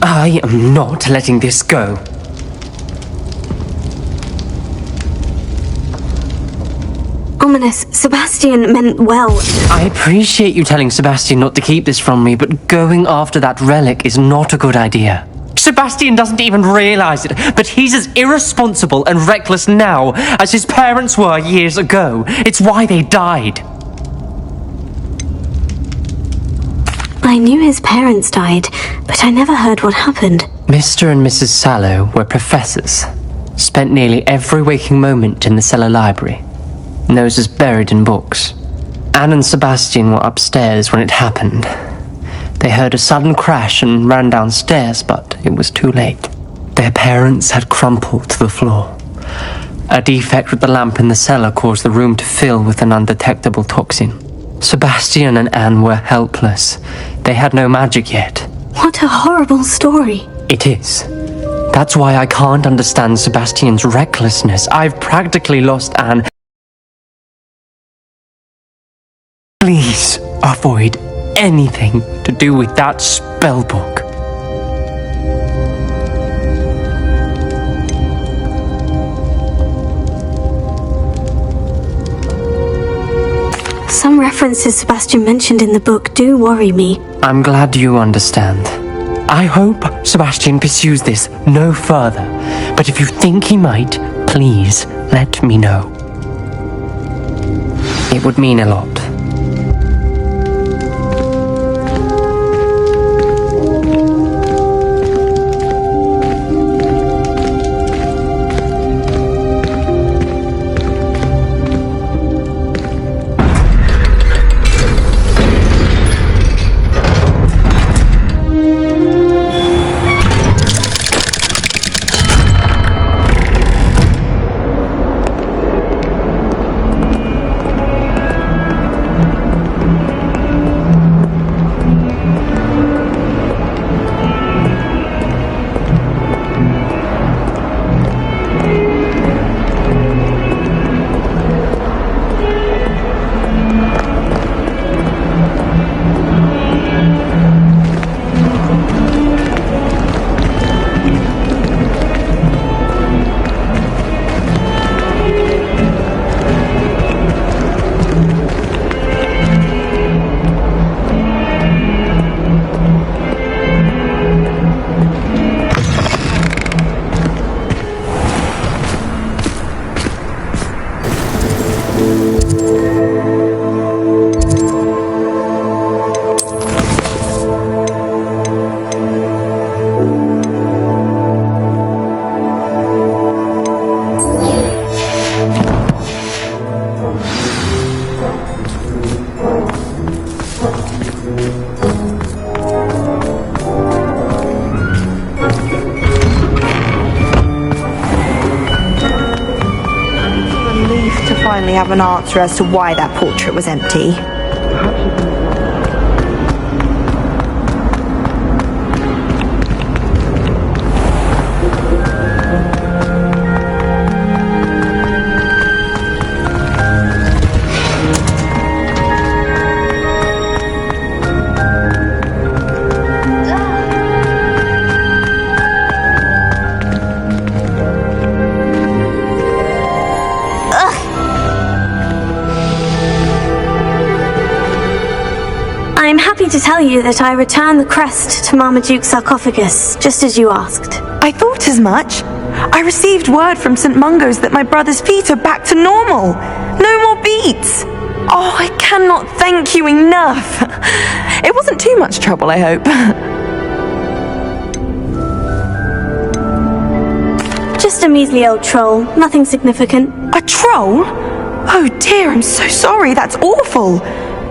I am not letting this go. Ominous, Sebastian meant well. I appreciate you telling Sebastian not to keep this from me, but going after that relic is not a good idea. Sebastian doesn't even realize it, but he's as irresponsible and reckless now as his parents were years ago. It's why they died. I knew his parents died, but I never heard what happened. Mr. and Mrs. Sallow were professors. Spent nearly every waking moment in the cellar library. Noses buried in books. Anne and Sebastian were upstairs when it happened. They heard a sudden crash and ran downstairs, but it was too late. Their parents had crumpled to the floor. A defect with the lamp in the cellar caused the room to fill with an undetectable toxin. Sebastian and Anne were helpless. They had no magic yet. What a horrible story. It is. That's why I can't understand Sebastian's recklessness. I've practically lost Anne. Please avoid anything to do with that spellbook. Some references Sebastian mentioned in the book do worry me. I'm glad you understand. I hope Sebastian pursues this no further, but if you think he might, please let me know. It would mean a lot. finally have an answer as to why that portrait was empty. I'm happy to tell you that I returned the crest to Marmaduke's sarcophagus, just as you asked. I thought as much. I received word from St. Mungo's that my brother's feet are back to normal. No more beats. Oh, I cannot thank you enough. It wasn't too much trouble, I hope. Just a measly old troll, nothing significant. A troll? Oh dear, I'm so sorry, that's awful.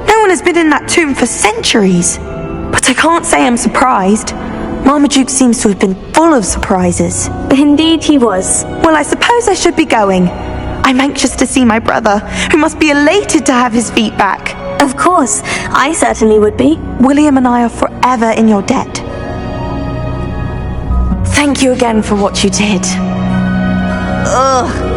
No one has been in that tomb for centuries. But I can't say I'm surprised. Marmaduke seems to have been full of surprises. Indeed he was. Well, I suppose I should be going. I'm anxious to see my brother, who must be elated to have his feet back. Of course, I certainly would be. William and I are forever in your debt. Thank you again for what you did. Ugh.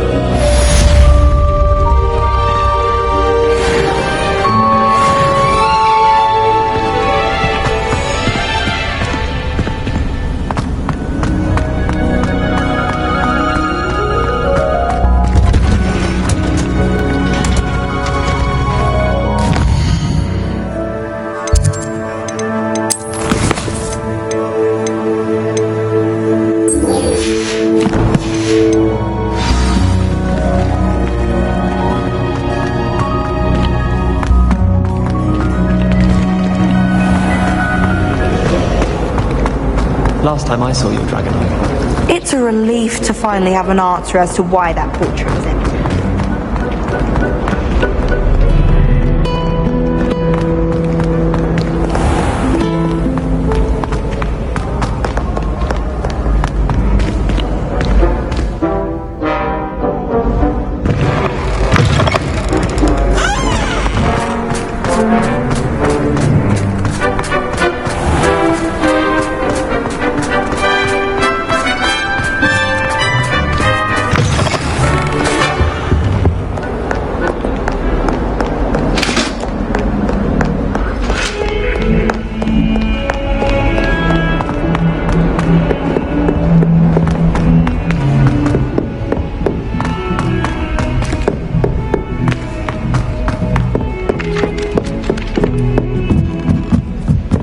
Last time I saw your dragon eye. It's a relief to finally have an answer as to why that portrait was empty.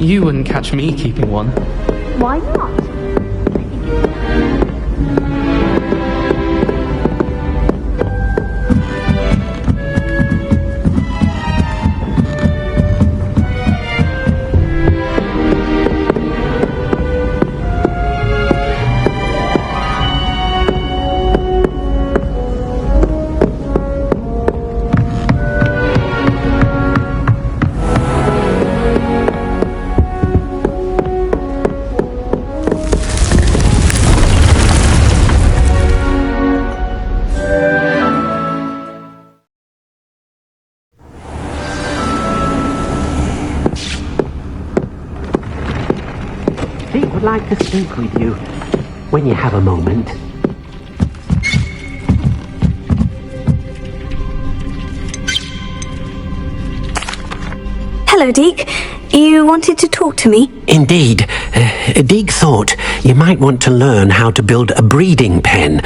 You wouldn't catch me keeping one. Why not? Would like to speak with you when you have a moment. Hello, Deke. You wanted to talk to me? Indeed. Deek thought you might want to learn how to build a breeding pen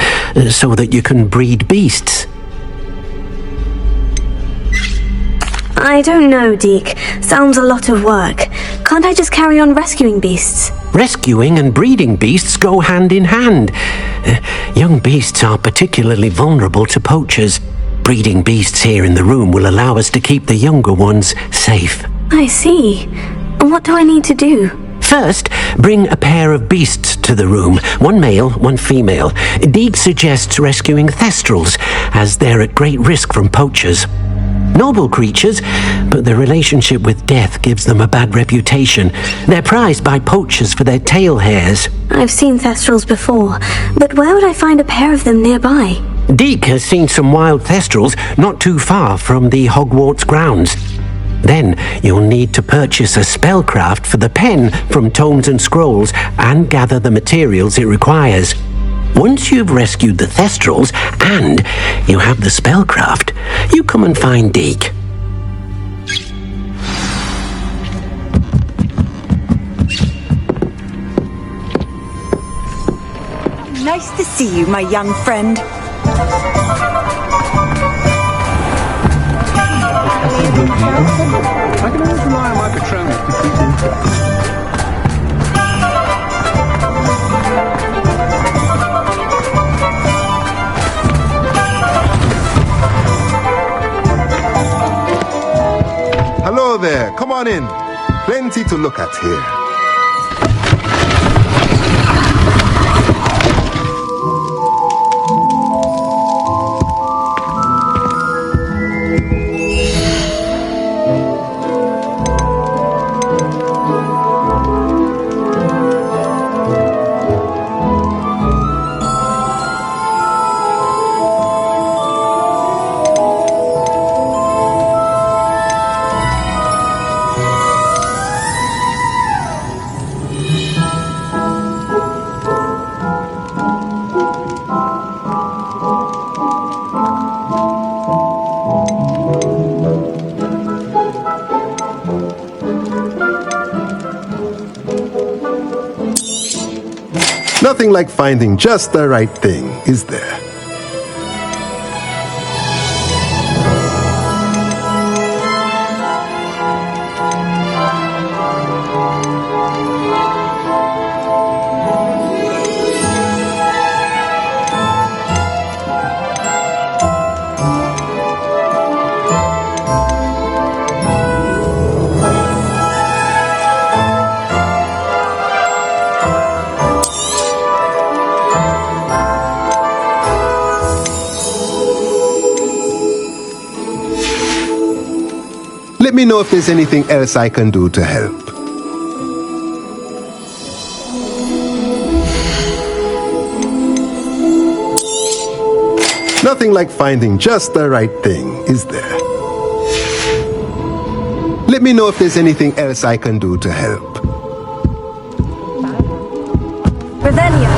so that you can breed beasts. I don't know, Deke. Sounds a lot of work. Can't I just carry on rescuing beasts? Rescuing and breeding beasts go hand in hand. Young beasts are particularly vulnerable to poachers. Breeding beasts here in the room will allow us to keep the younger ones safe. I see. And what do I need to do? First, bring a pair of beasts to the room. One male, one female. Deek suggests rescuing thestrals, as they're at great risk from poachers. Noble creatures, but their relationship with death gives them a bad reputation. They're prized by poachers for their tail hairs. I've seen thestrals before, but where would I find a pair of them nearby? Deke has seen some wild thestrals not too far from the Hogwarts grounds. Then you'll need to purchase a spellcraft for the pen from Tomes and Scrolls and gather the materials it requires. Once you've rescued the thestrals and you have the spellcraft, you come and find Deke. Nice to see you, my young friend. I can always rely on my Patronus to keep me safe. Hello there, come on in. Plenty to look at here. Nothing like finding just the right thing, is there? Let me know if there's anything else I can do to help. Nothing like finding just the right thing, is there? Let me know if there's anything else I can do to help. Revelia.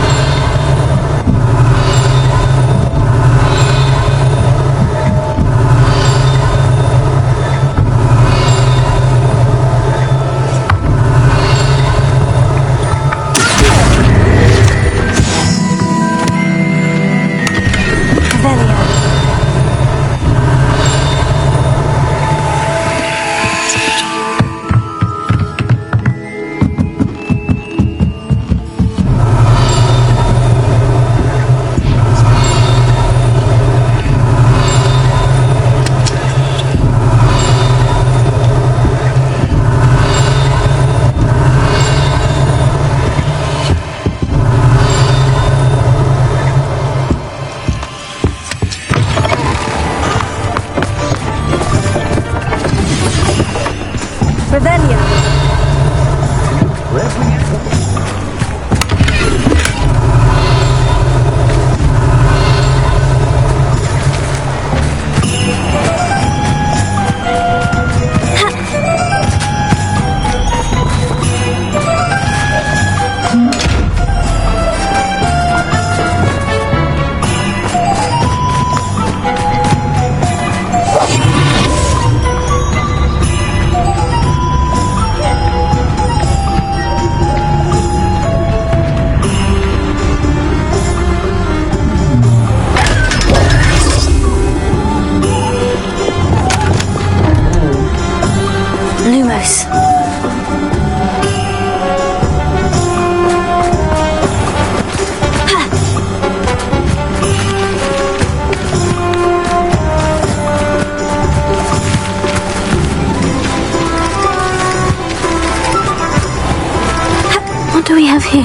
What do we have here?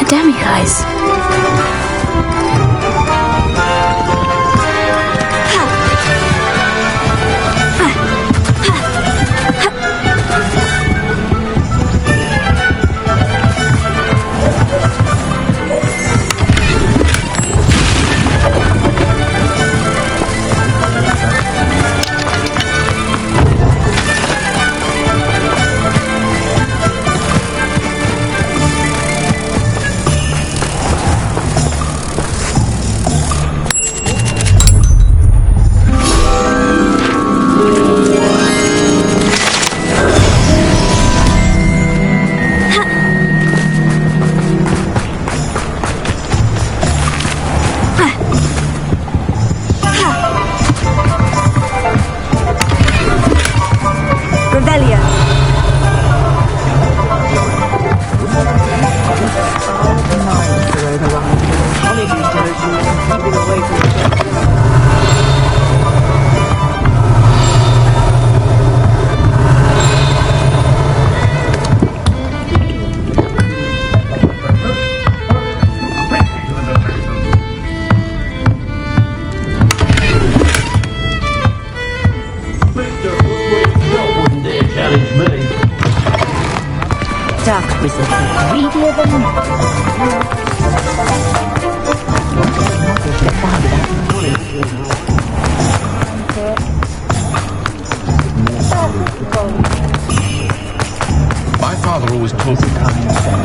A demiguise. greedier than... My father always told me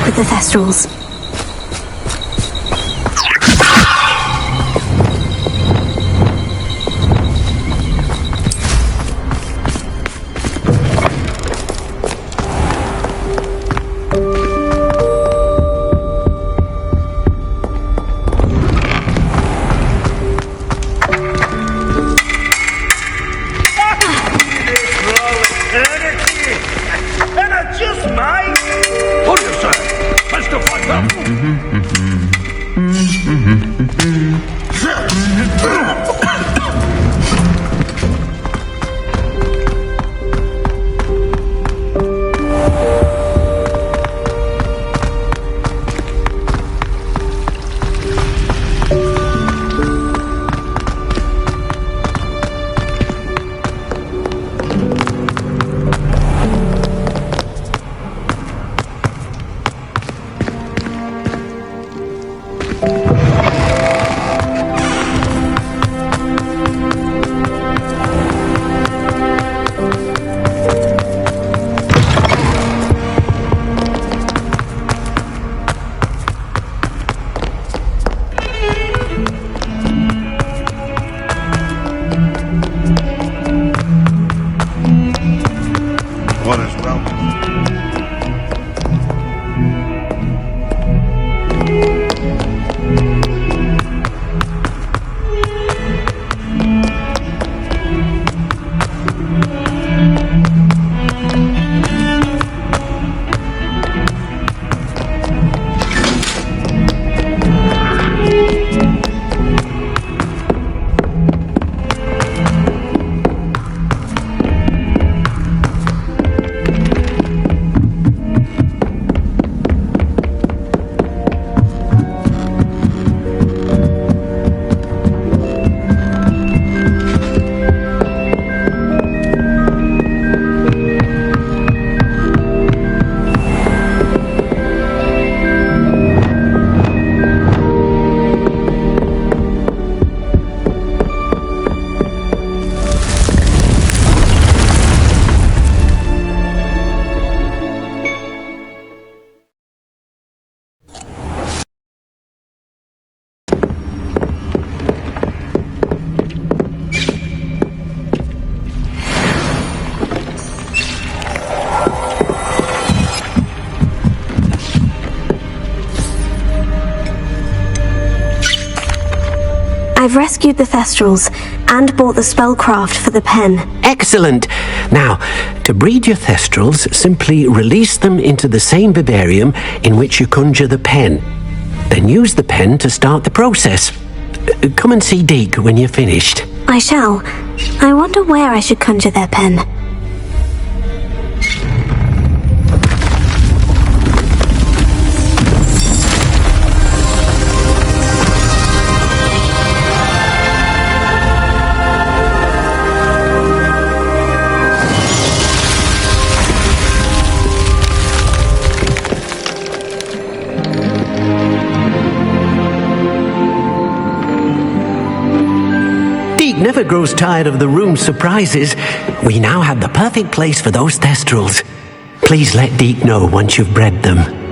with the Thestrals. Orders welcome. I've rescued the Thestrals and bought the spellcraft for the pen. Excellent! Now, to breed your Thestrals, simply release them into the same vivarium in which you conjure the pen. Then use the pen to start the process. Come and see Deke when you're finished. I shall. I wonder where I should conjure their pen. Never grows tired of the room's surprises. We now have the perfect place for those Thestrals. Please let Deke know once you've bred them.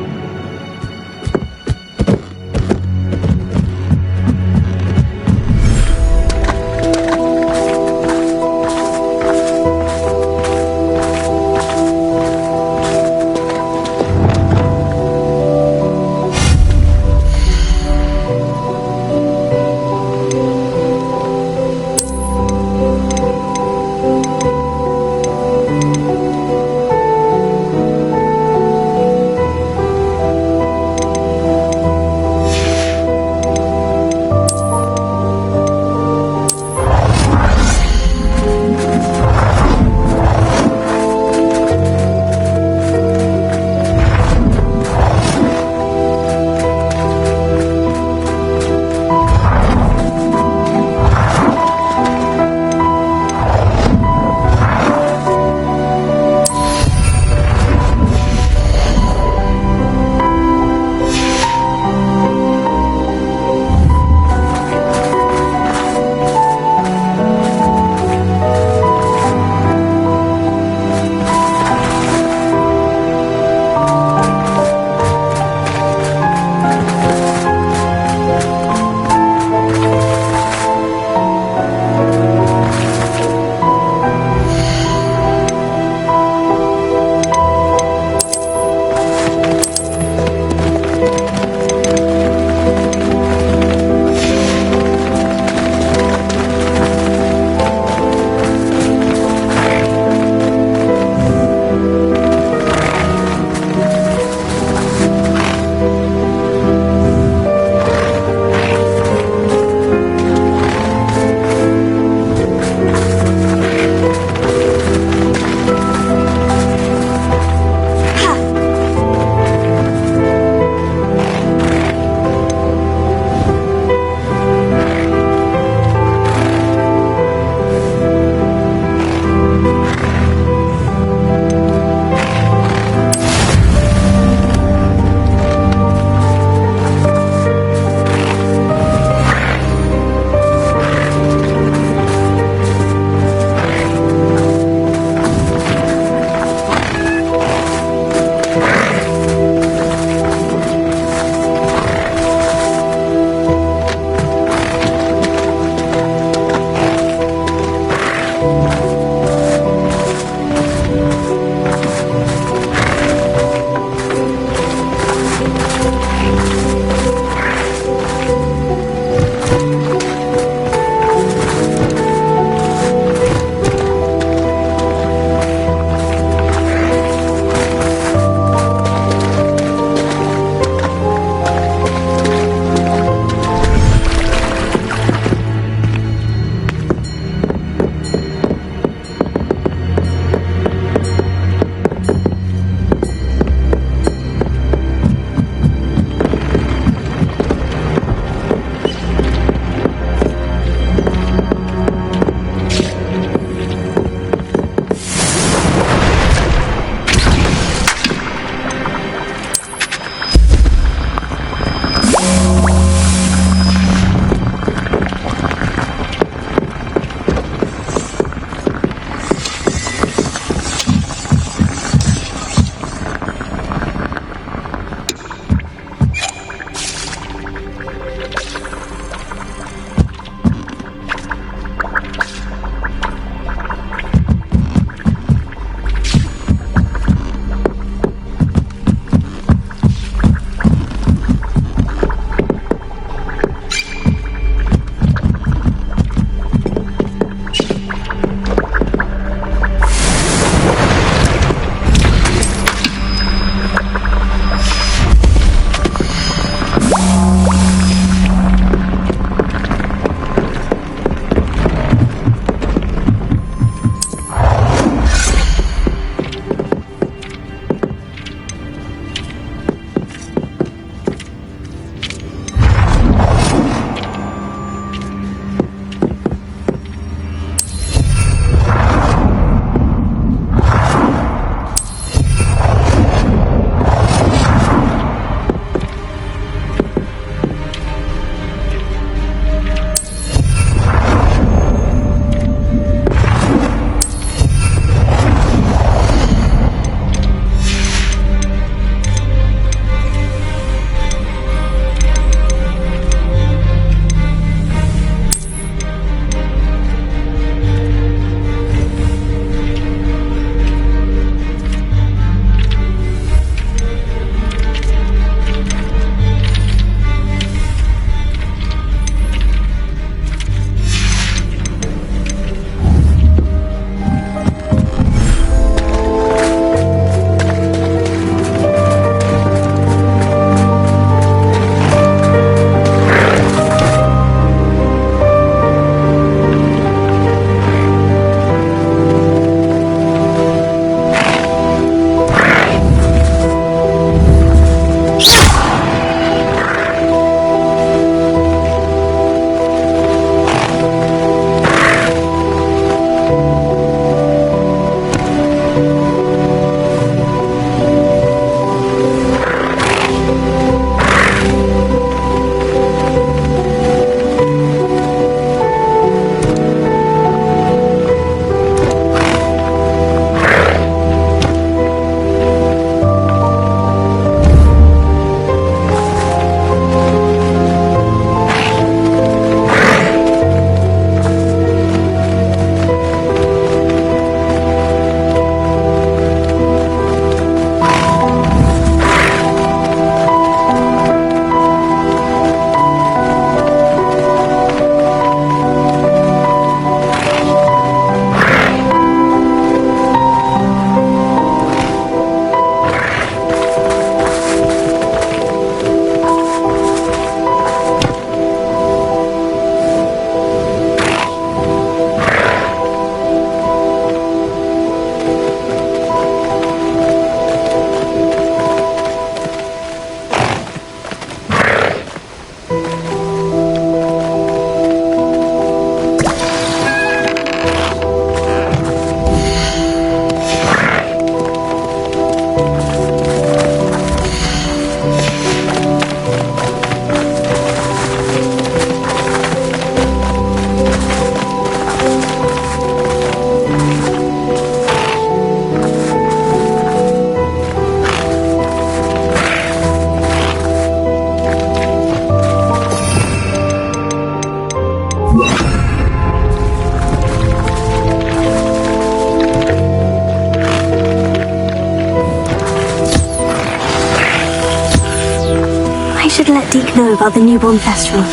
to let Deke know about the newborn festival.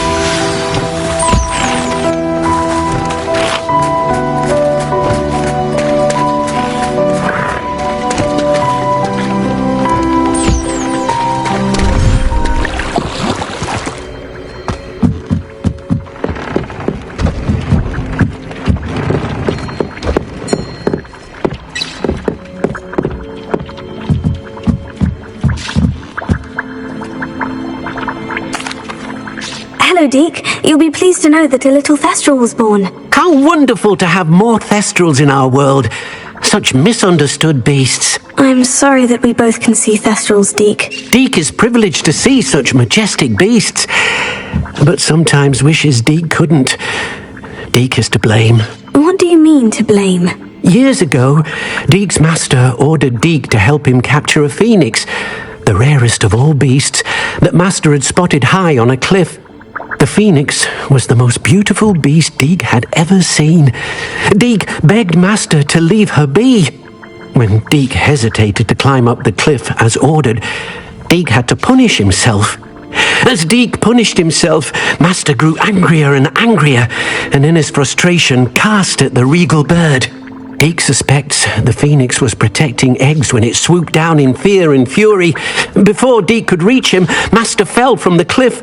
Hello, Deke. You'll be pleased to know that a little Thestral was born. How wonderful to have more Thestrals in our world. Such misunderstood beasts. I'm sorry that we both can see Thestrals, Deke. Deke is privileged to see such majestic beasts, but sometimes wishes Deke couldn't. Deke is to blame. What do you mean, to blame? Years ago, Deke's master ordered Deke to help him capture a phoenix, the rarest of all beasts, that master had spotted high on a cliff. The phoenix was the most beautiful beast Deke had ever seen. Deke begged master to leave her be. When Deke hesitated to climb up the cliff as ordered, Deke had to punish himself. As Deke punished himself, master grew angrier and angrier, and in his frustration cast at the regal bird. Deke suspects the phoenix was protecting eggs when it swooped down in fear and fury. Before Deke could reach him, master fell from the cliff.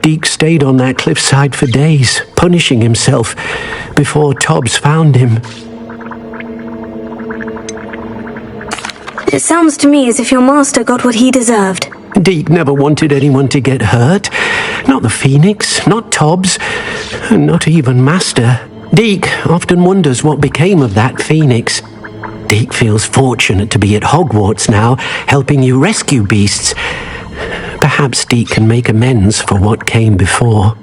Deke stayed on that cliffside for days, punishing himself, before Tobbs found him. It sounds to me as if your master got what he deserved. Deke never wanted anyone to get hurt. Not the phoenix, not Tobbs, and not even master. Deke often wonders what became of that phoenix. Deke feels fortunate to be at Hogwarts now, helping you rescue beasts. Perhaps Deke can make amends for what came before.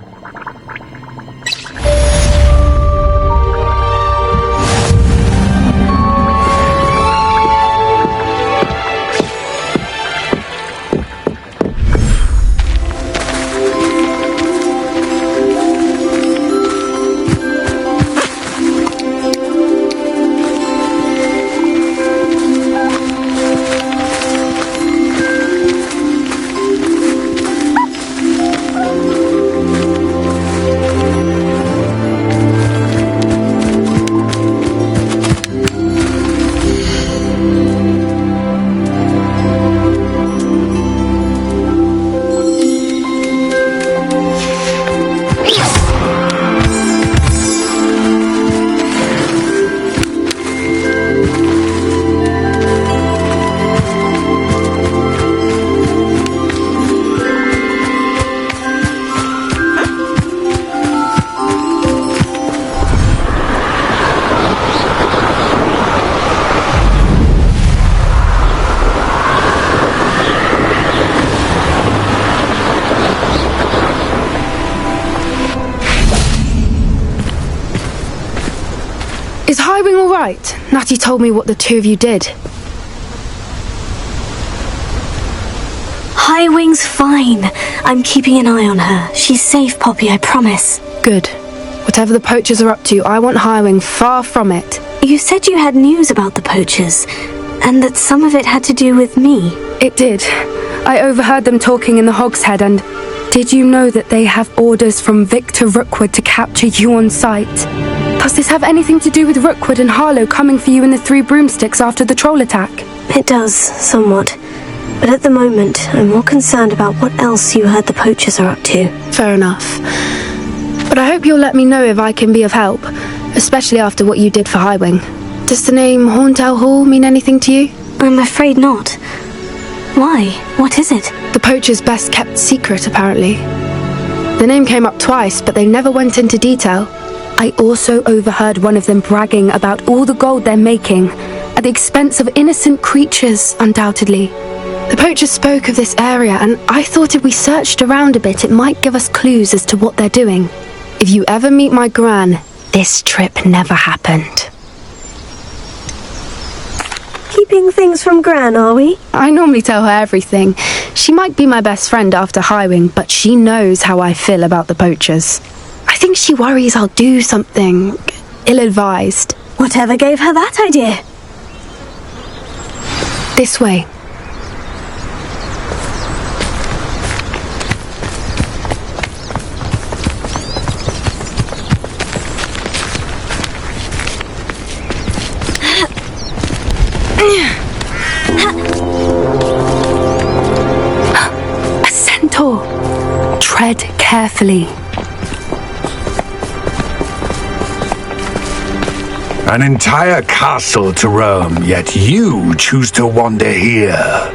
Is Highwing all right? Natty told me what the two of you did. Highwing's fine. I'm keeping an eye on her. She's safe, Poppy, I promise. Good. Whatever the poachers are up to, I want Highwing far from it. You said you had news about the poachers, and that some of it had to do with me. It did. I overheard them talking in the Hogshead, and did you know that they have orders from Victor Rookwood to capture you on sight? Does this have anything to do with Rookwood and Harlow coming for you in the Three Broomsticks after the troll attack? It does, somewhat. But at the moment, I'm more concerned about what else you heard the poachers are up to. Fair enough. But I hope you'll let me know if I can be of help, especially after what you did for Highwing. Does the name Horntail Hall mean anything to you? I'm afraid not. Why? What is it? The poachers' best kept secret, apparently. The name came up twice, but they never went into detail. I also overheard one of them bragging about all the gold they're making, at the expense of innocent creatures, undoubtedly. The poachers spoke of this area, and I thought if we searched around a bit, it might give us clues as to what they're doing. If you ever meet my Gran, this trip never happened. Keeping things from Gran, are we? I normally tell her everything. She might be my best friend after Highwing, but she knows how I feel about the poachers. I think she worries I'll do something ill-advised. Whatever gave her that idea? This way. carefully. An entire castle to roam, yet you choose to wander here.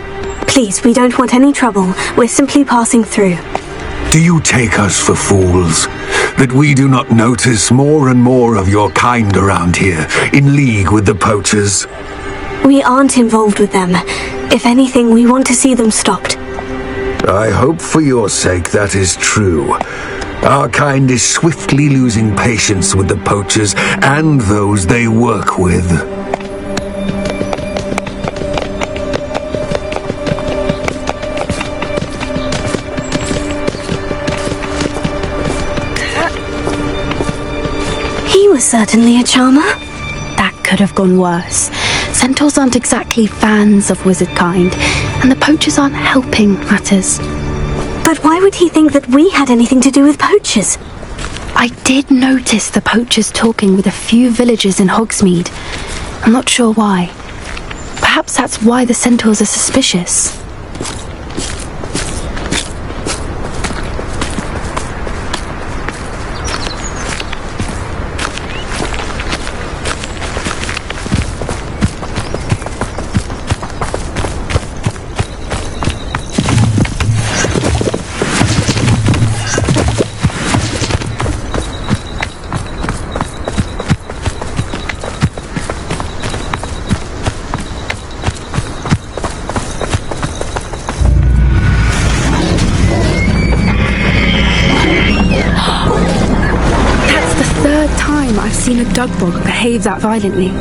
Please, we don't want any trouble. We're simply passing through. Do you take us for fools? That we do not notice more and more of your kind around here, in league with the poachers? We aren't involved with them. If anything, we want to see them stopped. I hope for your sake that is true. Our kind is swiftly losing patience with the poachers and those they work with. He was certainly a charmer. That could have gone worse. Centaurs aren't exactly fans of wizard kind, and the poachers aren't helping matters. But why would he think that we had anything to do with poachers? I did notice the poachers talking with a few villagers in Hogsmeade. I'm not sure why. Perhaps that's why the centaurs are suspicious. I've seen a dugbog behave that violently.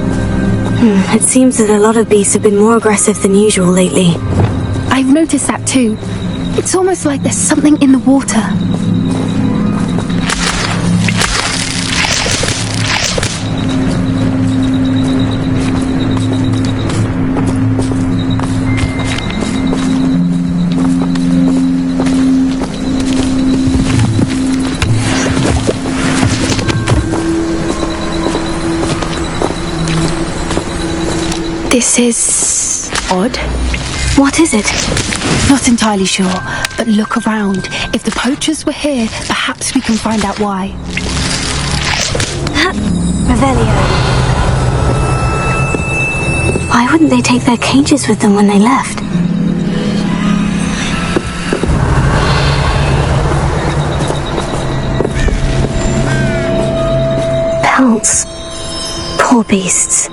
It seems that a lot of beasts have been more aggressive than usual lately. I've noticed that too. It's almost like there's something in the water. This is odd. What is it? Not entirely sure, but look around. If the poachers were here, perhaps we can find out why. Revelio. Why wouldn't they take their cages with them when they left? Pelts. Poor beasts.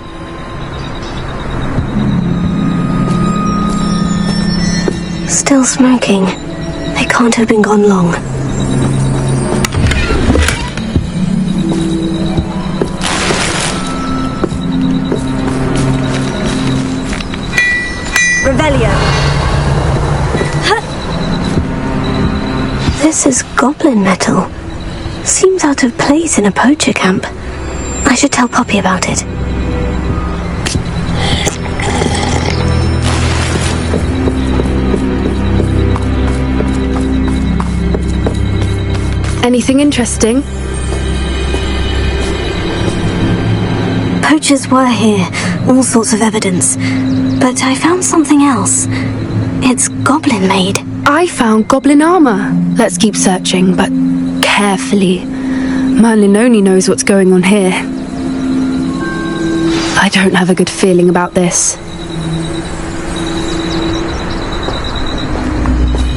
Still smoking. They can't have been gone long. Revelio. This is goblin metal. Seems out of place in a poacher camp. I should tell Poppy about it. Anything interesting? Poachers were here, all sorts of evidence. But I found something else. It's goblin made. I found goblin armor. Let's keep searching, but carefully. Merlin only knows what's going on here. I don't have a good feeling about this.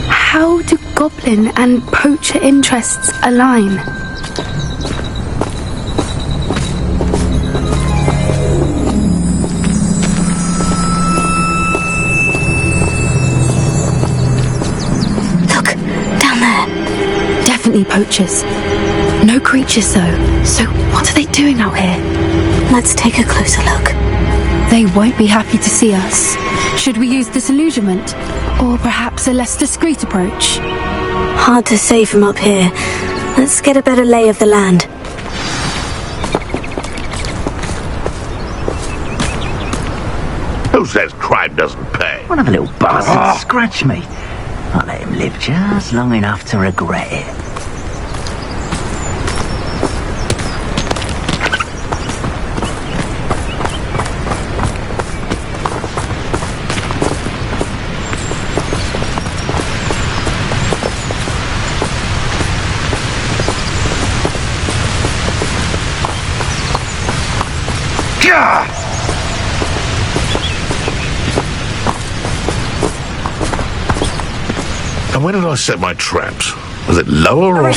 How do goblin and poacher interests align? Look, down there. Definitely poachers. No creatures though. So what are they doing out here? Let's take a closer look. They won't be happy to see us. Should we use disillusionment? Or perhaps a less discreet approach? Hard to say from up here. Let's get a better lay of the land. Who says crime doesn't pay? One of a little bastard scratch me. I'll let him live just long enough to regret it. And where did I set my traps? Was it lower or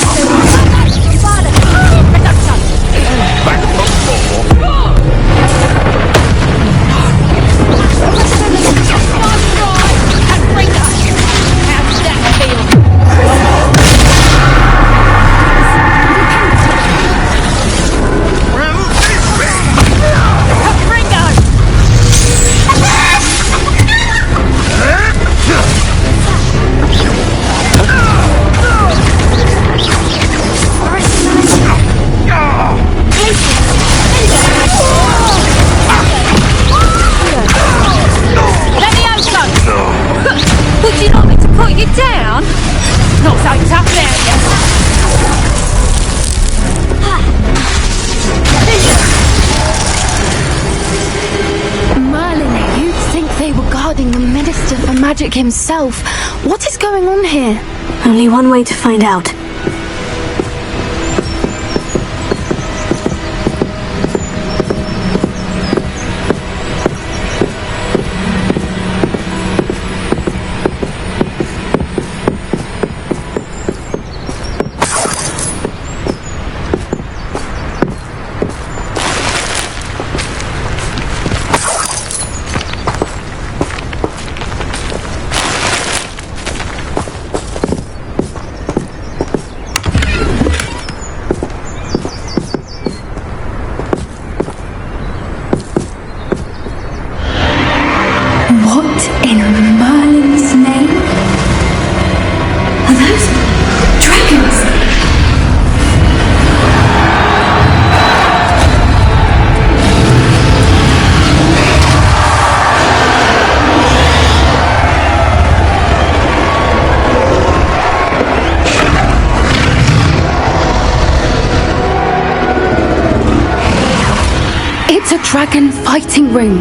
Would you like me to put you down? Not so tough now, Merlin, you'd think they were guarding the Minister for Magic himself. What is going on here? Only one way to find out. What in Merlin's name? Are those dragons? It's a dragon fighting ring.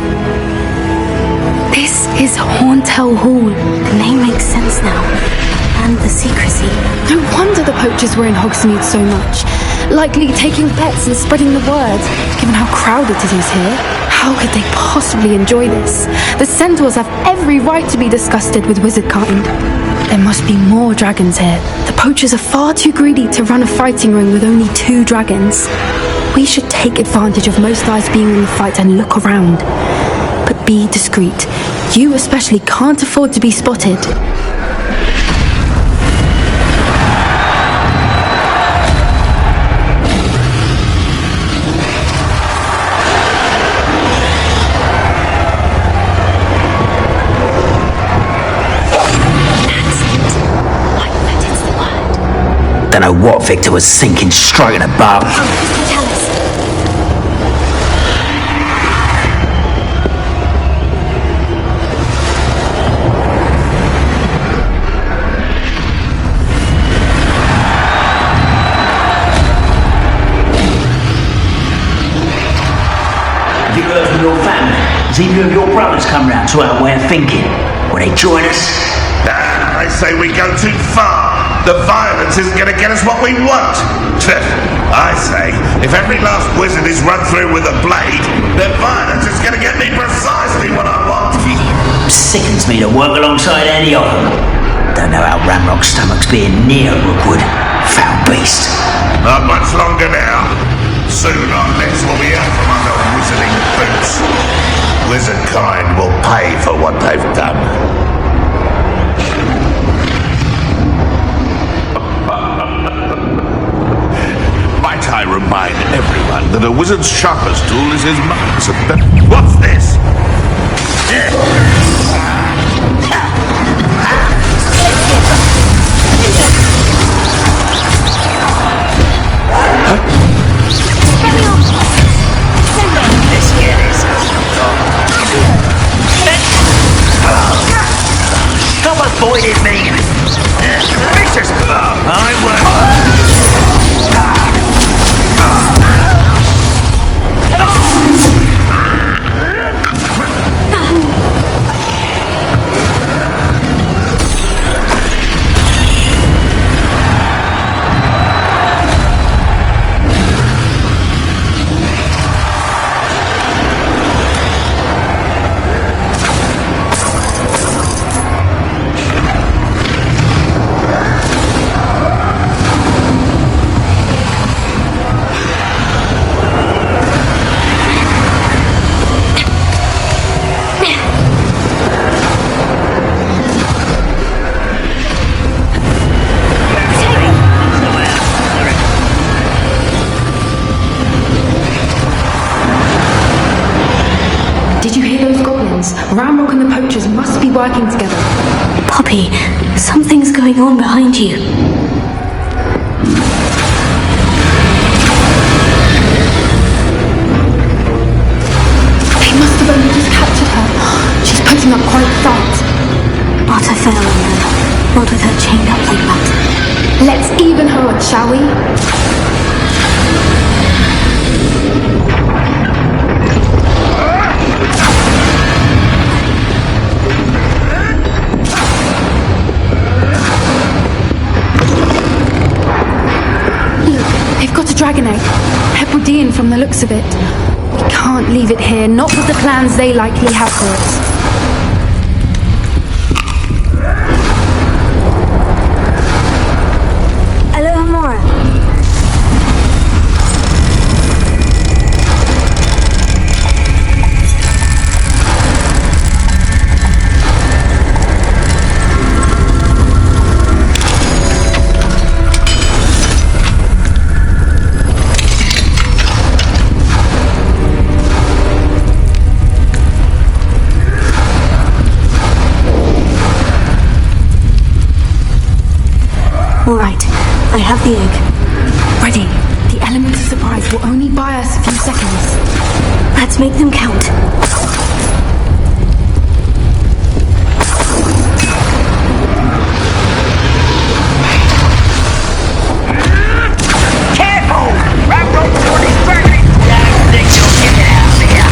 This is Horntail Hall. The name makes sense now. And the secrecy. No wonder the poachers were in Hogsmeade so much. Likely taking bets and spreading the word. Given how crowded it is here, how could they possibly enjoy this? The centaurs have every right to be disgusted with wizard kind. There must be more dragons here. The poachers are far too greedy to run a fighting ring with only 2 dragons. We should take advantage of most eyes being in the fight and look around. But be discreet. You especially can't afford to be spotted. Don't know what Victor was thinking, striking a barb. Tell us. Have you heard from your family? Has either of your brothers come round to our way of thinking? Will they join us? They say we go too far. The violence isn't going to get us what we want. I say, if every last wizard is run through with a blade, then violence is going to get me precisely what I want. Sickens me to work alongside any of them. Don't know how Ranrok's stomach's being near Rookwood. Foul beast. Not much longer now. Soon our necks will be out from under wizarding boots. Wizard kind will pay for what they've done. Might I remind everyone that a wizard's sharpest tool is his mind. What's this? Stop avoiding me! Vicious! I won't. must be working together. Poppy, something's going on behind you. They must have only just captured her. She's putting up quite a fight. Not a fair one, not with her chained up like that. Let's even her up, shall we? They've got a dragon egg. Hebridean from the looks of it. We can't leave it here, not with the plans they likely have for us. Hello, Amora. All right, I have the egg. Ready. The element of surprise will only buy us a few seconds. Let's make them count. Careful! Ranrok for this dragon! Don't think you'll get it out of here!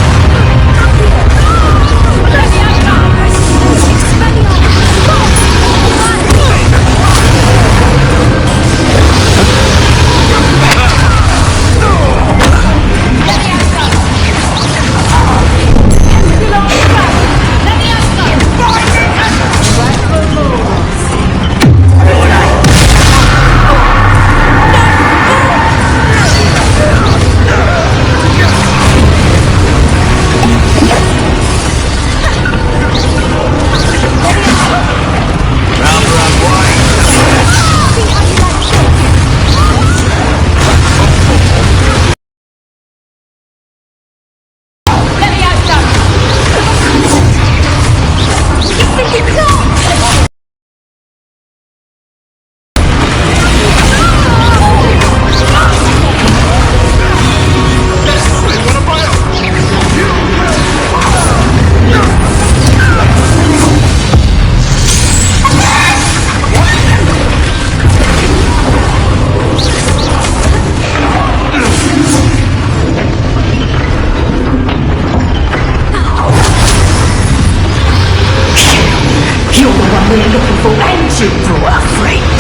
We're looking for and you brought a friend.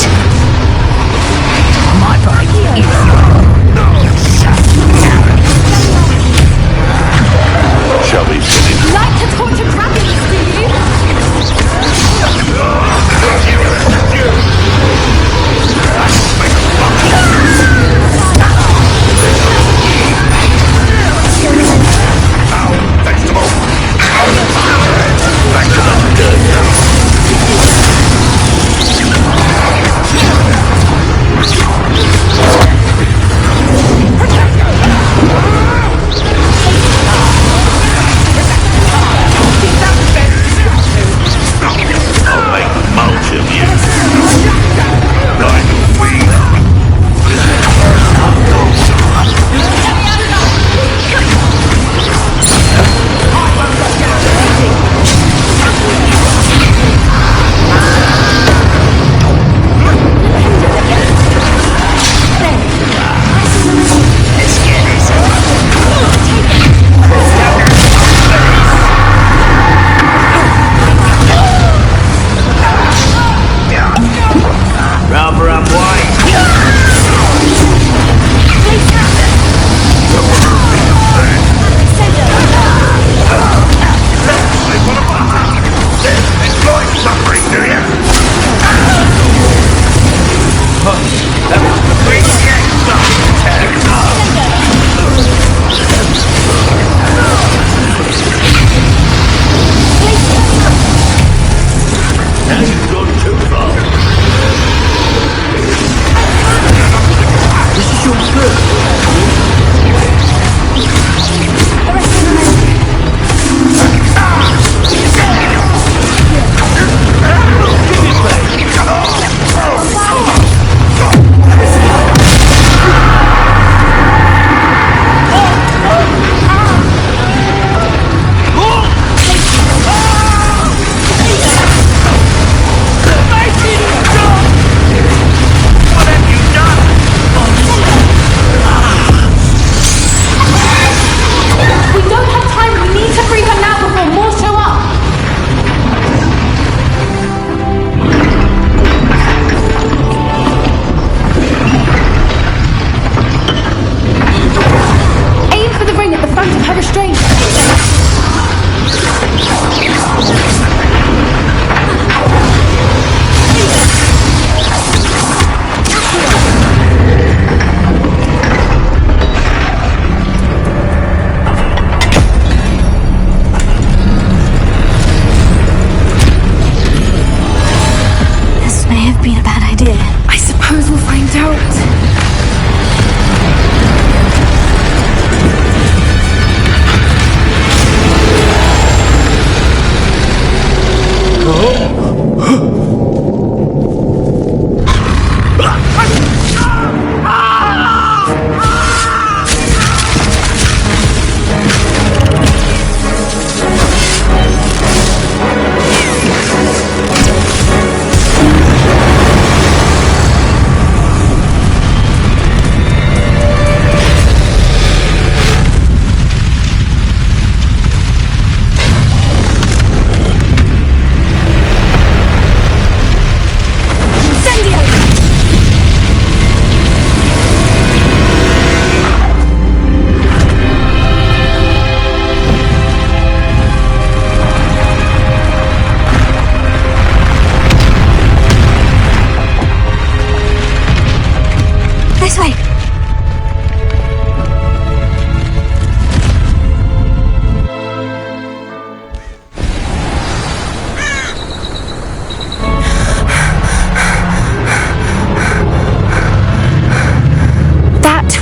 My body is Shall we finish? Like to torture dragons, do you?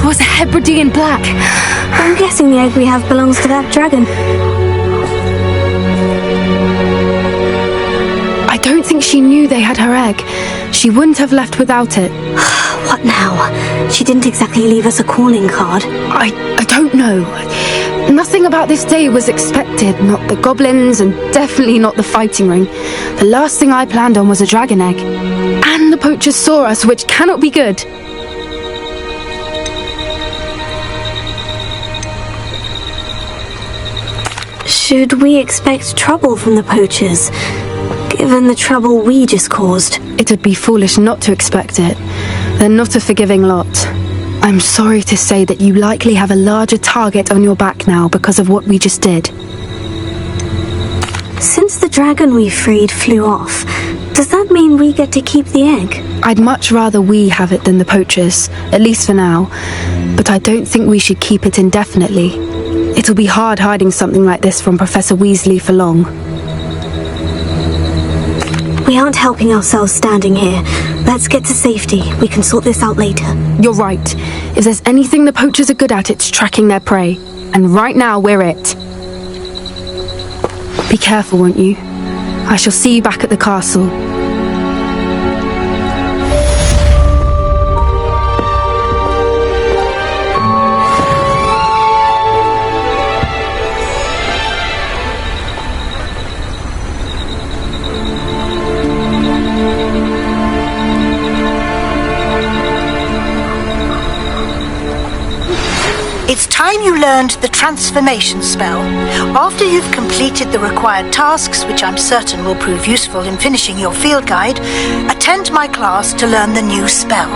was a Hebridean black. I'm guessing the egg we have belongs to that dragon. I don't think she knew they had her egg. She wouldn't have left without it. What now? She didn't exactly leave us a calling card. I don't know. Nothing about this day was expected. Not the goblins, and definitely not the fighting ring. The last thing I planned on was a dragon egg. And the poachers saw us, which cannot be good. Should we expect trouble from the poachers, given the trouble we just caused? It would be foolish not to expect it. They're not a forgiving lot. I'm sorry to say that you likely have a larger target on your back now because of what we just did. Since the dragon we freed flew off, does that mean we get to keep the egg? I'd much rather we have it than the poachers, at least for now. But I don't think we should keep it indefinitely. It'll be hard hiding something like this from Professor Weasley for long. We aren't helping ourselves standing here. Let's get to safety. We can sort this out later. You're right. If there's anything the poachers are good at, it's tracking their prey. And right now, we're it. Be careful, won't you? I shall see you back at the castle. It's time you learned the transformation spell. After you've completed the required tasks, which I'm certain will prove useful in finishing your field guide, attend my class to learn the new spell.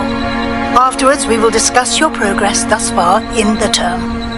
Afterwards, we will discuss your progress thus far in the term.